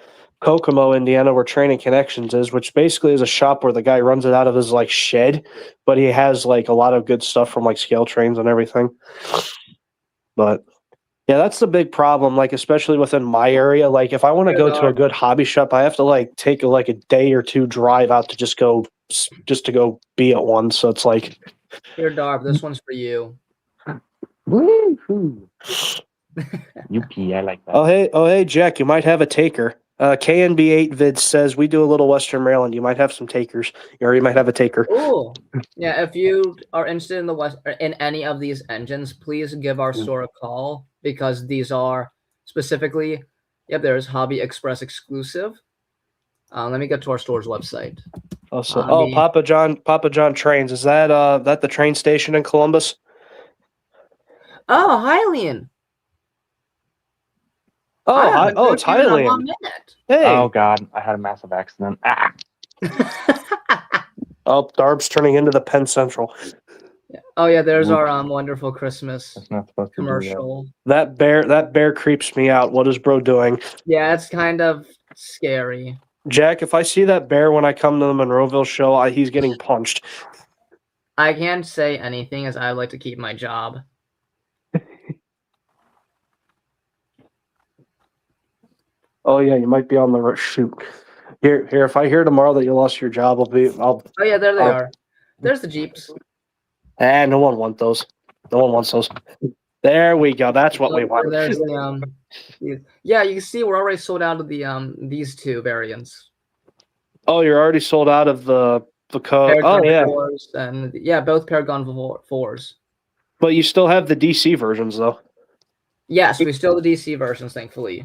[SPEAKER 1] Kokomo, Indiana, where Training Connections is, which basically is a shop where the guy runs it out of his like shed, but he has like a lot of good stuff from like scale trains and everything. But yeah, that's the big problem. Like especially within my area, like if I want to go to a good hobby shop, I have to like take like a day or two drive out to just to go be at one. So it's like,
[SPEAKER 4] here, Darb, this one's for you.
[SPEAKER 5] Woo-hoo. UP, I like that.
[SPEAKER 1] Oh hey, Jack, you might have a taker. KNB8 vid says we do a little Western Maryland. You might have some takers, or you might have a taker.
[SPEAKER 4] Oh, yeah. If you are interested in any of these engines, please give our store a call because these are specifically, there's Hobby Express exclusive. Let me get to our store's website.
[SPEAKER 1] Papa John Trains. Is that the train station in Columbus?
[SPEAKER 4] Oh, Hylian.
[SPEAKER 1] It's Hylian. Hey.
[SPEAKER 5] Oh God, I had a massive accident. Ah.
[SPEAKER 1] Darb's turning into the Penn Central.
[SPEAKER 4] Oh yeah, there's our wonderful Christmas commercial.
[SPEAKER 1] That bear creeps me out. What is bro doing?
[SPEAKER 4] Yeah, it's kind of scary.
[SPEAKER 1] Jack, if I see that bear when I come to the Monroeville show, he's getting punched.
[SPEAKER 4] I can't say anything as I like to keep my job.
[SPEAKER 1] Oh yeah, you might be on the shoot. Here. If I hear tomorrow that you lost your job,
[SPEAKER 4] Oh yeah, there they are. There's the Jeeps.
[SPEAKER 1] No one wants those. No one wants those. There we go. That's what we want.
[SPEAKER 4] There's the yeah, you can see we're already sold out of the these two variants.
[SPEAKER 1] Oh, you're already sold out of the code. Oh yeah.
[SPEAKER 4] 4s and both Paragon 4s.
[SPEAKER 1] But you still have the DC versions though.
[SPEAKER 4] Yes, we still have the DC versions, thankfully.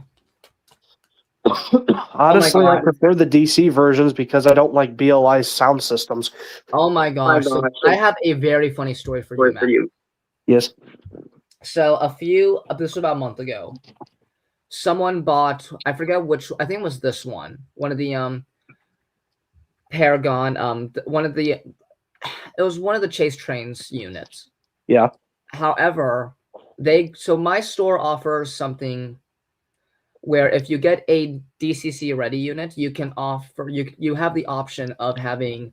[SPEAKER 1] Honestly, I prefer the DC versions because I don't like BLI's sound systems.
[SPEAKER 4] Oh my gosh. So I have a very funny story for you, Matt.
[SPEAKER 1] Yes.
[SPEAKER 4] So this was about a month ago, someone bought, I forget which, I think it was this one of the Paragon, it was one of the Chase Trains units.
[SPEAKER 1] Yeah.
[SPEAKER 4] However, my store offers something where if you get a DCC ready unit, you can offer you have the option of having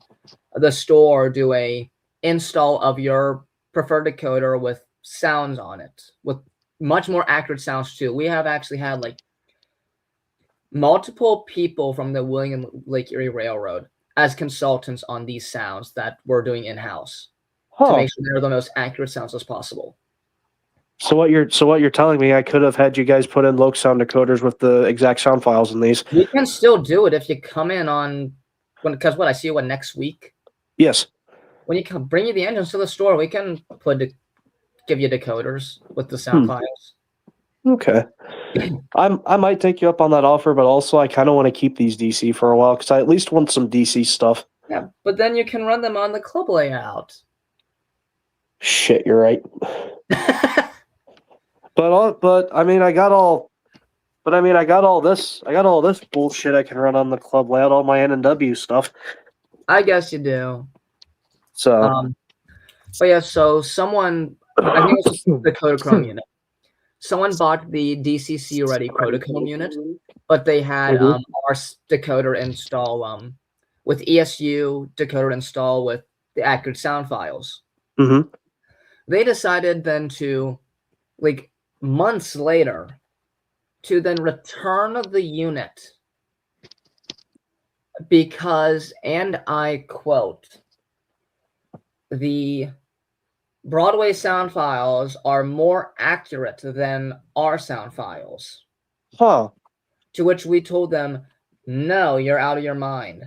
[SPEAKER 4] the store do a install of your preferred decoder with sounds on it, with much more accurate sounds too. We have actually had like multiple people from the William Lake Erie Railroad as consultants on these sounds that we're doing in-house to make sure they're the most accurate sounds as possible.
[SPEAKER 1] So what you're telling me, I could have had you guys put in Loke sound decoders with the exact sound files in these.
[SPEAKER 4] You can still do it if you come in because I see you next week.
[SPEAKER 1] Yes.
[SPEAKER 4] When you bring you the engines to the store, we can give you decoders with the sound files.
[SPEAKER 1] Okay. I might take you up on that offer, but also I kind of want to keep these DC for a while because I at least want some DC stuff.
[SPEAKER 4] Yeah, but then you can run them on the club layout.
[SPEAKER 1] Shit, you're right. But I mean, I got all this bullshit I can run on the club layout, all my N&W stuff.
[SPEAKER 4] I guess you do.
[SPEAKER 1] So,
[SPEAKER 4] but yeah, so someone, I think it was the Kodachrome unit. Someone bought the DCC ready Kodachrome unit, but they had our decoder install with ESU decoder install with the accurate sound files.
[SPEAKER 1] Mm-hmm.
[SPEAKER 4] They decided then to, like months later, to then return the unit because, and I quote, the Broadway sound files are more accurate than our sound files.
[SPEAKER 1] Huh.
[SPEAKER 4] To which we told them, No, you're out of your mind.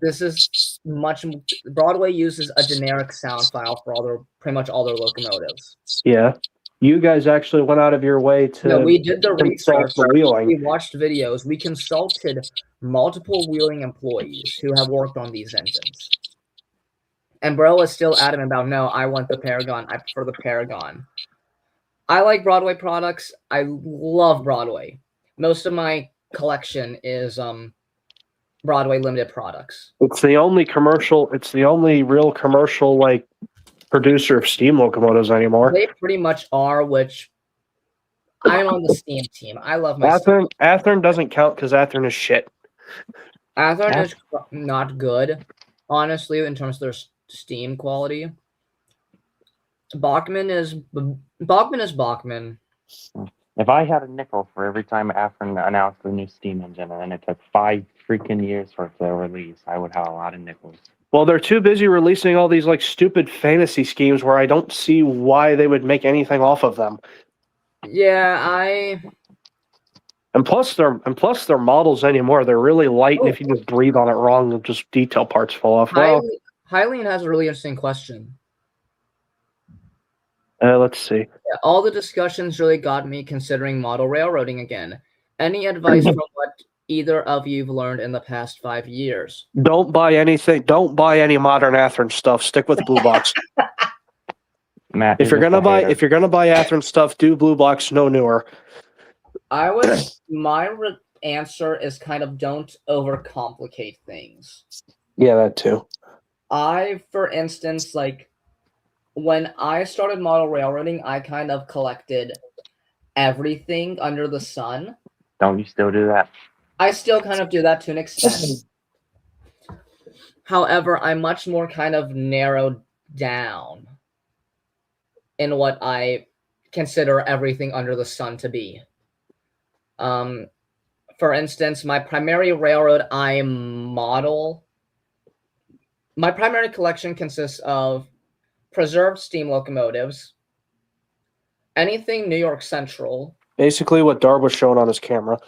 [SPEAKER 4] This is Broadway uses a generic sound file for pretty much all their locomotives.
[SPEAKER 1] Yeah. You guys actually went out of your way to
[SPEAKER 4] No, we did the
[SPEAKER 1] consult
[SPEAKER 4] research.
[SPEAKER 1] the wheeling.
[SPEAKER 4] We watched videos. We consulted multiple wheeling employees who have worked on these engines. And bro is still adamant about, no, I want the Paragon. I prefer the Paragon. I like Broadway products. I love Broadway. Most of my collection is Broadway limited products.
[SPEAKER 1] It's the only real commercial like producer of steam locomotives anymore.
[SPEAKER 4] They pretty much are, which I'm on the steam team. I love my steam.
[SPEAKER 1] Athearn doesn't count because Athearn is shit.
[SPEAKER 4] Athearn is not good, honestly, in terms of their steam quality. Bachmann is Bachmann.
[SPEAKER 5] If I had a nickel for every time Athearn announced the new steam engine, and it took 5 freaking years for it to release, I would have a lot of nickels.
[SPEAKER 1] Well, they're too busy releasing all these like stupid fantasy schemes where I don't see why they would make anything off of them.
[SPEAKER 4] Yeah,
[SPEAKER 1] And plus their models anymore, they're really light, and if you just breathe on it wrong, just detail parts fall off.
[SPEAKER 4] Hylian has a really interesting question.
[SPEAKER 1] Let's see.
[SPEAKER 4] Yeah, all the discussions really got me considering model railroading again. Any advice from what either of you've learned in the past 5 years?
[SPEAKER 1] Don't buy anything. Don't buy any modern Athearn stuff. Stick with Blue Box.
[SPEAKER 5] Matt,
[SPEAKER 1] If you're gonna buy Athearn stuff, do Blue Box, no newer.
[SPEAKER 4] My answer is kind of don't overcomplicate things.
[SPEAKER 1] Yeah, that too.
[SPEAKER 4] For instance, like when I started model railroading, I kind of collected everything under the sun.
[SPEAKER 5] Don't you still do that?
[SPEAKER 4] I still kind of do that to an extent. However, I'm much more kind of narrowed down in what I consider everything under the sun to be. For instance, my primary railroad my primary collection consists of preserved steam locomotives, anything New York Central.
[SPEAKER 1] Basically what Darb was showing on his camera.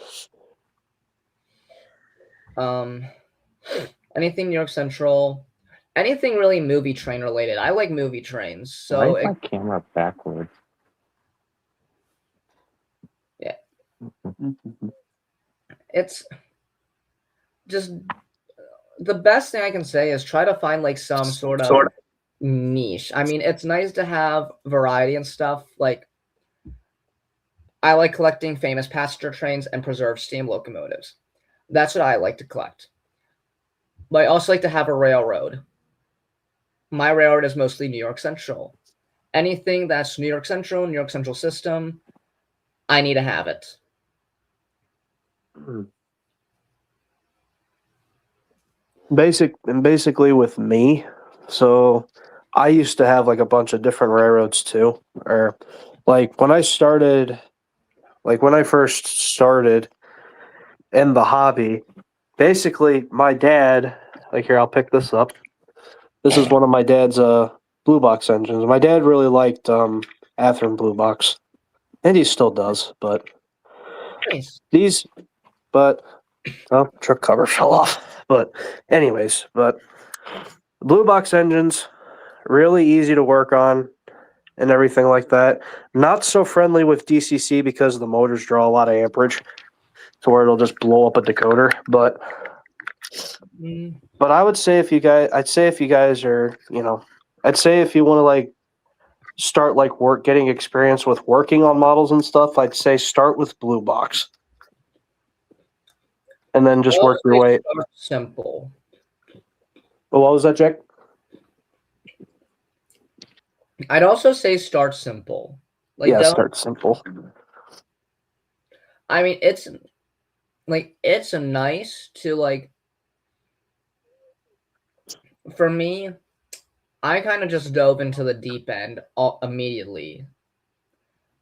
[SPEAKER 4] Anything New York Central, anything really movie train related. I like movie trains. So
[SPEAKER 5] why is my camera backwards?
[SPEAKER 4] Yeah. It's just the best thing I can say is try to find like some sort of niche. I mean, it's nice to have variety and stuff. Like, I like collecting famous passenger trains and preserved steam locomotives. That's what I like to collect. But I also like to have a railroad. My railroad is mostly New York Central. Anything that's New York Central system, I need to have it.
[SPEAKER 1] Basically with me, so I used to have like a bunch of different railroads too. Or like when I first started in the hobby, basically my dad, like here, I'll pick this up. This is one of my dad's Blue Box engines. My dad really liked Athearn Blue Box, and he still does, but
[SPEAKER 4] Nice.
[SPEAKER 1] truck cover fell off. But anyways, Blue Box engines, really easy to work on and everything like that. Not so friendly with DCC because the motors draw a lot of amperage to where it'll just blow up a decoder. But I would say if you guys are, I'd say if you want to like start like getting experience with working on models and stuff, I'd say start with Blue Box. And then just work your way.
[SPEAKER 4] Simple.
[SPEAKER 1] Well, what was that, Jack?
[SPEAKER 4] I'd also say start simple.
[SPEAKER 1] Start simple.
[SPEAKER 4] I mean, it's nice to like. For me, I kind of just dove into the deep end immediately.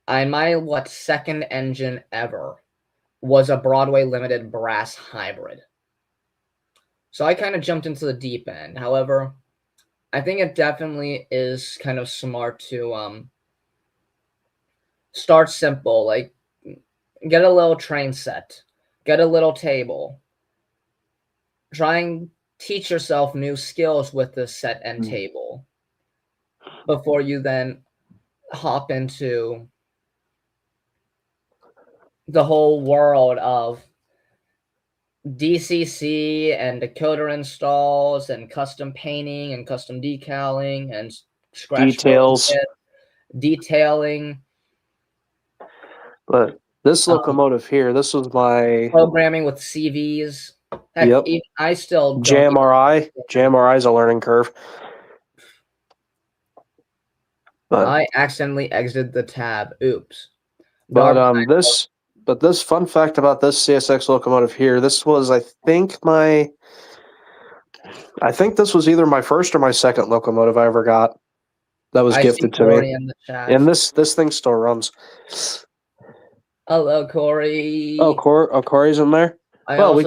[SPEAKER 4] My second engine ever was a Broadway limited brass hybrid. So I kind of jumped into the deep end. However, I think it definitely is kind of smart to start simple. Like, get a little train set, get a little table, teach yourself new skills with the set and table before you then hop into the whole world of DCC and decoder installs and custom painting and custom decaling and scratch
[SPEAKER 1] Details.
[SPEAKER 4] detailing.
[SPEAKER 1] But this locomotive here, this was my
[SPEAKER 4] programming with CVs. Heck,
[SPEAKER 1] Yep.
[SPEAKER 4] even I still don't
[SPEAKER 1] JMRI. JMRI is a learning curve. But
[SPEAKER 4] I accidentally exited the tab. Oops.
[SPEAKER 1] but this fun fact about this CSX locomotive here, this was I think this was either my first or my second locomotive I ever got that was gifted to me.
[SPEAKER 4] In the chat.
[SPEAKER 1] And this thing still runs.
[SPEAKER 4] Hello, Corey.
[SPEAKER 1] Oh, Corey's in there. We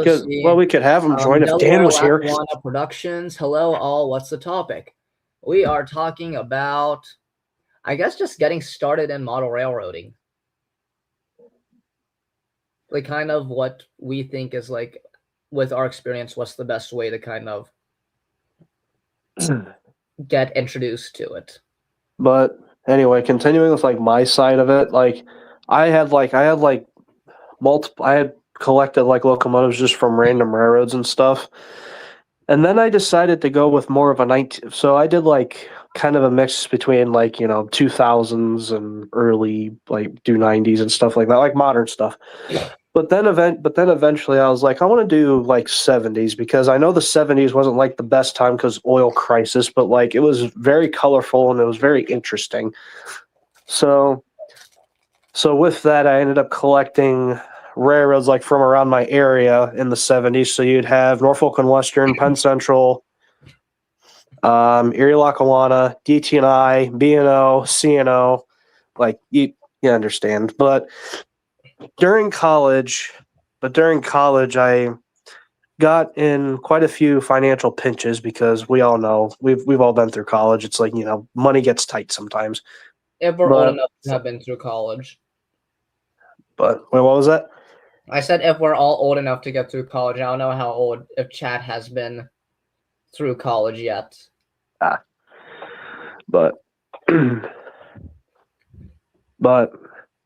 [SPEAKER 1] could have him join if Dan was here.
[SPEAKER 4] Productions. Hello, all. What's the topic? We are talking about, I guess, just getting started in model railroading. Like, kind of what we think is like, with our experience, what's the best way to kind of get introduced to it.
[SPEAKER 1] But anyway, continuing with like my side of it, like I had collected like locomotives just from random railroads and stuff. And then I decided to go with more of so I did like kind of a mix between like, 2000s and early like do 90s and stuff like that, like modern stuff. But then eventually I was like, I want to do like 70s because I know the 70s wasn't like the best time because oil crisis, but like it was very colorful and it was very interesting. So with that, I ended up collecting railroads like from around my area in the 70s. So you'd have Norfolk and Western, Penn Central, Erie Lackawanna, DT&I, B&O, C&O, like you understand. But during college, I got in quite a few financial pinches because we all know we've all been through college. It's like, money gets tight sometimes.
[SPEAKER 4] If we're old enough to have been through college.
[SPEAKER 1] But wait, what was that?
[SPEAKER 4] I said if we're all old enough to get through college. I don't know how old if Chad has been through college yet.
[SPEAKER 1] But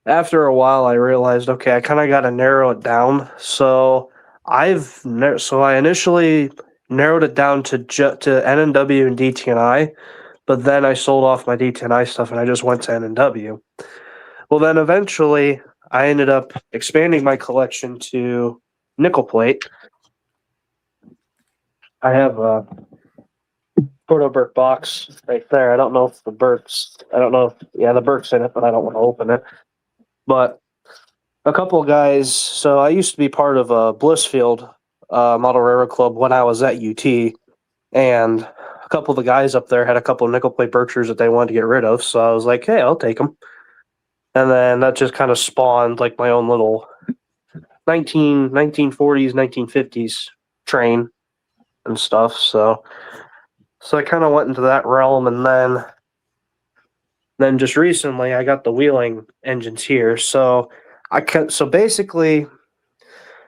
[SPEAKER 1] after a while, I realized, okay, I kind of got to narrow it down. So I initially narrowed it down to NNW and DT&I, but then I sold off my DT&I stuff and I just went to NNW. Well, then eventually I ended up expanding my collection to nickel plate. I have a Proto Burke box right there. I don't know if the Burke's in it, but I don't want to open it. But a couple of guys, so I used to be part of a Blissfield Model Railroad Club when I was at UT, and a couple of the guys up there had a couple of nickel plate Berkshires that they wanted to get rid of, so I was like, hey, I'll take them. And then that just kind of spawned like my own little 1940s, 1950s train and stuff, so I kind of went into that realm, and then just recently I got the wheeling engines here, so basically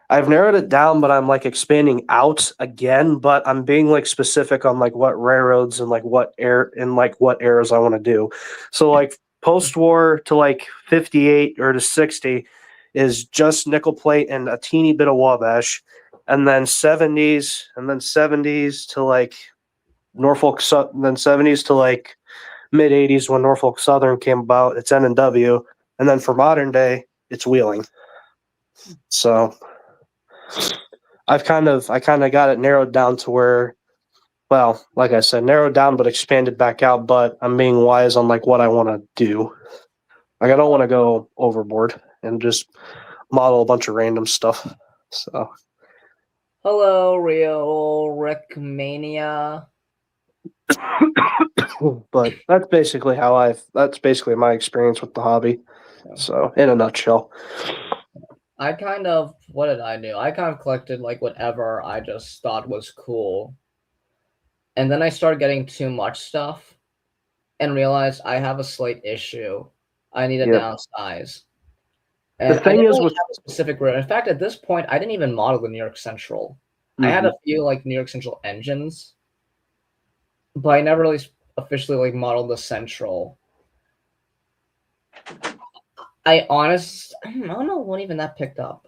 [SPEAKER 1] I've narrowed it down, but I'm like expanding out again, but I'm being like specific on like what railroads and like what eras I want to do. So like post-war to like 58 or to 60 is just nickel plate and a teeny bit of Wabash, and then 70s to like Norfolk, then 70s to like mid 80s when Norfolk Southern came about, it's N&W, and then for modern day it's wheeling. So I kind of got it narrowed down to where, well, like I said, narrowed down but expanded back out, but I'm being wise on like what I want to do. Like I don't want to go overboard and just model a bunch of random stuff. So
[SPEAKER 4] hello, Real Rickmania.
[SPEAKER 1] But that's basically my experience with the hobby. So in a nutshell.
[SPEAKER 4] What did I do? I kind of collected like whatever I just thought was cool. And then I started getting too much stuff and realized I have a slight issue. I need to downsize. And
[SPEAKER 1] the thing is,
[SPEAKER 4] with a specific route. In fact, at this point, I didn't even model the New York Central. I had a few like New York Central engines, but I never really officially like modeled the Central. I don't know what even that picked up.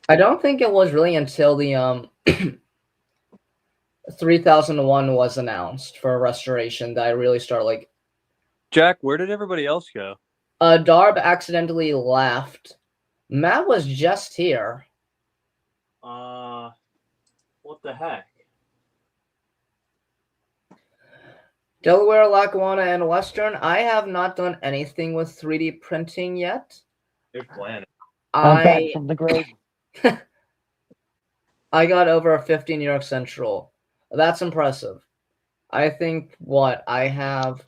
[SPEAKER 4] I don't think it was really until the 3001 was announced for restoration that I really started like.
[SPEAKER 3] Jack, where did everybody else go?
[SPEAKER 4] Darb accidentally left. Matt was just here.
[SPEAKER 2] What the heck?
[SPEAKER 4] Delaware, Lackawanna, and Western. I have not done anything with 3D printing yet.
[SPEAKER 2] Good plan.
[SPEAKER 5] I'm back from the grave.
[SPEAKER 4] I got over a 50 New York Central. That's impressive. I think I have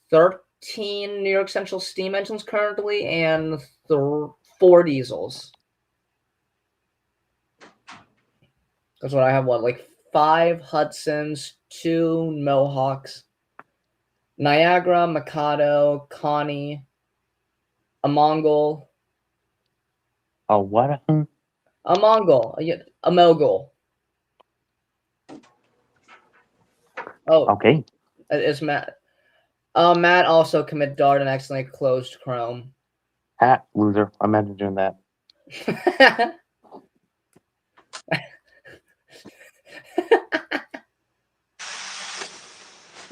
[SPEAKER 4] 13 New York Central steam engines currently and 4 diesels. That's what I have. Like 5 Hudsons, 2 Mohawks, Niagara, Mikado, Connie, a Mongol.
[SPEAKER 5] A what?
[SPEAKER 4] A Mongol. A Mogul. Oh,
[SPEAKER 5] okay.
[SPEAKER 4] It's Matt. Matt also committed Dart and accidentally closed Chrome.
[SPEAKER 5] Loser. Imagine doing that.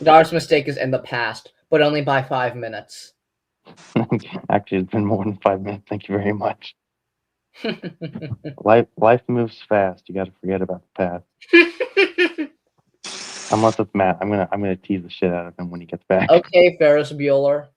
[SPEAKER 4] Dart's mistake is in the past, but only by 5 minutes.
[SPEAKER 5] Actually, it's been more than 5 minutes. Thank you very much. Life moves fast. You got to forget about the past. Unless it's Matt, I'm gonna tease the shit out of him when he gets back.
[SPEAKER 4] Okay, Ferris Bueller.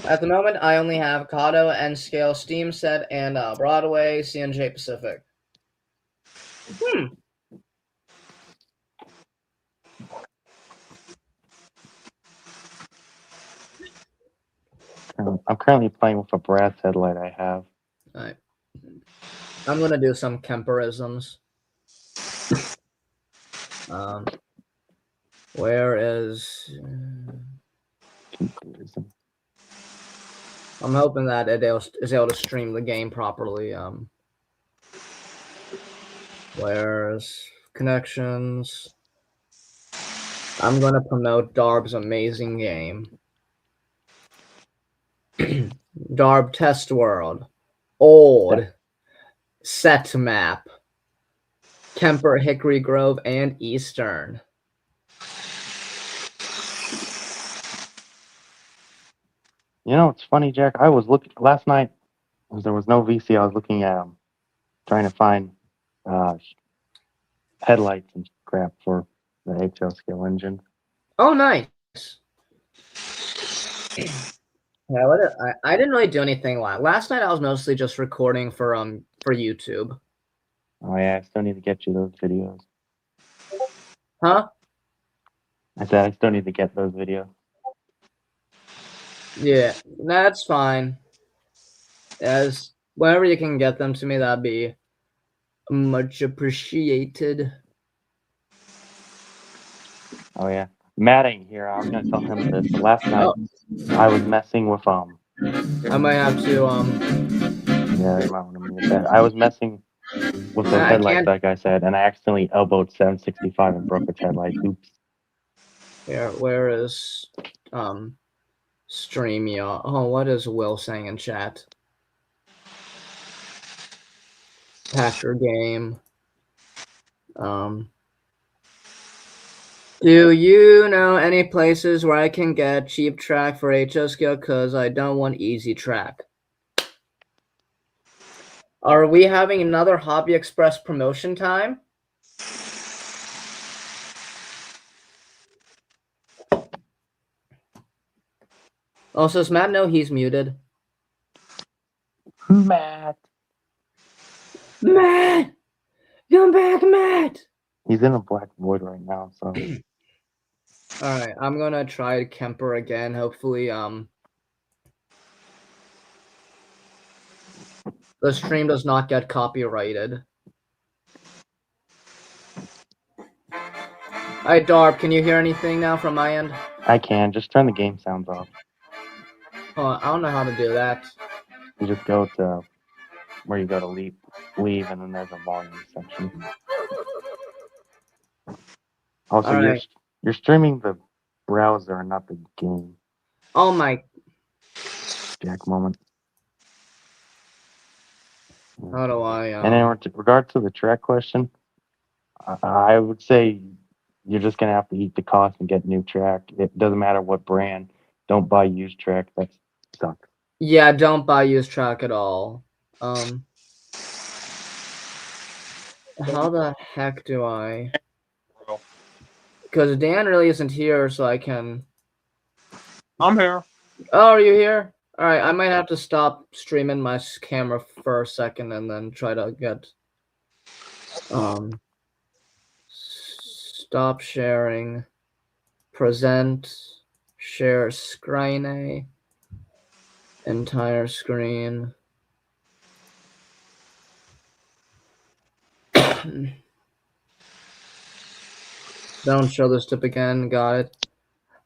[SPEAKER 4] At the moment, I only have Kato, N-Scale, Steam Set, and Broadway, CNJ Pacific.
[SPEAKER 5] I'm currently playing with a brass headlight I have.
[SPEAKER 4] All right. I'm going to do some Kemperisms. Where is...
[SPEAKER 5] Kemperism.
[SPEAKER 4] I'm hoping that it is able to stream the game properly. Where's connections? I'm going to promote Darb's amazing game. Darb Test World. Old. Set Map. Kemper, Hickory Grove, and Eastern.
[SPEAKER 5] You know, it's funny, Jack. I was looking last night. There was no VC. I was looking at trying to find headlights and crap for the HL scale engine.
[SPEAKER 4] Oh, nice. Yeah, I didn't really do anything last night. I was mostly just recording for YouTube.
[SPEAKER 5] Oh yeah, I still need to get you those videos.
[SPEAKER 4] Huh?
[SPEAKER 5] I said I still need to get those videos.
[SPEAKER 4] Yeah, that's fine. As whenever you can get them to me, that'd be much appreciated.
[SPEAKER 5] Oh yeah, Matt ain't here. I was gonna tell him this. Last night I was messing with
[SPEAKER 4] I might have to
[SPEAKER 5] Yeah, you might want to mute that. I was messing with those headlights, like I said, and I accidentally elbowed 765 and broke its headlight. Oops.
[SPEAKER 4] Here, where is StreamYard? Oh, what is Will saying in chat? Packer game. Do you know any places where I can get cheap track for HO scale? Because I don't want easy track. Are we having another Hobby Express promotion time? Also, does Matt know he's muted?
[SPEAKER 5] Matt!
[SPEAKER 4] Matt! Come back, Matt!
[SPEAKER 5] He's in a black void right now, so...
[SPEAKER 4] Alright, I'm gonna try Kemper again, hopefully, the The stream does not get copyrighted. Alright, Darb, can you hear anything now from my end?
[SPEAKER 5] I can. Just turn the game sounds off.
[SPEAKER 4] Oh, I don't know how to do that.
[SPEAKER 5] You just go to where you go to leave, and then there's a volume section. Also,
[SPEAKER 4] Alright.
[SPEAKER 5] you're streaming the browser and not the game.
[SPEAKER 4] Oh my.
[SPEAKER 5] Jack moment.
[SPEAKER 4] How do I?
[SPEAKER 5] And in regard to the track question, I would say you're just gonna have to eat the cost and get new track. It doesn't matter what brand. Don't buy used track. That sucks.
[SPEAKER 4] Yeah, don't buy used track at all. How the heck do I? Because Dan really isn't here, so I can.
[SPEAKER 2] I'm here.
[SPEAKER 4] Oh, are you here? All right, I might have to stop streaming my camera for a second and then try to get. Stop sharing. Present. Share screen. Entire screen. Don't show this tip again. Got it.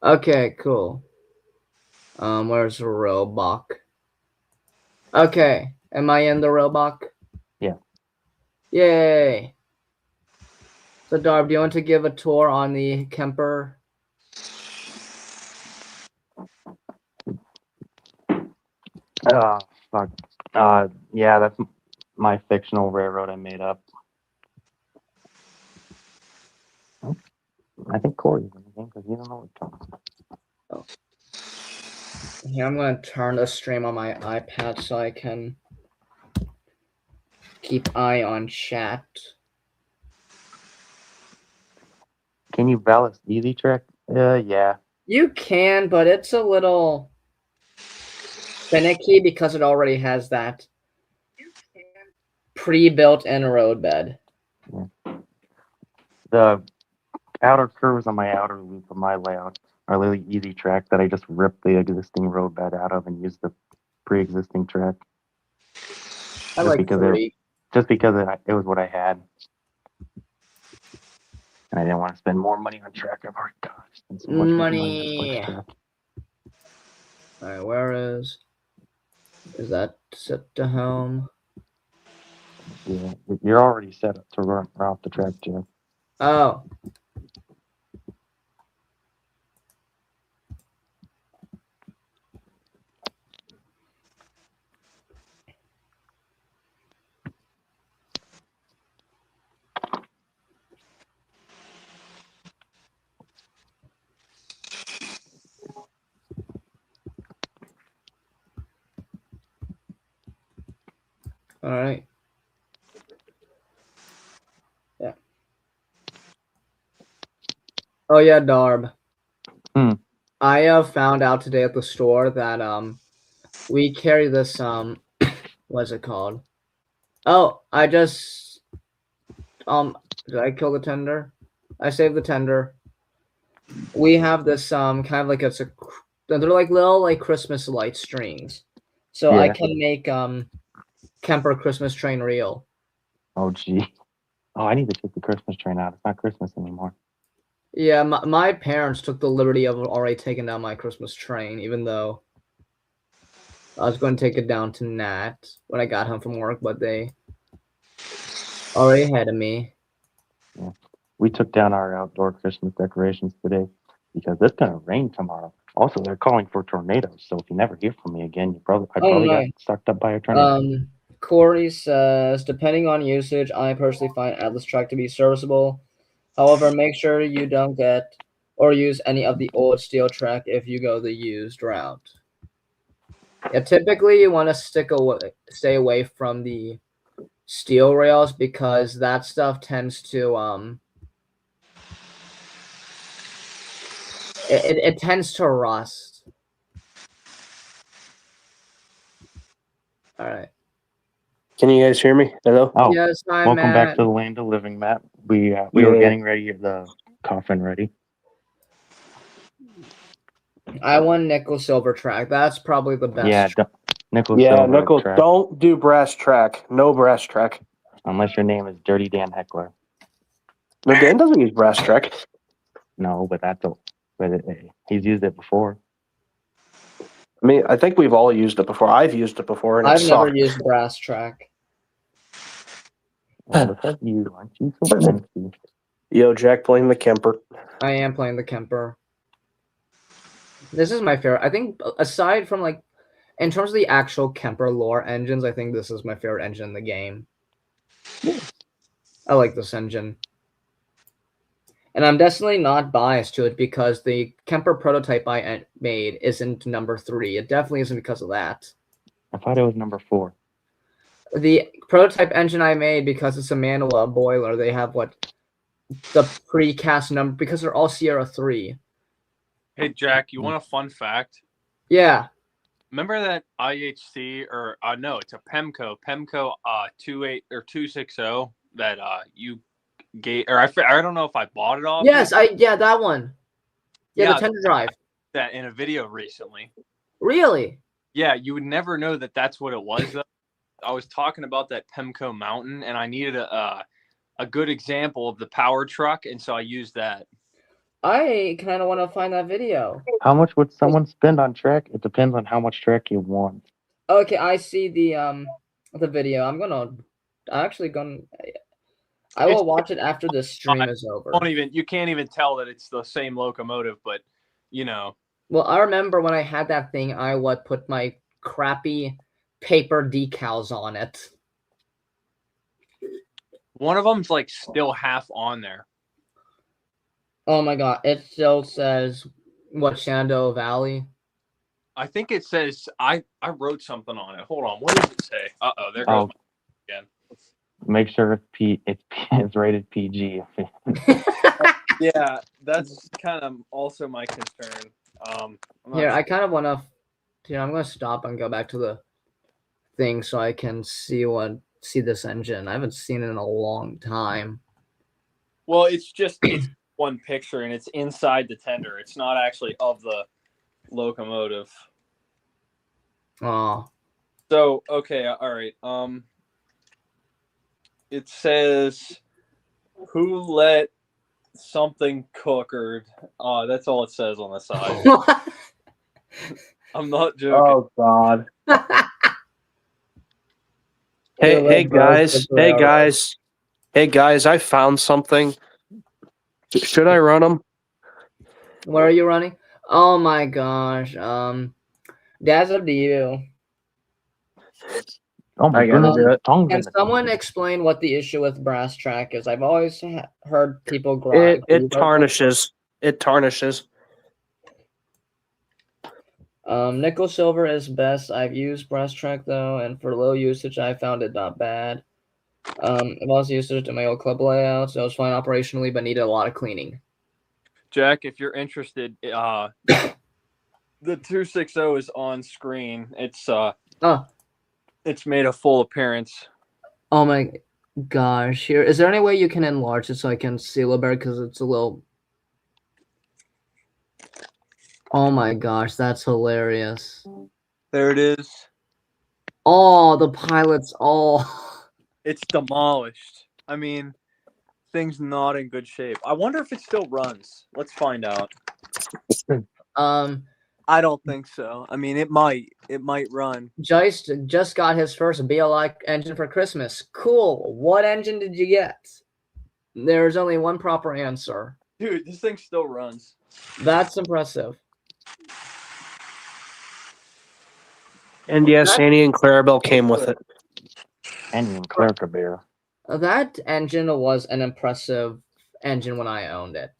[SPEAKER 4] Okay, cool. Where's Roblox? Okay, am I in the Roblox?
[SPEAKER 5] Yeah.
[SPEAKER 4] Yay. So, Darb, do you want to give a tour on the Kemper?
[SPEAKER 5] Fuck. Yeah, that's my fictional railroad I made up. I think Corey's in the game because you don't know what you're talking about.
[SPEAKER 4] Here, I'm going to turn the stream on my iPad so I can keep eye on chat.
[SPEAKER 5] Can you balance easy track? Yeah.
[SPEAKER 4] You can, but it's a little finicky because it already has that pre-built in roadbed.
[SPEAKER 5] Yeah. The outer curves on my outer loop of my layout are really easy track that I just ripped the existing roadbed out of and used the pre-existing track.
[SPEAKER 4] I like three.
[SPEAKER 5] Just because it was what I had. And I didn't want to spend more money on track. I've already got so much money.
[SPEAKER 4] Alright, where is that set to home?
[SPEAKER 5] Yeah, you're already set up to route the track, Jeff.
[SPEAKER 4] Oh. All right. Yeah. Oh yeah, Darb. I found out today at the store that we carry this what's it called? Oh, I just did I kill the tender? I saved the tender. We have this kind of like they're like little like Christmas light strings. So
[SPEAKER 5] Yeah.
[SPEAKER 4] I can make Kemper Christmas train reel.
[SPEAKER 5] Oh gee. Oh, I need to take the Christmas train out. It's not Christmas anymore.
[SPEAKER 4] Yeah, my parents took the liberty of already taking down my Christmas train, even though I was going to take it down to Nat when I got home from work, but they already ahead of me.
[SPEAKER 5] Yeah. We took down our outdoor Christmas decorations today because it's going to rain tomorrow. Also, they're calling for tornadoes, so if you never hear from me again, I probably got sucked up by a tornado.
[SPEAKER 4] Corey says, depending on usage, I personally find Atlas track to be serviceable. However, make sure you don't get or use any of the old steel track if you go the used route. Yeah, typically you want to stay away from the steel rails because that stuff tends to it tends to rust. All right.
[SPEAKER 1] Can you guys hear me? Hello?
[SPEAKER 5] Oh,
[SPEAKER 4] yes, hi,
[SPEAKER 5] welcome
[SPEAKER 4] Matt.
[SPEAKER 5] back to the land of living, Matt. We were getting ready, the coffin ready.
[SPEAKER 4] I want nickel silver track. That's probably the best.
[SPEAKER 5] Yeah, Nickel
[SPEAKER 1] Yeah,
[SPEAKER 5] silver
[SPEAKER 1] Nickel,
[SPEAKER 5] track.
[SPEAKER 1] don't do brass track. No brass track.
[SPEAKER 5] Unless your name is Dirty Dan Heckler.
[SPEAKER 1] No, Dan doesn't use brass track.
[SPEAKER 5] No, but he's used it before.
[SPEAKER 1] I mean, I think we've all used it before. I've used it before, and
[SPEAKER 4] I've
[SPEAKER 1] it
[SPEAKER 4] never
[SPEAKER 1] sucked.
[SPEAKER 4] used brass track.
[SPEAKER 5] Well, look at you, aren't you so fancy?
[SPEAKER 1] Yo, Jack playing the Kemper.
[SPEAKER 4] I am playing the Kemper. This is my favorite. I think aside from like, in terms of the actual Kemper lore engines, I think this is my favorite engine in the game. I like this engine. And I'm definitely not biased to it because the Kemper prototype I made isn't number 3. It definitely isn't because of that.
[SPEAKER 5] I thought it was number 4.
[SPEAKER 4] The prototype engine I made, because it's a manual boiler, they have the precast number, because they're all Sierra 3.
[SPEAKER 3] Hey, Jack, you want a fun fact?
[SPEAKER 4] Yeah.
[SPEAKER 3] Remember that IHC or no, it's a Pemco 28 or 260 that you gave, or I don't know if I bought it off.
[SPEAKER 4] Yes, that one. Yeah, the tender drive.
[SPEAKER 3] That in a video recently.
[SPEAKER 4] Really?
[SPEAKER 3] Yeah, you would never know that that's what it was. Though. I was talking about that Pemco Mountain, and I needed a good example of the power truck, and so I used that.
[SPEAKER 4] I kind of want to find that video.
[SPEAKER 5] How much would someone spend on track? It depends on how much track you want.
[SPEAKER 4] Okay, I see the video. I will watch it after the stream is over.
[SPEAKER 3] You can't even tell that it's the same locomotive, but you know.
[SPEAKER 4] Well, I remember when I had that thing, I would put my crappy paper decals on it.
[SPEAKER 3] One of them's like still half on there.
[SPEAKER 4] Oh my god, it still says what, Shenandoah Valley?
[SPEAKER 3] I think it says I wrote something on it. Hold on, what does it say? There goes my again.
[SPEAKER 5] Make sure it's rated PG.
[SPEAKER 3] Yeah, that's kind of also my concern.
[SPEAKER 4] Here, I kind of want to. Here, I'm gonna stop and go back to the thing so I can see this engine. I haven't seen it in a long time.
[SPEAKER 3] Well, it's one picture and it's inside the tender. It's not actually of the locomotive.
[SPEAKER 4] Oh.
[SPEAKER 3] So okay, all right. It says, "Who let something cook?" Or that's all it says on the side. I'm not joking.
[SPEAKER 1] Oh God. Hey guys! I found something. Should I run them?
[SPEAKER 4] What are you running? Oh my gosh. That's up to you.
[SPEAKER 5] Oh my
[SPEAKER 1] God.
[SPEAKER 4] Can someone explain what the issue with brass track is? I've always heard people gripe.
[SPEAKER 1] It tarnishes. It tarnishes.
[SPEAKER 4] Nickel silver is best. I've used brass track though, and for low usage, I found it not bad. I've also used it in my old club layout, so it was fine operationally, but needed a lot of cleaning.
[SPEAKER 3] Jack, if you're interested, the 260 is on screen. It's made a full appearance.
[SPEAKER 4] Oh my gosh! Here, is there any way you can enlarge it so I can see a little better? Because it's a little. Oh my gosh, that's hilarious.
[SPEAKER 3] There it is.
[SPEAKER 4] Oh, the pilot's all.
[SPEAKER 3] It's demolished. I mean, thing's not in good shape. I wonder if it still runs. Let's find out. I don't think so. I mean, it might run.
[SPEAKER 4] Just got his first BLI engine for Christmas. Cool. What engine did you get? There's only one proper answer.
[SPEAKER 3] Dude, this thing still runs.
[SPEAKER 4] That's impressive.
[SPEAKER 1] And yes, Annie and Clarabelle came with it.
[SPEAKER 5] Annie and Clarabelle.
[SPEAKER 4] That engine was an impressive engine when I owned it.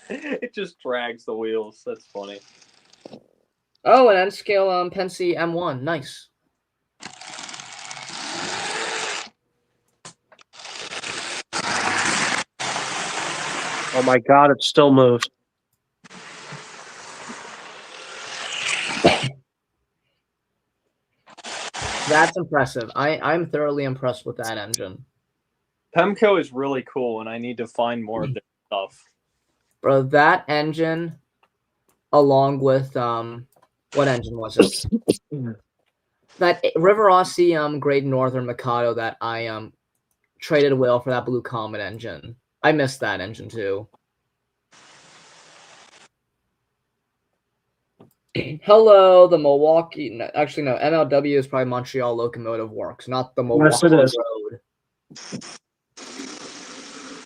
[SPEAKER 3] It just drags the wheels. That's funny.
[SPEAKER 4] Oh, an N-scale Penske M1. Nice.
[SPEAKER 1] Oh my God, it still moves.
[SPEAKER 4] That's impressive. I'm thoroughly impressed with that engine.
[SPEAKER 3] Pemco is really cool, and I need to find more of their stuff.
[SPEAKER 4] Bro, that engine, along with What engine was it? That River Aussie Great Northern Mikado that I traded Will for that Blue Comet engine. I missed that engine too. Hello, the Milwaukee. No, actually, no. MLW is probably Montreal Locomotive Works, not the Milwaukee Road.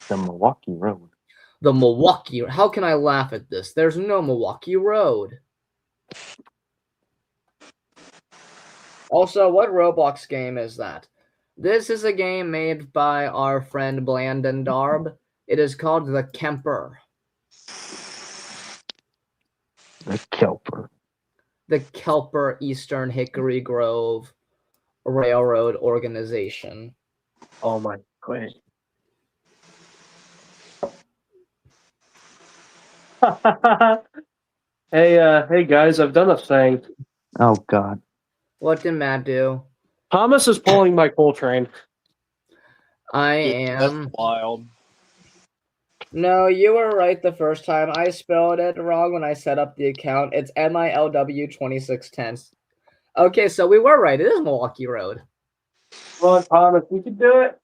[SPEAKER 5] The Milwaukee Road.
[SPEAKER 4] The Milwaukee. How can I laugh at this? There's no Milwaukee Road. Also, what Roblox game is that? This is a game made by our friend Blandon Darb. It is called The Kemper.
[SPEAKER 5] The Kelper.
[SPEAKER 4] The Kelper Eastern Hickory Grove Railroad Organization.
[SPEAKER 1] Oh my god. Hey guys, I've done a thing.
[SPEAKER 5] Oh God.
[SPEAKER 4] What did Matt do?
[SPEAKER 1] Thomas is pulling my coal train.
[SPEAKER 4] I am.
[SPEAKER 3] That's wild.
[SPEAKER 4] No, you were right the first time. I spelled it wrong when I set up the account. It's MILW2610. Okay, so we were right. It is Milwaukee Road.
[SPEAKER 1] Come on, Thomas, you can do it.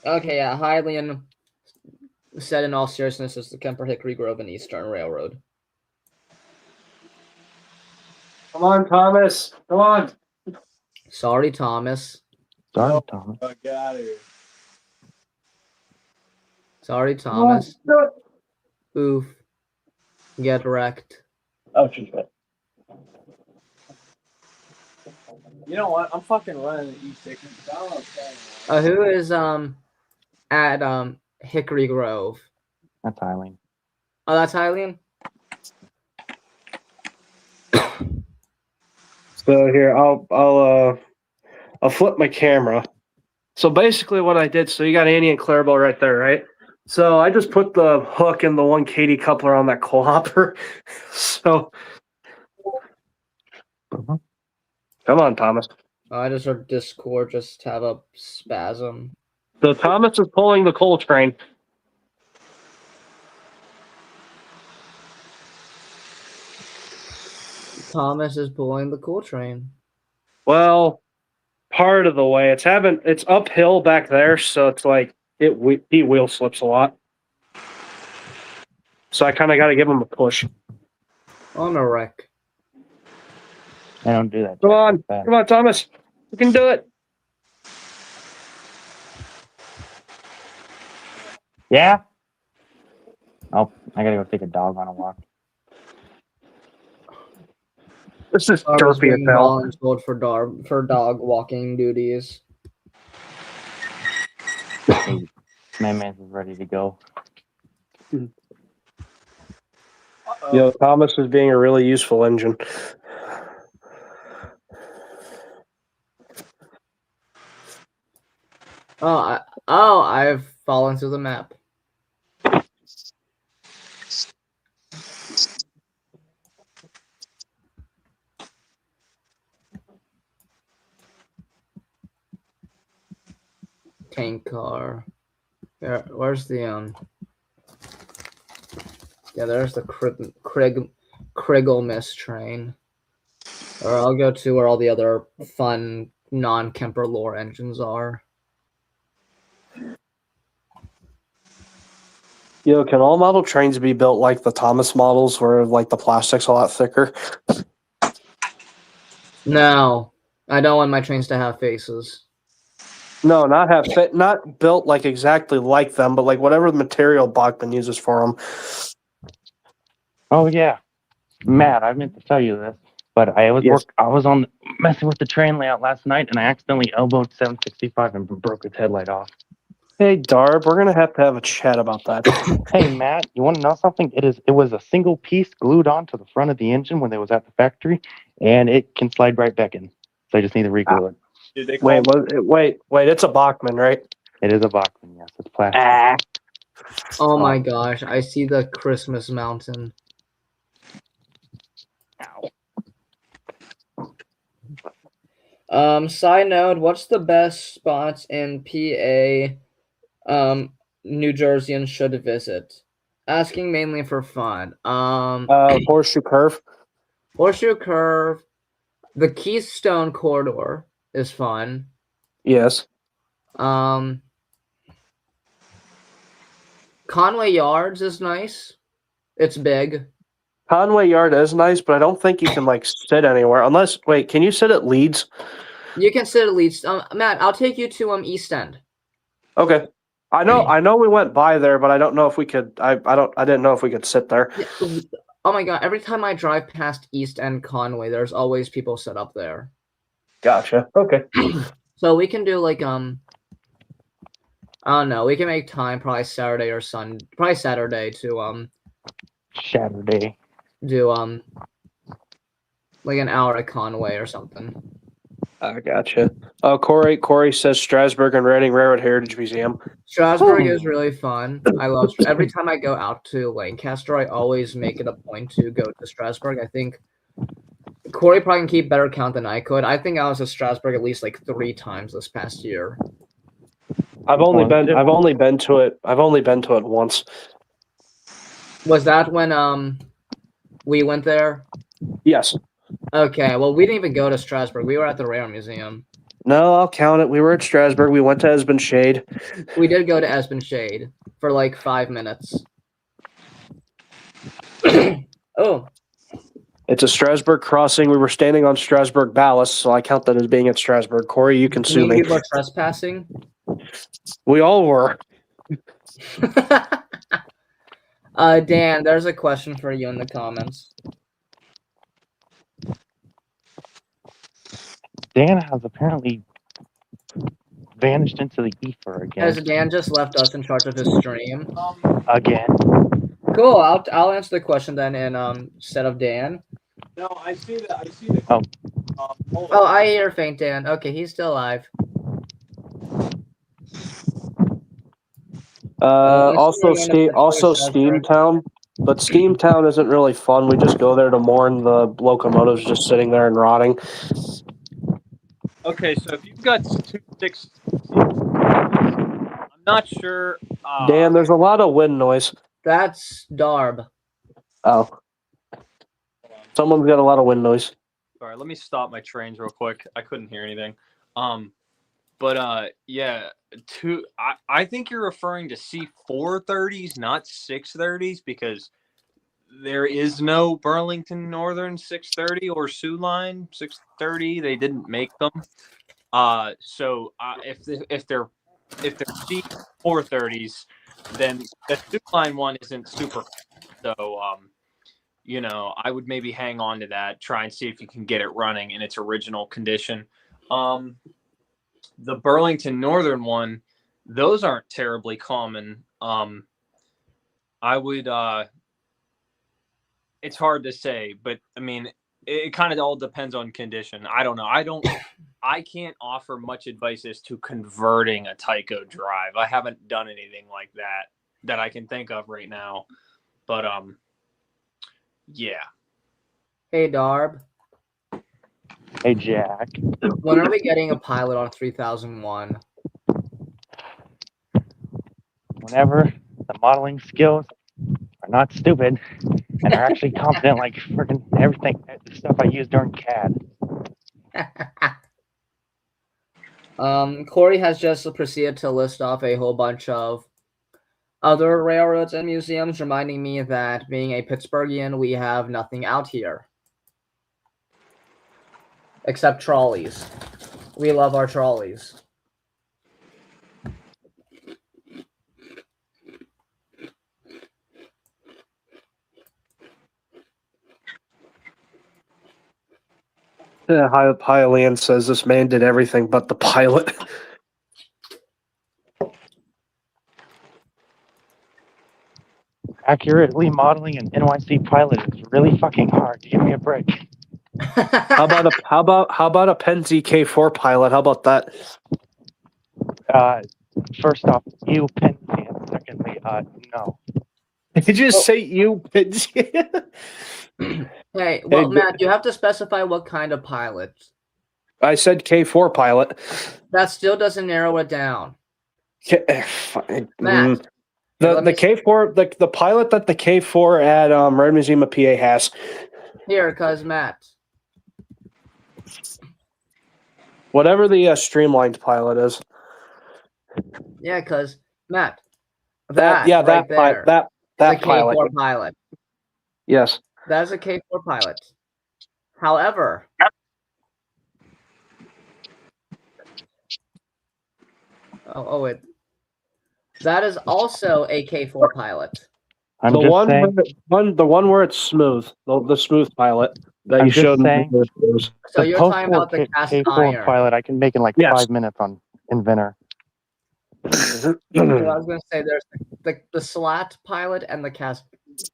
[SPEAKER 4] Okay, yeah. Hylian said in all seriousness, it's the Kemper Hickory Grove and Eastern Railroad.
[SPEAKER 1] Come on, Thomas. Come on.
[SPEAKER 4] Sorry, Thomas.
[SPEAKER 5] Sorry, Thomas.
[SPEAKER 3] I got it.
[SPEAKER 4] Sorry, Thomas.
[SPEAKER 1] Come on, do it.
[SPEAKER 4] Oof. Get wrecked.
[SPEAKER 1] Oh, she's good.
[SPEAKER 3] You know what? I'm fucking running the E6.
[SPEAKER 4] Who is at Hickory Grove?
[SPEAKER 5] That's Eileen.
[SPEAKER 4] Oh, that's Hylian?
[SPEAKER 1] So here, I'll flip my camera. So basically, what I did. So you got Annie and Clarabelle right there, right? So I just put the hook and the 1KD coupler on that coal hopper. So come on, Thomas.
[SPEAKER 4] I just heard Discord just have a spasm.
[SPEAKER 1] So Thomas is pulling the coal train.
[SPEAKER 4] Thomas is pulling the coal train.
[SPEAKER 1] Well, part of the way. It's uphill back there, so it's like he wheel slips a lot. So I kind of got to give him a push.
[SPEAKER 4] On a wreck.
[SPEAKER 5] I don't do that.
[SPEAKER 1] Come on, Thomas. You can do it.
[SPEAKER 5] Yeah. Oh, I gotta go take a dog on a walk.
[SPEAKER 1] This is
[SPEAKER 4] Darb is
[SPEAKER 1] derpy as
[SPEAKER 4] being
[SPEAKER 1] hell.
[SPEAKER 4] volunteered for dog walking duties.
[SPEAKER 5] Hey, my man's is ready to go.
[SPEAKER 1] Yo, Thomas is being a really useful engine.
[SPEAKER 4] I've fallen through the map. Tank car. Where's the Yeah, there's the Krigglemis train. Or I'll go to where all the other fun non-Kemper lore engines are.
[SPEAKER 1] Yo, can all model trains be built like the Thomas models, where like the plastic's a lot thicker?
[SPEAKER 4] No, I don't want my trains to have faces.
[SPEAKER 1] No, not built like exactly like them, but like whatever material Bachman uses for them.
[SPEAKER 5] Oh yeah, Matt, I meant to tell you this, but I was on messing with the train layout last night, and I accidentally elbowed 765 and broke its headlight off.
[SPEAKER 1] Hey, Darb, we're gonna have to have a chat about that.
[SPEAKER 5] Hey, Matt, you want to know something? It was a single piece glued onto the front of the engine when it was at the factory, and it can slide right back in. So I just need to reglue it.
[SPEAKER 3] Did they
[SPEAKER 1] Wait, it's a Bachman, right?
[SPEAKER 5] It is a Bachman, yes. It's plastic.
[SPEAKER 4] Oh my gosh, I see the Christmas mountain. Side note, what's the best spots in PA New Jerseyans should visit? Asking mainly for fun.
[SPEAKER 1] Horseshoe Curve.
[SPEAKER 4] Horseshoe Curve, the Keystone Corridor is fun.
[SPEAKER 1] Yes.
[SPEAKER 4] Conway Yards is nice. It's big.
[SPEAKER 1] Conway Yard is nice, but I don't think you can like sit anywhere unless. Wait, can you sit at Leeds?
[SPEAKER 4] You can sit at Leeds. Matt, I'll take you to East End.
[SPEAKER 1] Okay. I know we went by there, but I don't know if we could. I didn't know if we could sit there.
[SPEAKER 4] Yeah. Oh my god! Every time I drive past East End Conway, there's always people set up there.
[SPEAKER 1] Gotcha. Okay.
[SPEAKER 4] So we can do like I don't know. We can make time probably Saturday or Sunday. Probably Saturday to
[SPEAKER 5] Saturday.
[SPEAKER 4] do like an hour at Conway or something.
[SPEAKER 1] I gotcha. Corey says Strasburg and Reading Railroad Heritage Museum.
[SPEAKER 4] Strasburg is really fun. I love every time I go out to Lancaster, I always make it a point to go to Strasburg. I think Corey probably can keep better count than I could. I think I was at Strasburg at least like 3 times this past year.
[SPEAKER 1] I've only been to it once.
[SPEAKER 4] Was that when we went there?
[SPEAKER 1] Yes.
[SPEAKER 4] Okay, well we didn't even go to Strasburg. We were at the Rail Museum.
[SPEAKER 1] No, I'll count it. We were at Strasburg. We went to Esben Shade.
[SPEAKER 4] We did go to Esben Shade for like 5 minutes. Oh.
[SPEAKER 1] It's a Strasburg crossing. We were standing on Strasburg ballast, so I count that as being at Strasburg. Corey, you can sue me.
[SPEAKER 4] People are trespassing?
[SPEAKER 1] We all were.
[SPEAKER 4] Dan, there's a question for you in the comments.
[SPEAKER 5] Dan has apparently vanished into the ether again.
[SPEAKER 4] Has Dan just left us in charge of his stream?
[SPEAKER 5] Again.
[SPEAKER 4] Cool. I'll answer the question then instead of Dan.
[SPEAKER 3] No, I see the.
[SPEAKER 5] Oh.
[SPEAKER 3] Hold
[SPEAKER 4] Oh,
[SPEAKER 3] on.
[SPEAKER 4] I hear faint Dan. Okay, he's still alive.
[SPEAKER 1] Also Steamtown, but Steamtown isn't really fun. We just go there to mourn the locomotives just sitting there and rotting.
[SPEAKER 3] Okay, so if you've got 260, I'm not sure.
[SPEAKER 1] Dan, there's a lot of wind noise.
[SPEAKER 4] That's Darb.
[SPEAKER 1] Oh. Someone's got a lot of wind noise.
[SPEAKER 3] Sorry, let me stop my trains real quick. I couldn't hear anything. Yeah, I think you're referring to C430s, not 630s, because there is no Burlington Northern 630 or Sioux Line 630. They didn't make them. So if they're C430s, then the Sioux Line one isn't super. So I would maybe hang on to that, try and see if you can get it running in its original condition. The Burlington Northern one, those aren't terribly common. I would. It's hard to say, but I mean, it kind of all depends on condition. I don't know. I can't offer much advice as to converting a Tyco drive. I haven't done anything like that I can think of right now. But yeah.
[SPEAKER 4] Hey Darb.
[SPEAKER 5] Hey Jack.
[SPEAKER 4] When are we getting a pilot on 3001?
[SPEAKER 5] Whenever the modeling skills are not stupid and are actually competent like freaking everything, the stuff I use during CAD.
[SPEAKER 4] Corey has just proceeded to list off a whole bunch of other railroads and museums, reminding me that being a Pittsburghian, we have nothing out here. Except trolleys. We love our trolleys.
[SPEAKER 1] Yeah, Hylian says this man did everything but the pilot.
[SPEAKER 5] Accurately modeling an NYC pilot is really fucking hard. Give me a break.
[SPEAKER 1] How about a Penzi K4 pilot? How about that?
[SPEAKER 5] First off, you Penzi, and secondly, no.
[SPEAKER 1] Did you say you Penzi?
[SPEAKER 4] Hey, well, Matt, you have to specify what kind of pilot.
[SPEAKER 1] I said K4 pilot.
[SPEAKER 4] That still doesn't narrow it down. Matt,
[SPEAKER 1] The K4 the pilot that the K4 at Red Museum of PA has.
[SPEAKER 4] Here, cuz Matt.
[SPEAKER 1] Whatever the streamlined pilot is.
[SPEAKER 4] Yeah, cuz Matt.
[SPEAKER 1] That
[SPEAKER 4] there.
[SPEAKER 1] that
[SPEAKER 4] the
[SPEAKER 1] pilot.
[SPEAKER 4] K4 pilot.
[SPEAKER 1] Yes.
[SPEAKER 4] That's a K4 pilot. However, wait. That is also a K4 pilot.
[SPEAKER 5] I'm just saying.
[SPEAKER 1] The one where it's smooth, the smooth pilot that
[SPEAKER 5] I'm
[SPEAKER 1] you showed
[SPEAKER 5] just
[SPEAKER 1] me.
[SPEAKER 4] So you're talking about the cast
[SPEAKER 5] K4
[SPEAKER 4] iron
[SPEAKER 5] pilot I can make in like 5 minutes on Inventor.
[SPEAKER 4] So I was going to say there's the slat pilot and the cast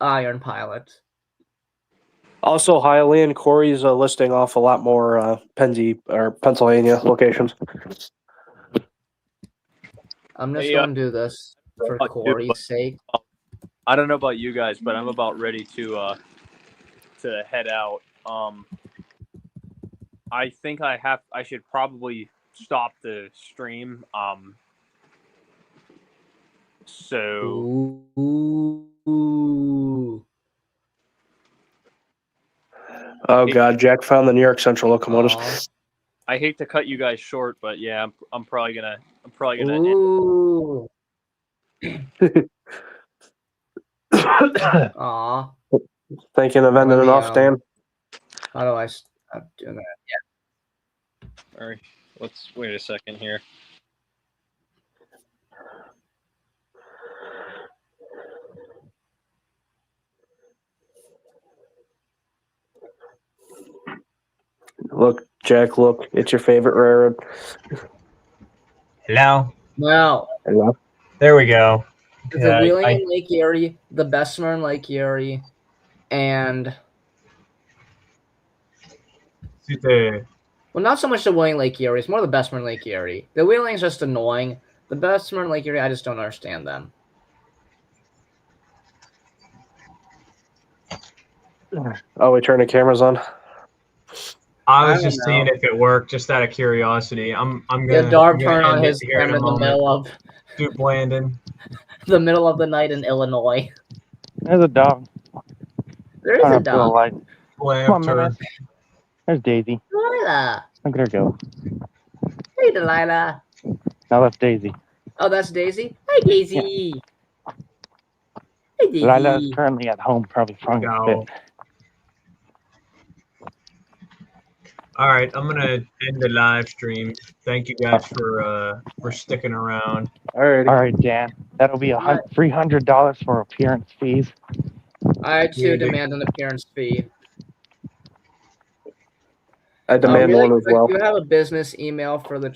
[SPEAKER 4] iron pilot.
[SPEAKER 1] Also, Hialeah Corey's listing off a lot more Pennsylvania locations.
[SPEAKER 4] I'm just going to do this for Corey's sake.
[SPEAKER 3] I don't know about you guys, but I'm about ready to head out. I think I should probably stop the stream. So.
[SPEAKER 4] Ooh.
[SPEAKER 1] Oh God, Jack found the New York Central locomotives.
[SPEAKER 3] I hate to cut you guys short, but yeah, I'm probably gonna.
[SPEAKER 4] Ooh. Aw.
[SPEAKER 1] Thinking of ending it off, Dan?
[SPEAKER 4] How do I stop doing that? Yeah.
[SPEAKER 3] All right, let's wait a second here.
[SPEAKER 1] Look, Jack, look. It's your favorite railroad.
[SPEAKER 2] Hello?
[SPEAKER 4] No.
[SPEAKER 1] Hello?
[SPEAKER 2] There we go.
[SPEAKER 4] The Wheeling in Lake Erie, the Bessemer in Lake Erie, and... Well, not so much the Wheeling Lake Erie. It's more the Bessemer in Lake Erie. The Wheeling is just annoying. The Bessemer in Lake Erie, I just don't understand them.
[SPEAKER 1] Oh, we turned the cameras on.
[SPEAKER 2] I was just seeing if it worked, just out of curiosity. I'm gonna.
[SPEAKER 4] Darb turned on his camera in the middle of
[SPEAKER 2] Duke Landon.
[SPEAKER 4] The middle of the night in Illinois.
[SPEAKER 5] There's a dog.
[SPEAKER 4] There is a dog.
[SPEAKER 5] Come on, man. There's Daisy.
[SPEAKER 4] Delilah.
[SPEAKER 5] Look at her go.
[SPEAKER 4] Hey, Delilah.
[SPEAKER 5] Now that's Daisy.
[SPEAKER 4] Oh, that's Daisy? Hey, Daisy. Yeah. Hey, Daisy.
[SPEAKER 5] Delilah is currently at home, probably throwing a fit.
[SPEAKER 2] All right, I'm gonna end the live stream. Thank you guys for sticking around.
[SPEAKER 1] All right,
[SPEAKER 5] Dan. That'll be $300 for appearance fees.
[SPEAKER 4] I too demand an appearance fee.
[SPEAKER 1] I demand one as well.
[SPEAKER 4] Do you have a business email for the